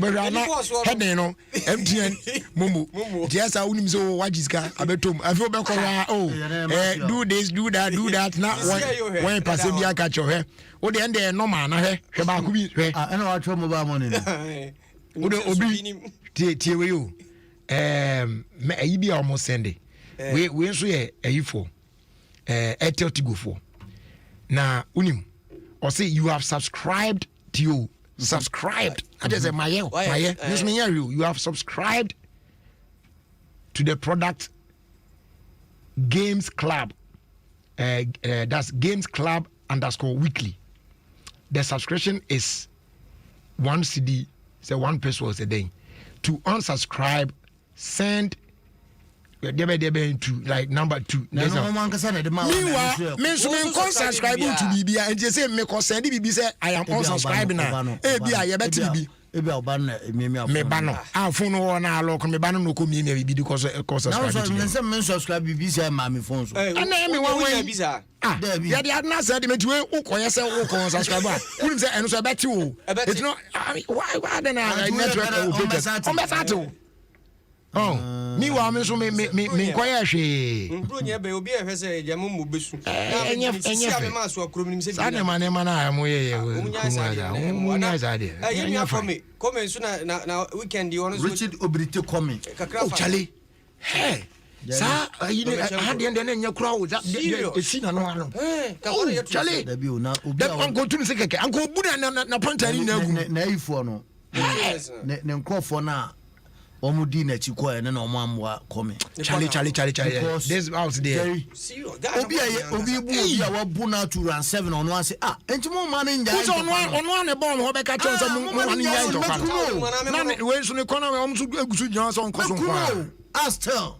Speaker 1: be na heading no MTN mumu just a unim so wajiska abetom afi obekọ wa do this do that na when pass bia catch he o de end normal na he ba ku bi he
Speaker 13: na wa tro mobile money
Speaker 1: o de obi tie we o me ayi bia o mo send we so ye ayi for Airtel to go for. Now, unim, or say you have subscribed to you. Subscribed. I just say, my this mean you have subscribed to the product Games Club. That's Games Club _weekly. The subscription is 1 CD, say 1 peso a day. To unsubscribe, send to like number 2. Meanwhile, me subscribe to BB and just say me send BB say I am unsubscribed now. You better BB. Me bano. I phone on na lock me bano no come me BB because subscribe.
Speaker 13: Now me subscribe BB say my phone so.
Speaker 1: And me one way BB. Yeah, the adna said me to who ko yes who subscriber. Who say and so better o. It's not why then network oh, me wa me so me kwaya hwe.
Speaker 12: Mbro nya be obi ehwe se ya mo besu.
Speaker 1: Enya
Speaker 12: me ma so akrom nim se bi.
Speaker 1: Sa na na ya mo ye. Umunya zade.
Speaker 12: Enya come so na weekend you want
Speaker 13: Richard Obrite come.
Speaker 1: Oh Charlie. Hey. Sa ayi ade na nya kura o za e si na no ano. Charlie. Da bi o na obi a anko tun se keke. Anko bu na pantani na agu.
Speaker 13: Na ifo no. Ne nkofo na Omudi na chiko ene na omamwa come.
Speaker 1: Charlie. This house there.
Speaker 13: Obi bu a wabu na to run 7 on one say entimo man nja.
Speaker 1: Who's on one e bomb ho be ka chon so mo man nja to kan. Na we so ne kona we om so agusu jan so nko so kwa.
Speaker 13: Astel.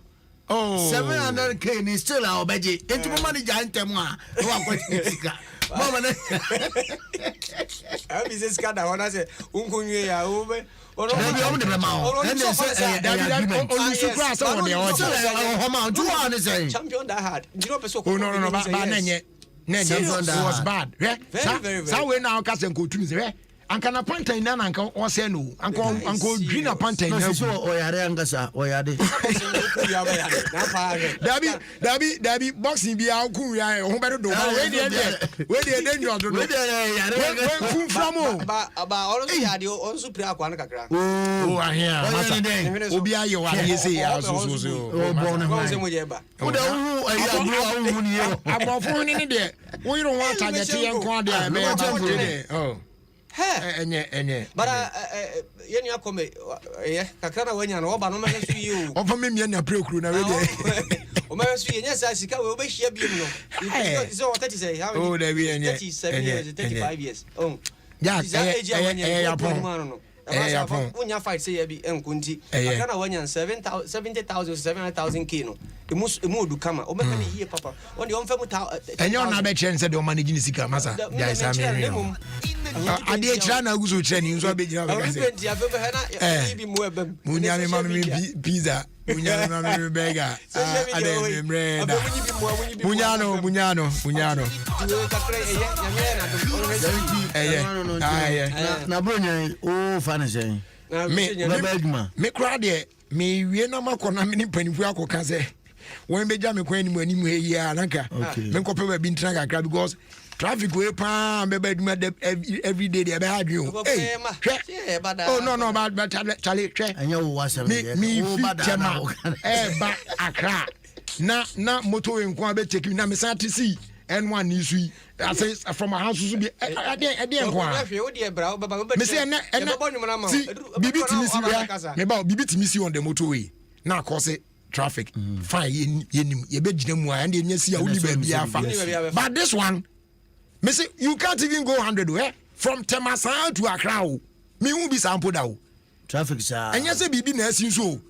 Speaker 13: Oh. 700k ni still our budget. Entimo man nja ntem a wa kwatika. Mama na.
Speaker 12: Abi se skada wana se unkunwe ya ube.
Speaker 13: Maybe I'm the man. And they say
Speaker 1: on surprise on the
Speaker 12: champion that had.
Speaker 1: Oh no, but was bad. Very. So we now cast and go to say ankana pantan na anka o se no anka green na pantan na
Speaker 13: so oyare angasa oyade
Speaker 1: dabi boxing bi akun ya ho be do we dey nyo do we kun from
Speaker 12: ba also yade also pre akwa na kakra
Speaker 1: ahia masa obi aye wa ye say ya so
Speaker 12: o bo na ho se mo je ba
Speaker 13: wo da hu ayi hu ni yo
Speaker 1: abofo ni de wo yiro wa ta je te enko ade a be ba oh enye
Speaker 12: bara yeni akome kakra na wanya na oba no ma so yi o
Speaker 1: ofa me mia na prekuru na we de
Speaker 12: o ma so yi nya sa sika we obehia bi mu no so what say how
Speaker 1: oh da bi enye
Speaker 12: 37 years 35 years oh
Speaker 1: ya ya
Speaker 12: Japon unya fight say bi enkunti akana wanya 70,000 700,000 kino emu odu kama o meka ni yie papa on de on fa mu ta
Speaker 1: enyo na be chen say de o manage ni sika masa ya isa me ade ekira na guzo kire ni nso be gina be ka say
Speaker 12: bi mu ebam
Speaker 1: munya me ma me pizza munya me ma me burger ade me breda munyano
Speaker 13: na bronya o fa na say
Speaker 1: me kra de me wie na makona me ni panifu akoka say when be jam me kwan ni mu ani mu he ya nanka me nkope ba bi ntra kakra because traffic we pa me ba duma every day dey be hard you hey oh no but chale che
Speaker 13: anya wo wasa
Speaker 1: me chema ba akra na motor enko be check na me santi N1 ni sui I say from my house so be enko me say na bibi timisi we me ba bibi timisi on the motorway na cause traffic fine ye be gina mu and enya si a woni ba bia fa but this one me say you can't even go 100 where from Temasan to Accra me won be sample da
Speaker 13: traffic sa
Speaker 1: enya say bibi na asin so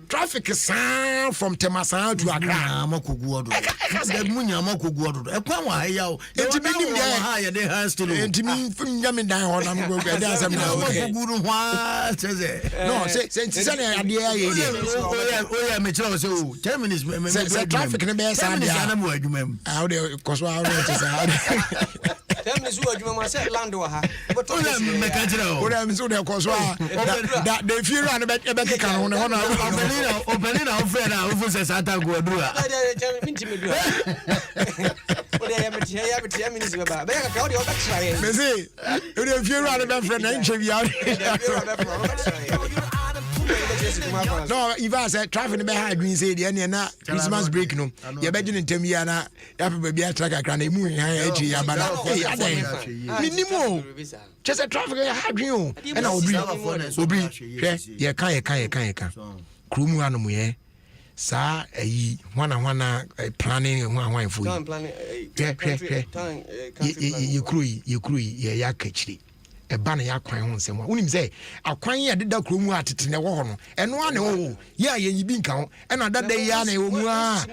Speaker 1: traffic sound from Temasan to Accra
Speaker 13: makogu odo da munya makogu odo e kwa wa ya o
Speaker 1: entimin
Speaker 13: ya ha ya de ha still
Speaker 1: entimin fun nyame dan ho na go ga da sam na
Speaker 13: makogu ru hwa cheze
Speaker 1: no say na ade ya ye
Speaker 13: o ya me chira say o 10 minutes me
Speaker 1: traffic na be sa dia
Speaker 13: na mo adwuma
Speaker 1: how de koso how de cheze
Speaker 12: Them is what you must say land wa ha but
Speaker 1: o me ka chira o me so de koso da de fear and be kan ho na
Speaker 13: obeni na ofre na ofu se sata go adura
Speaker 12: minti me dura o de ya minutes be ba ka o de o ba try
Speaker 1: me say o de fear and be friend na nche bia no if I say traffic be hard green say the na Christmas break no ye be gin ntem ya na ya pe bia track akra na emu han ya echi ya bana eh adan minimo just traffic hard green o e na obri ye kan krumu anu ye sa ayi wana planning hwan for you krui ye ya kachiri eba na ya kwan ho nsem a unim say akwan ya deda kromu atete ne wo ho no eno ane wo ya ye yibi nka ho ena dada ya na wo mu a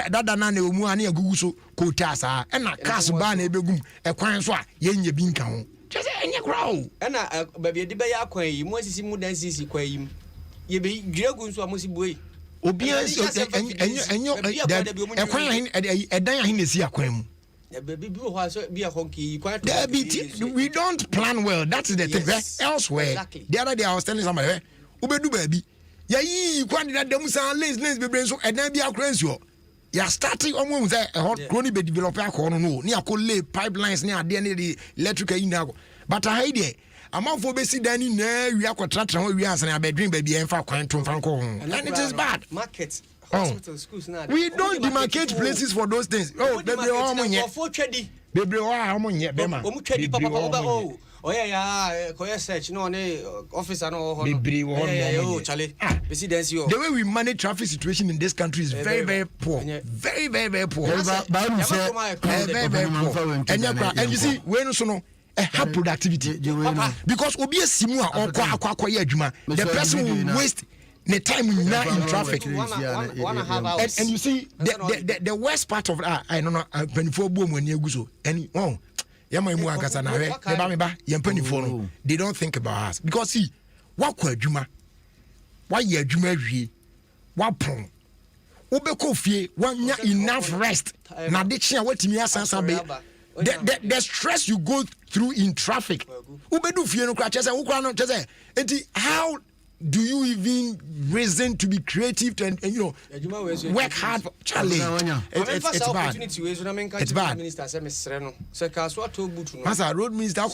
Speaker 1: dada na wo mu a na agugu so kota sa ena cars ba na ebegum ekwan so a ye nya bi nka ho je say enye kra o
Speaker 12: ena ba bi de be ya kwan yi mu asisi mu dan sisi kwan yi ye be dwegu nso amosi buei
Speaker 1: obi enyo ekwan edan ahin na si akwan mu we don't plan well. That is the thing. Elsewhere, exactly. The other day I was telling somebody, "Ubedu baby, ya yi kwani na demu san lanes be brain so and then be across you. Ya starting omo say hot crony be develop akọ no ni akọ lay pipelines ni ade ni the electrical in now. But I dey amanfo be si dan ni na wi akotratra ho wi ansan abedwin ba bi enfa kwan to mfa nko ho. And it is bad.
Speaker 12: Market
Speaker 1: hospital schools now. We don't demarcate places for those things. Oh, baby, oh, baby, oh,
Speaker 12: Bema. Oh yeah, koye search no ne officer no ho. Oh chale. Presidency. The
Speaker 1: way we manage traffic situation in this country is very very poor. Very very very poor. Very poor. And you see when so no have productivity because obi asimu a akwa ye adwuma the person will waste the time now in traffic. And you see the worst part of that I don't know 24 boom when you go so and oh they don't think about us because see what kwadwuma why ye adwuma wie what pon obeko fie wanya enough rest na de chia watimi asansa be the stress you go through in traffic. How do you even reason to be creative and work hard? Charlie, it's bad. It's bad. As a road minister,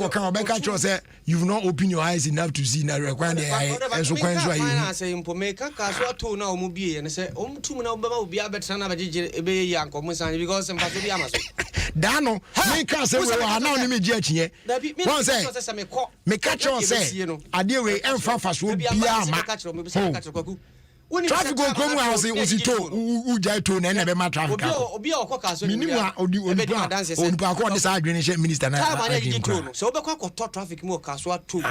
Speaker 1: you've not opened your eyes enough to see now. Dano, make us say we are now in the judge. One say, make catch on say, I deal with emphasis will be traffic go come house was it to who jai to na be ma traffic minimum on this administration minister na
Speaker 12: so be kwa traffic mo kaso to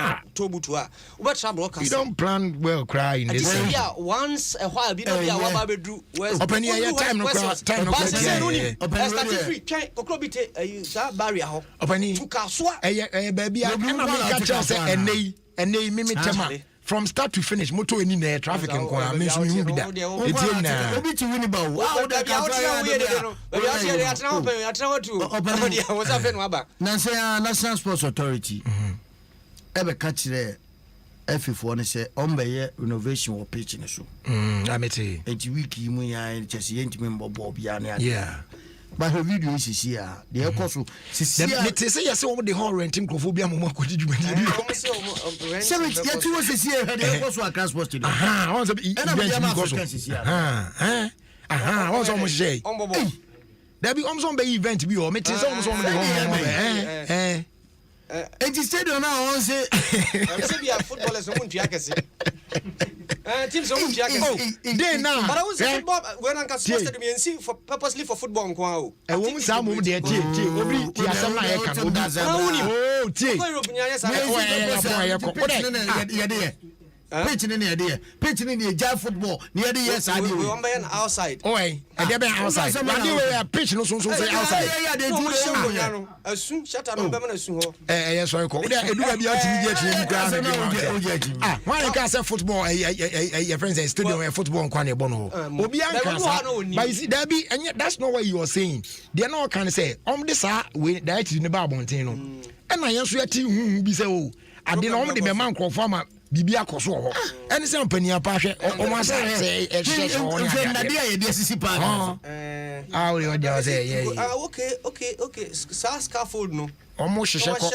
Speaker 12: butu a we travel
Speaker 1: you don't plan well cry in this
Speaker 12: yeah once a while be no be a wa be do
Speaker 1: open here time no
Speaker 12: free try kokro bi te sa barrier ho
Speaker 1: open to
Speaker 12: kaso
Speaker 1: baby I na make catch say enei me tema from start to finish motor any na traffic and kwa me so you be that e na
Speaker 13: obi ti win ba wow the National Sports Authority ebe ka kire F4 ne say ombeye renovation or pitch ne so
Speaker 1: amete
Speaker 13: enti week mu ya chese yentimi mbobo bia na
Speaker 1: yeah
Speaker 13: but her video is here the ekoso sisi
Speaker 1: let say yes o the whole renting crofobia mo ko djuma ni
Speaker 13: so ya tu was sisi the ekoso across post ni
Speaker 1: on say event go so on so mo say there be on be event bi o me say on so mo the
Speaker 13: it is stadium now on say
Speaker 12: be a footballers no ntua kese teams on ntua kese
Speaker 1: dey now
Speaker 12: but I was football when I supposed to be for purposely for football nko a o
Speaker 1: wo mu sa mo dey tie obi ti asam na ye kan obi oh tie
Speaker 12: ko Europe nya yes
Speaker 13: pitch in the jar football near the yes I
Speaker 12: we on by outside
Speaker 1: oi and they be outside and they pitch no so say outside
Speaker 13: they do
Speaker 12: asun shut up be na asun ho
Speaker 1: yes sorry ko dey edu bia tv je tire gra why can say football your friends say stadium football nkwa na ebo no obi anka sa but you see that be and that's not what you are saying they no can say this we that is ne ba bonten no and na yenso yati hu bi say o ade na de be man krofo ma bibia koso ho ene se mpani apa hwe o ma say e hwe ho
Speaker 13: na dia ye dia sisi pa
Speaker 1: we o dia say
Speaker 12: okay scaffold no
Speaker 1: omo hwehwe ko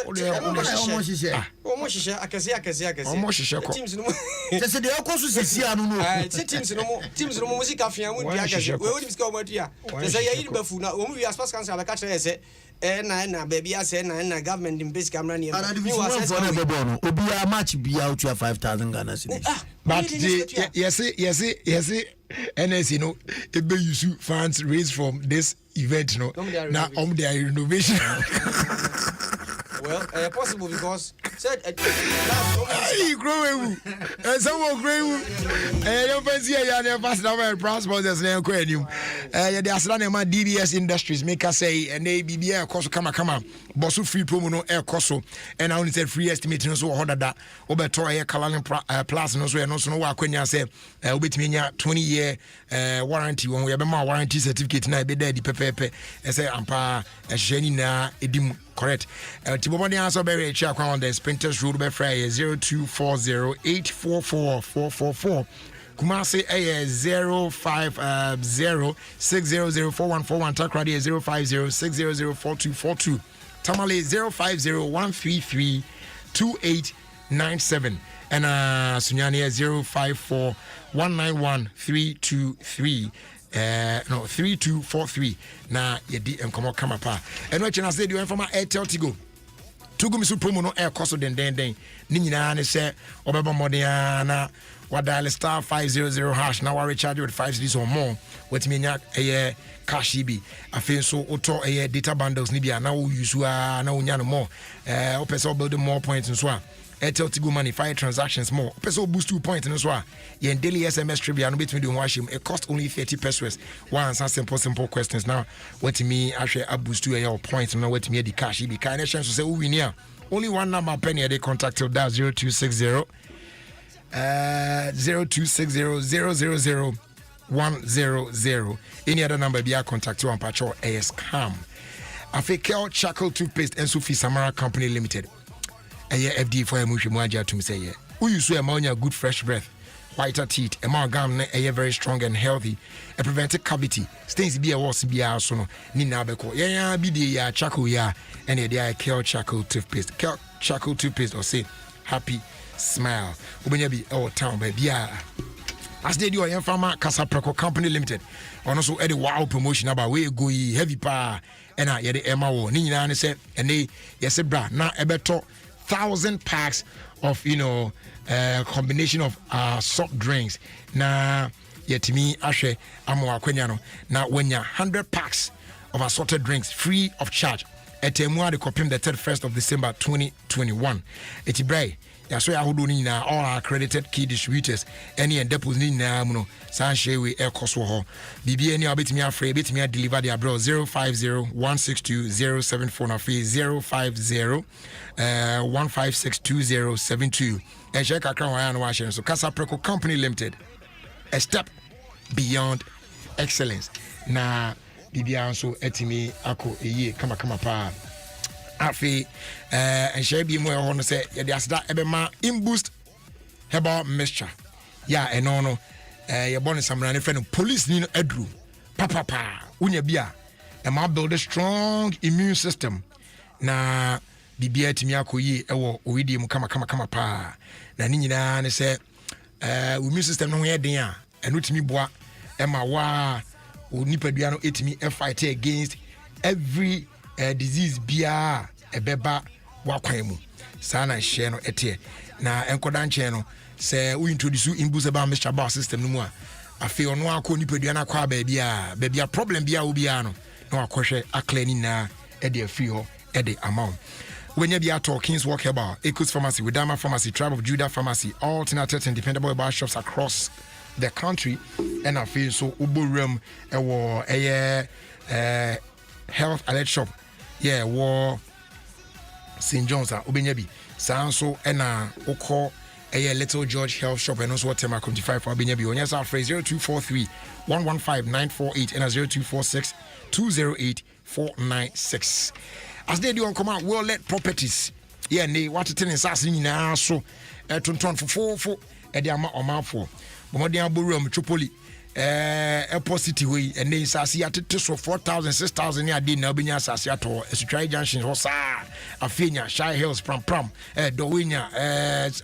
Speaker 12: omo hwehwe akese
Speaker 1: omo hwehwe ko
Speaker 12: teams no
Speaker 13: se de ekoso sisi anu no
Speaker 12: teams no music afia mu dia akese we woni music o ma dia se ye yi bafu na o mu wi aspas council abeka kire se na baby ase na government in basic camera ni
Speaker 13: obi a match bia out to 5,000 Ghana cedis
Speaker 1: but yes NS no ebe use funds raised from this event no na their renovation
Speaker 12: well possible because said
Speaker 1: grow someone grow you fancy ya na pass na transport as na ko anim ya dey asra na ma DBS Industries make us say and they bibia ekoso kama bosso free promo no ekoso and I only said free estimate no so hodada obeto e Kalalen plus no so e no so no wa kwanya say obetimi nya 20-year warranty won we be ma warranty certificate na be there di pepepe e say ampa e hye ni na edim correct tibomoni answer be reach akwa on the Sprinters Road be fry 0240844444 Kumasi 05060041441 Takradi 05060044242 Tamale 0501332897 and Sunyani 05419133 no 3243 na yedi enkomo kama pa eno chena say the from Airtel Tigo Tugu su promo no air cost den ni nyina ne se obeba modern na wa dial star 500 hash na wa recharge with 5 cedis or more what me nya cash bi afen so auto data bundles ni bia na wo use na wo nya no more o person build more points so a Airtel Tigo money fire transactions more. Person boost 2 points in as well. Your daily SMS trivia no between doing wash him. It cost only 30 pesos. One answer simple questions. Now what to me actually a boost to your points. Now what to me the cash. Be kind of chance to say we near. Only one number penny they contact you that 0260 0260 000 100. Any other number be a contact you on patrol AS Cam. Ofie Kel Charcoal Toothpaste and Sophie Samara Company Limited. FDA for a mushi mwaja to me say yeah. We use ammonia good fresh breath, whiter teeth, amalgam very strong and healthy, a preventive cavity, stains be a was be our sono, Nina Beko, yeah, be the charcoal ya, and the Kel Charcoal Toothpaste. Kel Charcoal Toothpaste or say happy smile. Ubenya be our town baby. As they do a young farmer Casa Preco Company Limited. And also a wow promotion about way go heavy power and I the Emma wo. Nina and say and they yes bra na ebeto 1,000 packs of combination of soft drinks na yetimi ahwe amo akwanya no na wenya 100 packs of assorted drinks free of charge etemu ade kopim the 31st of December 2021 etibrai yaso yahodo ni na all accredited key distributors any and depots ni na mu no san shewe ekoso ho bibia ni obetimi afre betimi deliver their bro 0501620740 na free 050 1562072 and check akra wa na wa share so Casa Preco Company Limited, a step beyond excellence. Na bibia nso etimi ako eye kama pa afi and share bi mo e ho no say ye de asda ebema imboost herbal mixture ya eno no ye bonus samra ne friend police ni adru papa unya bia e ma build a strong immune system na bibia etimi akoyi ewo owidi mu kama pa na ni nyina ne se immune system no ho den a eno timi boa e ma wa onipadua no etimi fight against every disease bia ebeba wakwan mu sana hye no ete na enkoda nche no se we introduce imboost about Mr. Bar system no mu a afi ono akọ onipadua na kwa bia problem bia obi a no na akohwe aklani na ede afi ho ede amount when you be at King's Walk Herbal, Ecos Pharmacy, Widama Pharmacy, Tribe of Judah Pharmacy, all alternative and dependable herbal shops across the country. And I feel so Uburum, a health alert shop, war St. John's, Ubenyabi, Sanso, and Oko, a Little George Health Shop, and also Tema 25 for Ubenyabi. On yes, our phrase 0243 115 948 and 0246 208 496. As they do on command, well let properties. Yeah, they what to tell us now so tonton for the amount for. Bomodian Burum, Tripoli, Airport City way, and then Sassi at so 4,000, 6,000 year din Albinia Sassiato, a Stray Junction, Hosa, Afinia, Shy Hills, Pram, Dowinia,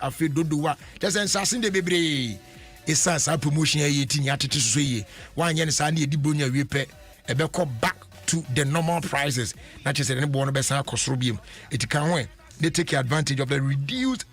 Speaker 1: a few Dudua, just an Sassin de Bebre. It's a promotion 18 yatitus. 1 year Sandy Dibunia repair, a beco back to the normal prices. Not just any born best costrubium. It can win. They take advantage of the reduced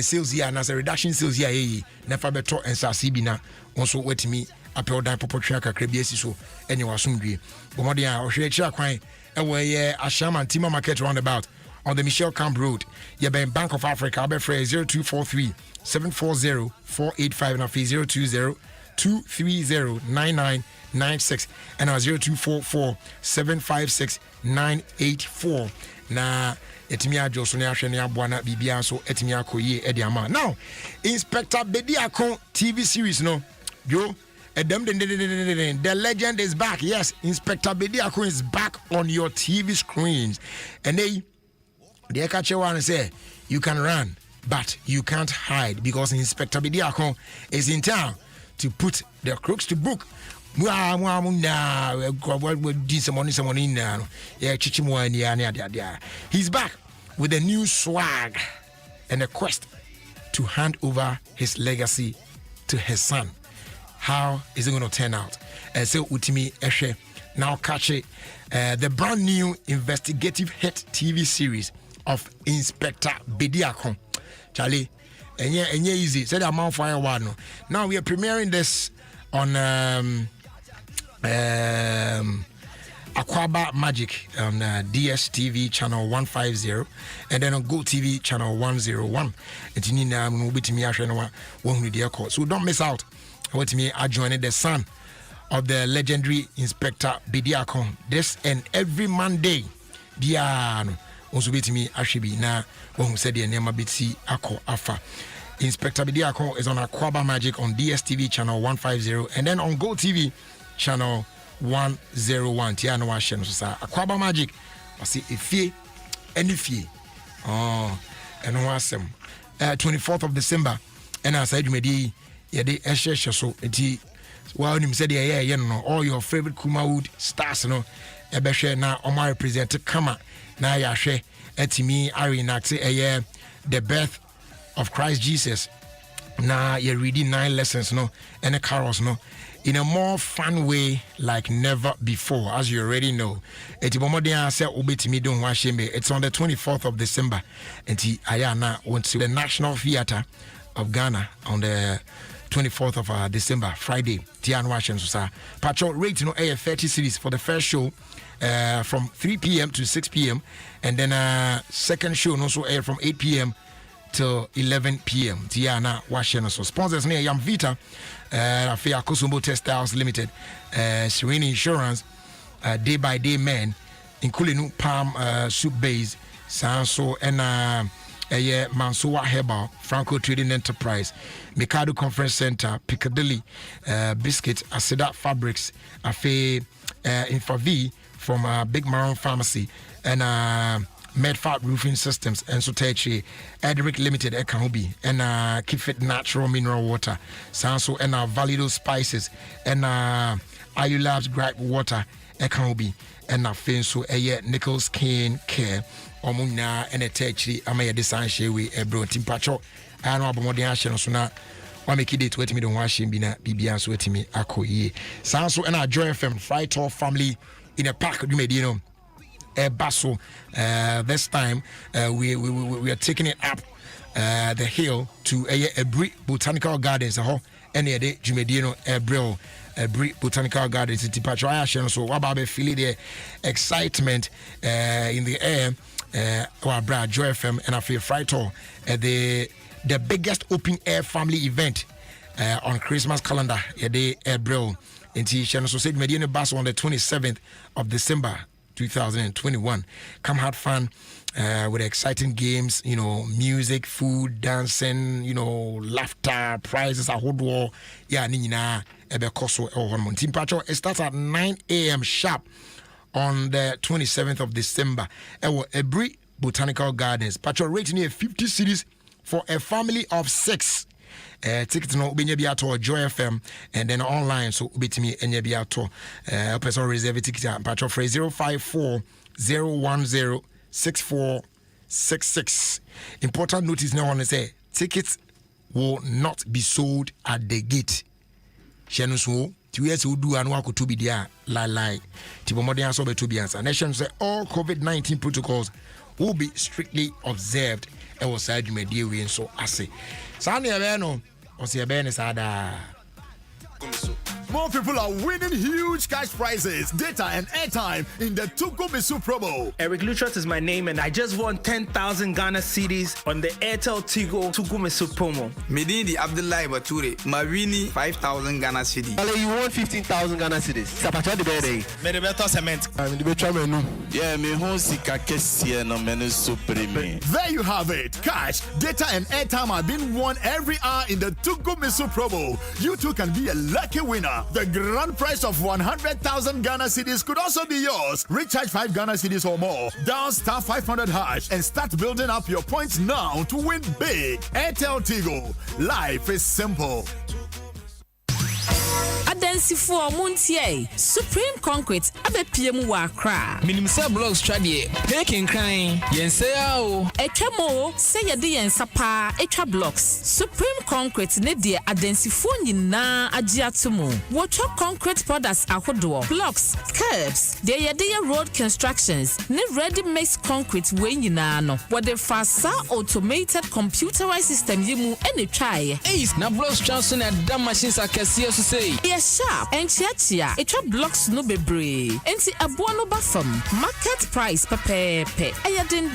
Speaker 1: sales here and as a reduction sales here. Never better and Sasibina also wait me up or down proportional crabiesi so anyone soon be. Bomodia or Shea Quine away a shaman Tima Market roundabout on the Michelle Camp Road. Yeben Bank of Africa, Abefre 0243 740 485 and 020 230 9996 and our 0244 756 984. Na etimia Josonia Shania Buana Bibia so etimia koye ediama. Now, Inspector Bediakon TV series no. Yo, the legend is back. Yes, Inspector Bediakon is back on your TV screens. And they catch you and say you can run, but you can't hide because Inspector Bediakon is in town to put the crooks to book. He's back with a new swag and a quest to hand over his legacy to his son. How is it going to turn out? And so Utimi Eshe now catch it, the brand new investigative hit TV series of Inspector Bediakon. Charlie, and yeah, easy. Said I'm on fire one. Now we are premiering this on Aquaba Magic on DSTV channel 150 and then on Go TV channel 101. So don't miss out. What me I joined the son of the legendary Inspector Bediakon this and every Monday. Diano also bit me Ashibi na who said the name biti Ako Afa. Inspector Bediakon is on Aquaba Magic on DSTV channel 150 and then on Go TV channel 101 tia no wa hye no so sa Akwaba Magic ɔse efie any fie and wasem 24th of December and as I adwumadi ye de ehye so enti wa onim said ye no all your favorite Kumawood stars no ebehwe na omo represent kama na ya hwe etimi arenact the birth of Christ Jesus. Now you're reading 9 lessons no and the carols no in a more fun way like never before, as you already know. It's on the 24th of December and Ayana went to the National Theatre of Ghana on the 24th of December, Friday. Tian Washington Sosa. Patrol rate 30 cities for the first show from 3 p.m. to 6 p.m. and then second show also air from 8 p.m. till 11 p.m. Tiana Washington. So sponsors near Yam Vita, Afia Kosumbo Textiles Limited, Serene Insurance, Day by Day Men, including Palm Soup Base, Sanso and Mansoa Herbal, Franco Trading Enterprise, Mikado Conference Center, Piccadilly, Biscuit, Aseda Fabrics, Afe Infavi from Big Maroon Pharmacy, and Medfart Roofing Systems and Sotechi, Edric Limited Ekahubi, and Keep Fit Natural Mineral Water, Sanso and Valido Spices, and Ayu Labs Gripe Water Ekahubi, and Finso Nickel Skin Care, Omuna and Techi, Amaya Design Shewi, Ebro, Timpacho, and Abomodian Sona. Wa make it 20 million washing bina BBN so etimi akoye. Sanso and our Joy FM Fright Off family in a park you made Basso. This time we are taking it up the hill to Ebri Botanical Gardens and the Jumedino Ebril Ebri Botanical Gardens in Tipatro. So what about feeling the excitement in the air? Our brad Joy FM and I feel fright the biggest open air family event on Christmas calendar Ebril in T-Channel. So said Medina Basso on the 27th of December 2021. Come have fun with exciting games, music, food, dancing, laughter, prizes, a whole war. Yeah, Nina, Ebekoso, or Team Patrol. It starts at 9 a.m. sharp on the 27th of December. Ebri Botanical Gardens. Patrol rating here 50 cities for a family of 6. Tickets no be to Joy FM and then online so ubit me enye to person reserve ticket patron for 054-010-6466. Important notice now on say tickets will not be sold at the gate. Shenu so 2 years will do and work to be there lie tibomodian so be to be answer. Nation say all COVID-19 protocols will be strictly observed. I was side you may deal with so I say Sani Abeno or see a Benisada.
Speaker 16: More people are winning huge cash prizes, data and airtime in the Tuku Misu promo.
Speaker 17: Eric Lutrat is my name and I just won 10,000 Ghana cedis on the Airtel Tigo Tuku Misu promo.
Speaker 18: Medindi Abdullahi Bature, Mawini 5,000 Ghana cedis.
Speaker 19: Ale, you won 15,000 Ghana cedis. Sapatua de Bede.
Speaker 18: Medebeto Cement.
Speaker 19: I'm the better menu.
Speaker 18: Yeah, me hon sika kesie no menu supreme.
Speaker 16: There you have it. Cash, data and airtime are being won every hour in the Tuku Misu promo. You too can be a lucky winner. The grand prize of 100,000 Ghana cedis could also be yours. Recharge 5 Ghana cedis or more. Dial star 500 hash and start building up your points now to win big. Airtel Tigo. Life is simple.
Speaker 20: Adansifoɔ montie Supreme Concrete abepiem wɔ Accra.
Speaker 17: Minim sɛ blocks twadie taking crying yensea o
Speaker 20: Etwamo sɛ yɛde yensa pa etwa blocks. Supreme Concrete ne de adansifoɔ nyinaa agye atomo. Wɔtwa concrete products ahodoɔ, blocks, curbs, de yɛde road constructions, ne ready mix concrete we nyinaa no. Wɔde fasa automated computerized system yi mu ene twae.
Speaker 17: Na blocks transfer na da machines akɛseɛ so say.
Speaker 20: Sharp and chia etwa blocks no bebre enti aboa no ba fam market price pepepe eya den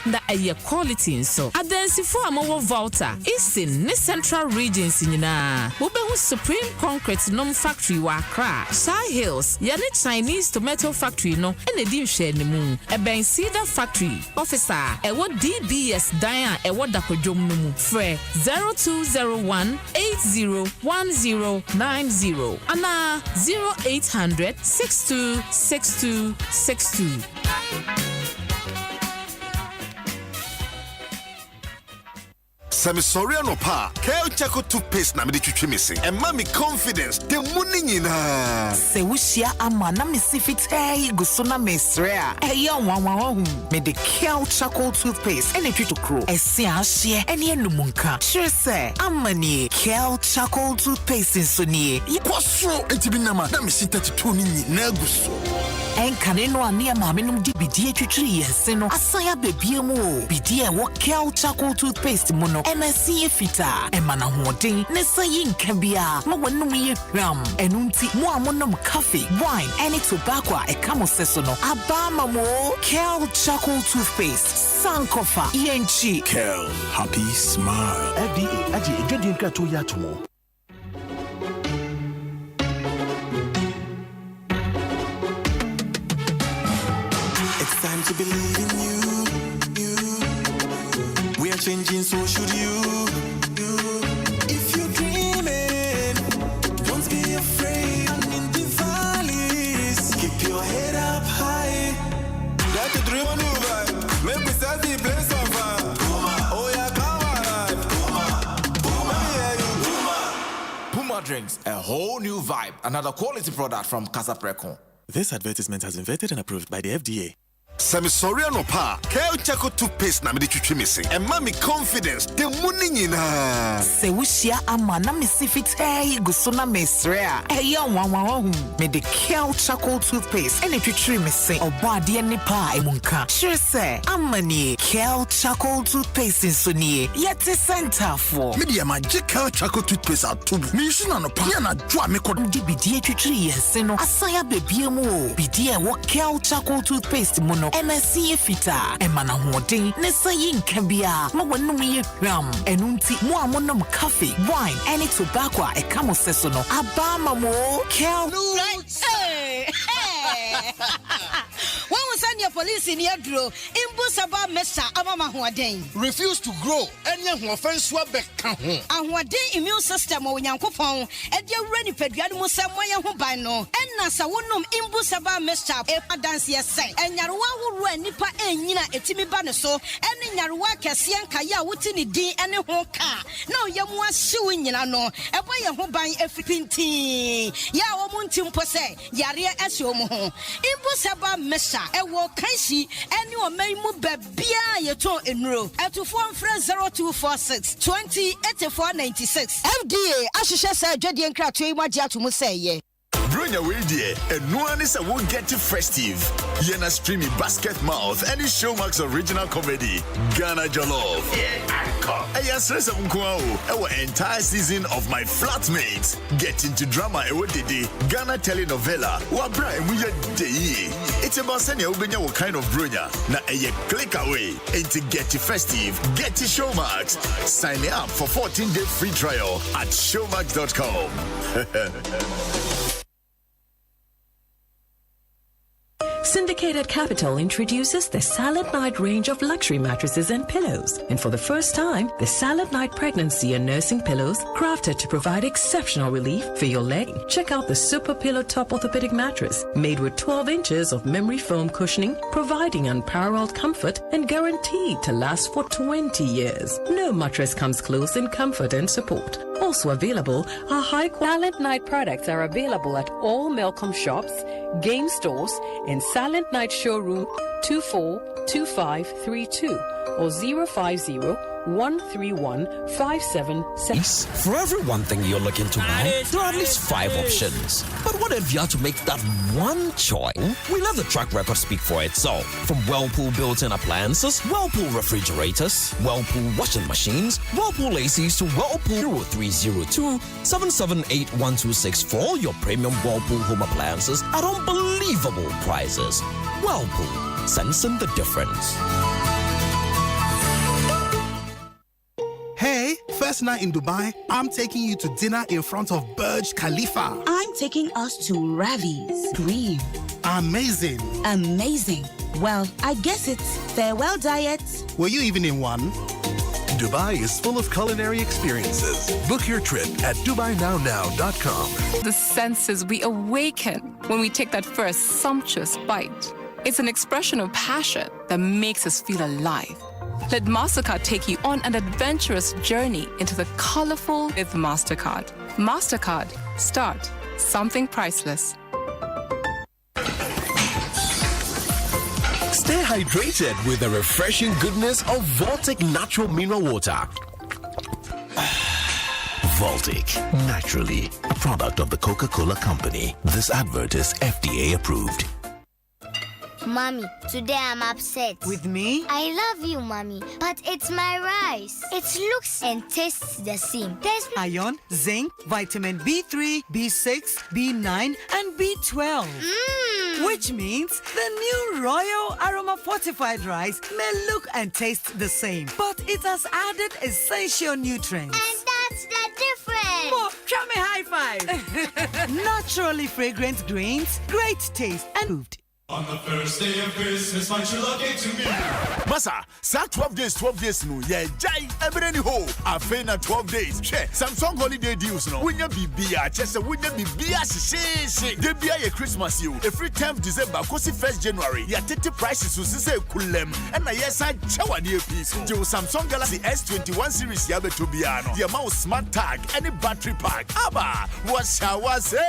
Speaker 20: na eya quality so adansifoɔ amawo Volta Eastern ne Central regions nyina wo be hu Supreme Concrete nom factory wa Accra Shy Hills yene Chinese tomato factory no ene di hwe ne mu eben Cedar factory officer ewo DBS dan a ewo dakodwom no mu frɛ 0201 801090 080 ana 0800 626262.
Speaker 21: Samisoriano pa, Kale Chaco toothpaste na me de twitwe missing. And mommy confidence, the money nyina.
Speaker 22: Se wushia ama na me sifite gusuna mesrea. Eya wanwa me de Kale Chaco toothpaste ene twito kro. Esi ahye ene enumunka. Sure say amani Kale Chaco toothpaste insoni.
Speaker 21: Kwaso entibinama na me sita tito ni nyina guso.
Speaker 22: Enkane no ane maame num di bidie twitwiri yense no asaya bebie mu o. Bidie wo Kale Chaco toothpaste mu no MSC fita emana hoden ne sayi nkabia ma wonum ye hwam enunti mo amonom coffee wine any tobacco e kamo seso no abama mo Kale Chaco toothpaste sankofa yenchi
Speaker 21: Kale happy smile
Speaker 6: FDA aje edwadi nkrato ya tomo.
Speaker 14: It's time to believe in you. We are changing, so should you. If you're dreaming, don't be afraid. And in the valleys, keep your head up high. Like a dream on new vibe. Make me start the place on fire. Oh yeah, come alive.
Speaker 23: Puma drinks, a whole new vibe. Another quality product from Casa Precon.
Speaker 16: This advertisement has been vetted and approved by the FDA.
Speaker 21: Samisoriano pa, Kale Chaco toothpaste na me de twitwe missing. And mommy confidence, the money nyina.
Speaker 22: Se wushia ama na me sifite gusuna mesrea. Eya wanwa me de Kale Chaco toothpaste ene twitwiri missing. Obade nipa emunka. Sure say amani Kale Chaco toothpaste insoni. Yeti center for.
Speaker 21: Media magic Kale Chaco toothpaste atubu. Me issue na no pa na dwa me kodum
Speaker 22: di bidie twitwiri yense no asaya bebie mu o. Bidie wo Kale Chaco toothpaste mu no MSC fita emana hoden ne sayi nkabia ma wonum ye hwam enunti mo amonom coffee wine any tobacco e kamo seso no abama mo Kale
Speaker 24: When we send your police in your draw, Imbusaba Mesa Amama Huaden.
Speaker 25: Refuse to grow, and young offense swabek.
Speaker 24: And what day immune system or Yankopon, and your ready pediatric Samoya Hubano, and Nasa Wunum Imbusaba Mesa, a dance say, and Yarwa will Nipa and Nina Etimi Banaso, and in Yarwa Cassian Kaya Wutini D and a Hoka. No, Yamwa suing Yano, a boy who buy everything tea. Yawamuntim Pose, Yaria Asiomo, Imbusaba Mesa. Ewo kanshi eni o meimu babia yeto enro etu phone 0246 208496 FDA ahihye say dwede nkrato yi magye atomu say ye
Speaker 16: Brunya Wedie, and no one is a won't get to festive. Yena streamy basket mouth and his Showmax original comedy, Ghana Jollof. A yes, our entire season of My Flatmates. Get into drama, Ghana telenovela, Wabra and we day. It's about sending what kind of Brunya. Now, a click away and to get to festive, get to Showmax. Sign up for 14-day free trial at showmax.com.
Speaker 26: Syndicated Capital introduces the Silent Night range of luxury mattresses and pillows. And for the first time, the Silent Night pregnancy and nursing pillows, crafted to provide exceptional relief for your leg. Check out the Super Pillow Top Orthopedic Mattress, made with 12 inches of memory foam cushioning, providing unparalleled comfort and guaranteed to last for 20 years. No mattress comes close in comfort and support. Also available, our Silent Night products are available at all Melcom shops, game stores, and Silent Night Showroom 242532 or 050-131-577.
Speaker 27: For every one thing you're looking to buy, there are at least 5 options. But what if you had to make that one choice? We let the track record speak for itself. From Whirlpool built-in appliances, Whirlpool refrigerators, Whirlpool washing machines, Whirlpool ACs to Whirlpool 0302-778-1264 for all your premium Whirlpool home appliances at unbelievable prices. Whirlpool, sensing the difference.
Speaker 28: Hey, first night in Dubai, I'm taking you to dinner in front of Burj Khalifa.
Speaker 29: I'm taking us to Ravi's Dream.
Speaker 28: Amazing.
Speaker 29: Amazing. Well, I guess it's farewell diet.
Speaker 28: Were you even in one?
Speaker 2: Dubai is full of culinary experiences. Book your trip at DubaiNowNow.com.
Speaker 3: The senses we awaken when we take that first sumptuous bite. It's an expression of passion that makes us feel alive. Let MasterCard take you on an adventurous journey into the colorful with MasterCard. MasterCard. Start something priceless.
Speaker 4: Stay hydrated with the refreshing goodness of Voltic Natural Mineral Water.
Speaker 6: Voltic, naturally, a product of the Coca-Cola Company. This advert is FDA approved.
Speaker 5: Mommy, today I'm upset.
Speaker 7: With me?
Speaker 5: I love you, Mommy, but it's my rice. It looks and tastes the same. There's
Speaker 7: iron, zinc, vitamin B3, B6, B9, and B12. Which means the new Royal Aroma Fortified Rice may look and taste the same, but it has added essential nutrients.
Speaker 5: And that's the difference.
Speaker 7: Oh, try me high five. Naturally fragrant grains, great taste, and moved.
Speaker 16: On the first day of Christmas, find you lucky to me. Massa, sa 12 days, no, yeah, jai, every ho. I na 12 days. She, Samsung holiday deals, no. When you be beer, just a when you be beer, she. They be a Christmas you. Every 10th December, kosi 1st January, ya 30 prices, so say kulem. And I yes, I chow dear piece. Jo Samsung Galaxy S21 series, yabe to biano. The amount smart tag, any battery pack. Abba, what shall I say?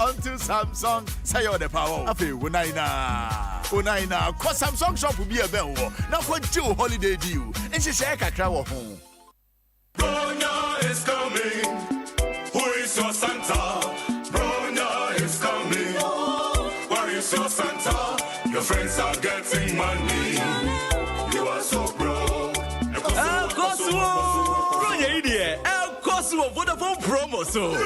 Speaker 16: Until Samsung, say all the power. Afi, Unaina, cause Samsung shop will be a bell. Now for Joe holiday deal. And she share a crowd home.
Speaker 8: Bronya is coming. Who is your Santa? Bronya is coming. Where is your Santa? Your friends are getting money. You are so broke.
Speaker 9: El Cosmo! Bronya idiot. El Cosmo Vodafone promo so.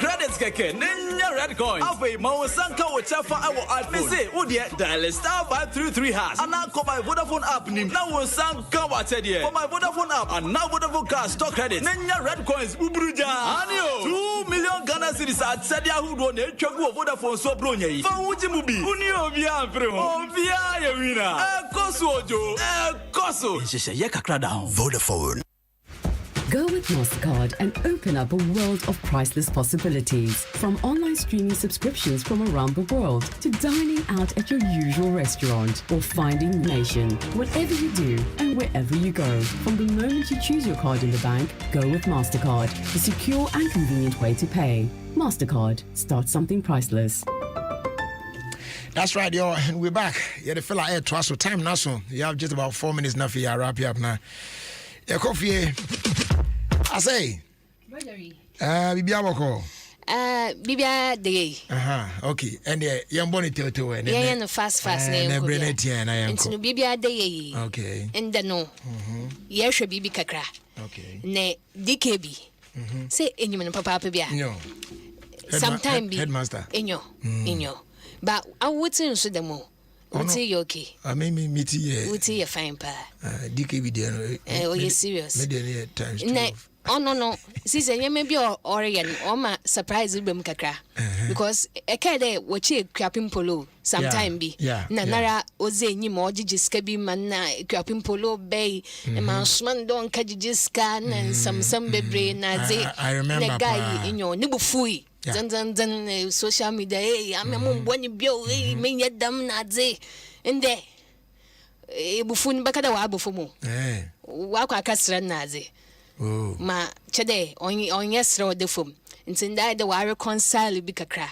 Speaker 9: Credits keke nenya red coin afi ma sanka wo chafa awo iPhone say wo de dial *533# ana ko my Vodafone app nim na wo sanka wa tede for my Vodafone app and now Vodafone card stock credit nenya red coins buburuja anio 2 million Ghana cedis atede ahudo na etwagu Vodafone so bronya yi fa wuji mu bi uni obi amfre ho obi aye wina ekoso ojo ekoso nhye ye kakra down
Speaker 6: Vodafone.
Speaker 26: Go with MasterCard and open up a world of priceless possibilities. From online streaming subscriptions from around the world to dining out at your usual restaurant or finding nation. Whatever you do and wherever you go, from the moment you choose your card in the bank, go with MasterCard, the secure and convenient way to pay. MasterCard, start something priceless.
Speaker 1: That's right, yo, and we're back. Yeah, the fella air twice so time now, so you have just about 4 minutes now for your wrap up now. Yeah, coffee. I say. Bibia wako.
Speaker 10: Bibia de.
Speaker 1: Okay. And young bonny toto and
Speaker 10: yeah, no fast name.
Speaker 1: And Brenetia and I am.
Speaker 10: Into Bibia de.
Speaker 1: Okay.
Speaker 10: And the no. Yes, Bibi Kakra.
Speaker 1: Okay.
Speaker 10: Ne DKB. Say anyone papa Bibia.
Speaker 1: No.
Speaker 10: Sometime be
Speaker 1: headmaster.
Speaker 10: Inyo. But I would say so the more. Uti okay.
Speaker 1: I mean meet ye.
Speaker 10: Uti a fine pa.
Speaker 1: DKB there.
Speaker 10: Oh, you serious?
Speaker 1: Maybe times 12.
Speaker 10: Oh no. Sister, you may be Oregon or my surprise bim kakra. Because a kede wachi crapim polo sometime be. Nanara oze ni mo jijiska man na crapim polo bay and man don kajijiska and some bebre na ze.
Speaker 1: I remember
Speaker 10: guy in your nibu fui. Then social media, hey, I'm a mum when you bio, hey, me yet damn not ze. And there. Bufun bakada wabufumu. Waka castra nazi. Ma chade on yes road the fum. And send I the wire reconcile bikakra.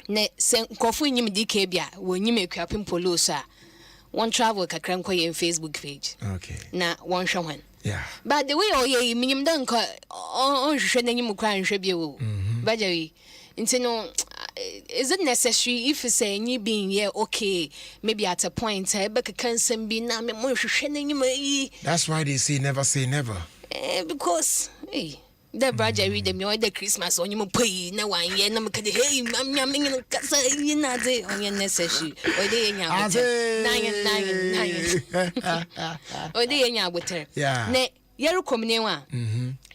Speaker 10: Ne send coffee in DKBia when you make up in Polosa. One travel kakranko in Facebook page.
Speaker 1: Okay.
Speaker 10: Na one showman.
Speaker 1: Yeah.
Speaker 10: But the way ye minimum done on shredding you crying tribute. Badgery. No, is it necessary if you say you being here okay, maybe at a point, but can be now more shredding.
Speaker 1: That's why they say never.
Speaker 10: Because the brother read them the Christmas on you pay no one yet. No, hey, I'm in Casa in Nazi on your necessary. Or they in your 9 or they in your water.
Speaker 1: Yeah.
Speaker 10: Ne, Yero Comnewa.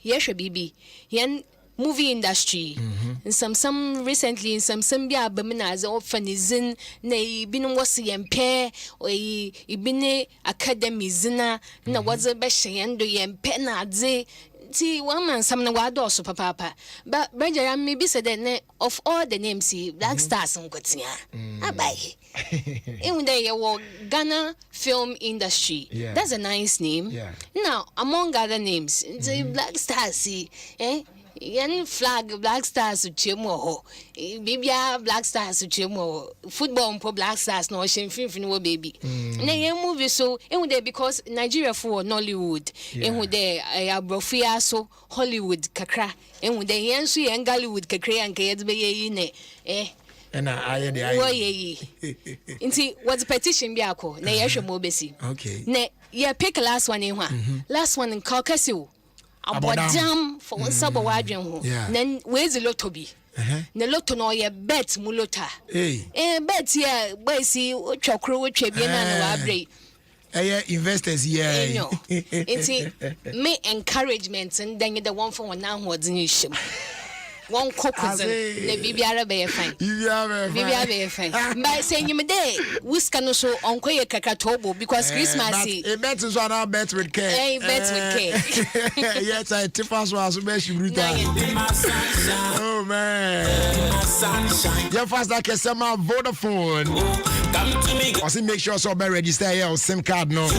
Speaker 10: Yes, baby. Yen movie industry. And some recently in some bia beminas orphanizin na ibinu wasi yempe or ibine academy zina na waza beshendo yempe na adze. See, one man, some no wado so papa. But Bridger, maybe said that of all the names, Black Stars and Gotia. I buy. In the Ghana film industry. Yeah. That's a nice name. Yeah. Now, among other names, the Black Stars, see, Yan flag Black Stars to Chimo, Bibia Black Stars to Chimo, football for Black Stars, no shame, no baby. Nay, movie so, and there because Nigeria for Nollywood, and with there, Brofia so Hollywood, Kakra, and with the Yansu and Gollywood, Kakra and Kayadbe,
Speaker 1: and I
Speaker 10: see what's petition Biako, Nay, Mobesi. Okay. Nay, yeah, pick last one in one. Last one in Caucasus. Abodam for one sub wadrian ho. Then where's the lotto be? The lotto no ye bet mulota. Bet here, boy see chokro with Trebian and Wabre.
Speaker 1: Investors here.
Speaker 10: It's me encouragement and then the one for one now was in issue. One cockles and the Bibia be fine. Bibia be fine. By saying you may day, whisker no so on Koya Kakatobo because Christmas.
Speaker 1: A bet is what I bet with care.
Speaker 10: Bet with care.
Speaker 1: Yes, I tip us was best you Oh man. Your first like a summer Vodafone. I see make sure so be register here or SIM card no.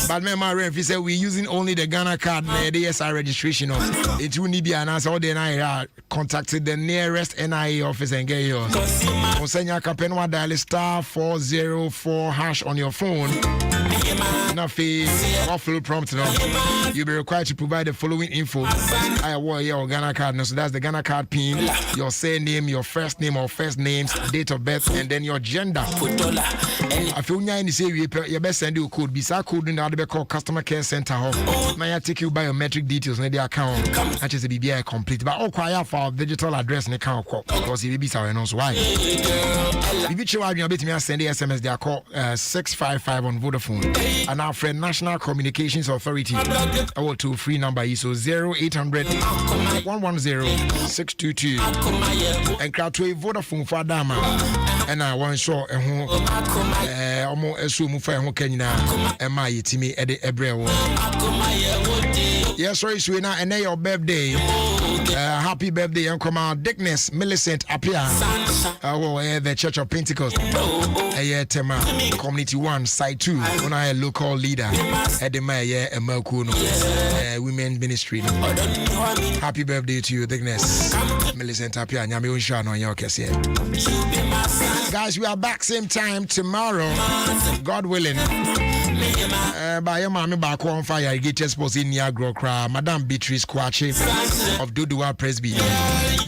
Speaker 1: But my ref said we using only the Ghana card the DSI registration of it will need be announced all the night. Contacted the nearest NIA office and get yours.Onsenya Kapenwa dial *404# on your phone. Nafi, full prompt now. You'll be required to provide the following info. I wear your Ghana card now, so that's the Ghana card PIN, your surname, your first name or first names, date of birth, and then your gender. If you need to say your best send you code, bisa code in the call customer care center. Now you take you biometric details in the account. That is a BBI complete, but all quiet for digital address in the account because you be sorry knows why. If you try to me send the SMS, they are called 655 on Vodafone. And our friend National Communications Authority, our toll free number is 0800 110 622. And crowd to a Vodafone for Dama. And I want show a home almost assume for a Kenya and my Timmy Eddie Ebreo. Yes, sorry, Swina, and your birthday. Happy birthday, and come out, Dickness, Millicent, appear. The Church of Pentecost, Tema, Community 1, Side 2, when I local leader, Edema, and Melkuno, Women Ministry. Happy birthday to you, Dickness, Millicent, appear, and Yami Unshan on your case. Guys, we are back same time tomorrow, God willing. By your mommy back on fire, get exposed in Niagara, Madame Beatrice Kwache of Dudua Presby.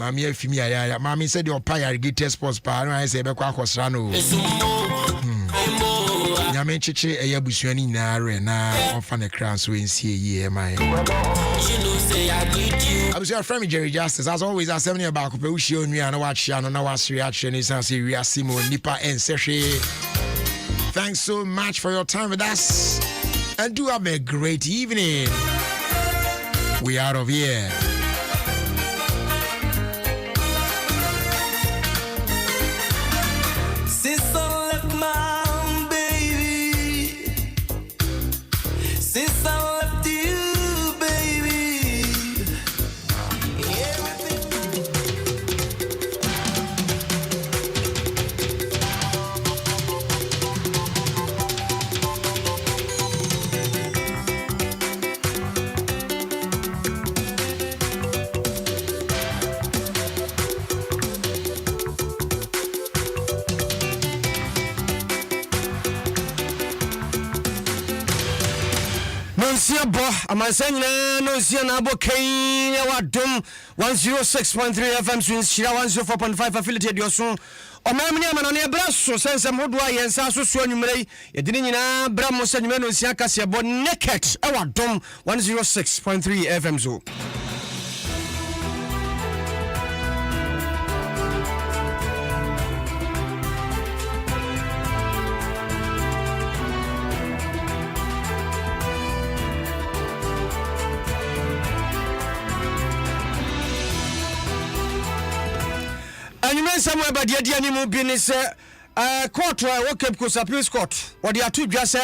Speaker 1: Mammy, Fimia, Mammy said your pie, get exposed, but I say, Bequacosano. Yamen Chiche, a Yabushani Nare, na on a crown, so in see ye, my. I was your friend, Jerry Justice. As always, I send you about Pushio, and watch, and no one's reaction is serious, Simo, Nipa, and Seshi. Thanks so much for your time with us. And do have a great evening. We out of here.
Speaker 11: Since I left my baby, since I left you, baby,
Speaker 12: Amansanya no sia na abokai ya Adom 106.3 FM swings shira 104.5 affiliate dioso omamni amana ne braso sensem hodwa yensa so so anwumrei yedini nyina bra mo sanyuma no sia kase bo naked e Adom 106.3 FM zo. Samuel Badia ni mu bi ni se court wa Cape Coast Appeals Court wodi atu dwa se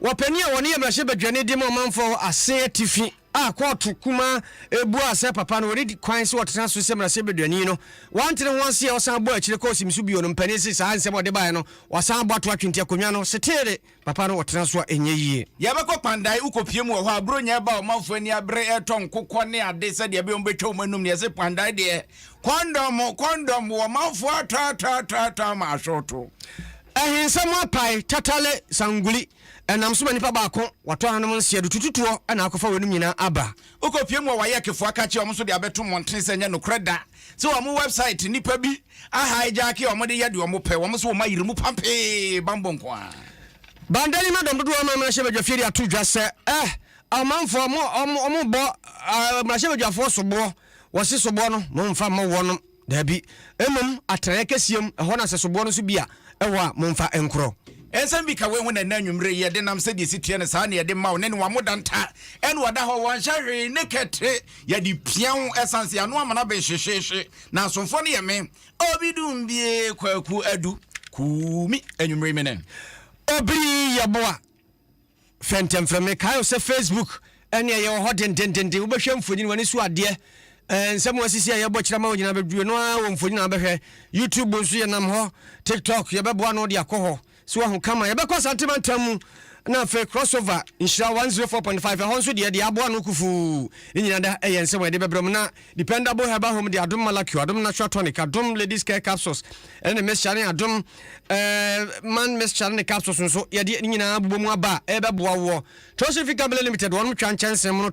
Speaker 12: wopani a woni yemra hye badwane di mo manfo ase tifi a court kuma ebu ase papa no wodi kwan se wotena so semra hye badwane no wantene ho ase osan bo akire ko simsu bi no mpani se sa ansem wode bae no wasan bo ato atwenti akonwa no setere papa no wotena so enye yie
Speaker 13: yabekọ pandai ukopie mu ho abronya ba o manfo ani abre eton kokọ ne ade se de be o betwa manum ne se pandai de condom wo manfo ta ma shoto
Speaker 12: ehinsam apai tatale sanguli enam so manipa ba ko wato hanom nsia do tututuo na akofa wenum nyina aba
Speaker 13: ukopie mu wa yakefo akache o so de abeto monten se nya no kreda se wo mo website nipa bi a hijack o mo de yade o mo pe wo mo so wo mayirimu pampe bambonko a
Speaker 12: bandani madam dodo ma na shebe dwafiri atu dwa se amanfo mo bo ma shebe dwafo sobo wose sobo no mo mfa mo wono dabi emum atreye kesiem ho na se sobo no so bia ewa mo mfa enkro
Speaker 13: ensem bi ka we hu na nanwumre ye de nam se de sitie ne sa ne de mawo ne wa modanta en wada ho wan hwehwe ne kete ye de pian essence anu amana be hwehwehwe na asomfo ne ye me obidum bie kwaku adu kumi anwumre me ne
Speaker 12: obri yaboa fentem frame kayo se Facebook ene ye ho dendendende wo behwe mfoni wani su ade nsem wasisi ya bo kira ma wonyina beduo no wo mfoni na behwe YouTube nso ye nam ho TikTok ye beboa no de akoho so ho kama ye bekọ santimentam na fe crossover inshira 104.5 ho nso de aboa no kufu nyina da ensem we de bebrom na dependable heba home de Adom Malaki Adom Natural Tonic Adom Ladies Care Capsules ene meshare Adom man meshare ne capsules nso ye de nyina bomu aba e beboa wo Trust Africa Limited won twa nchansem no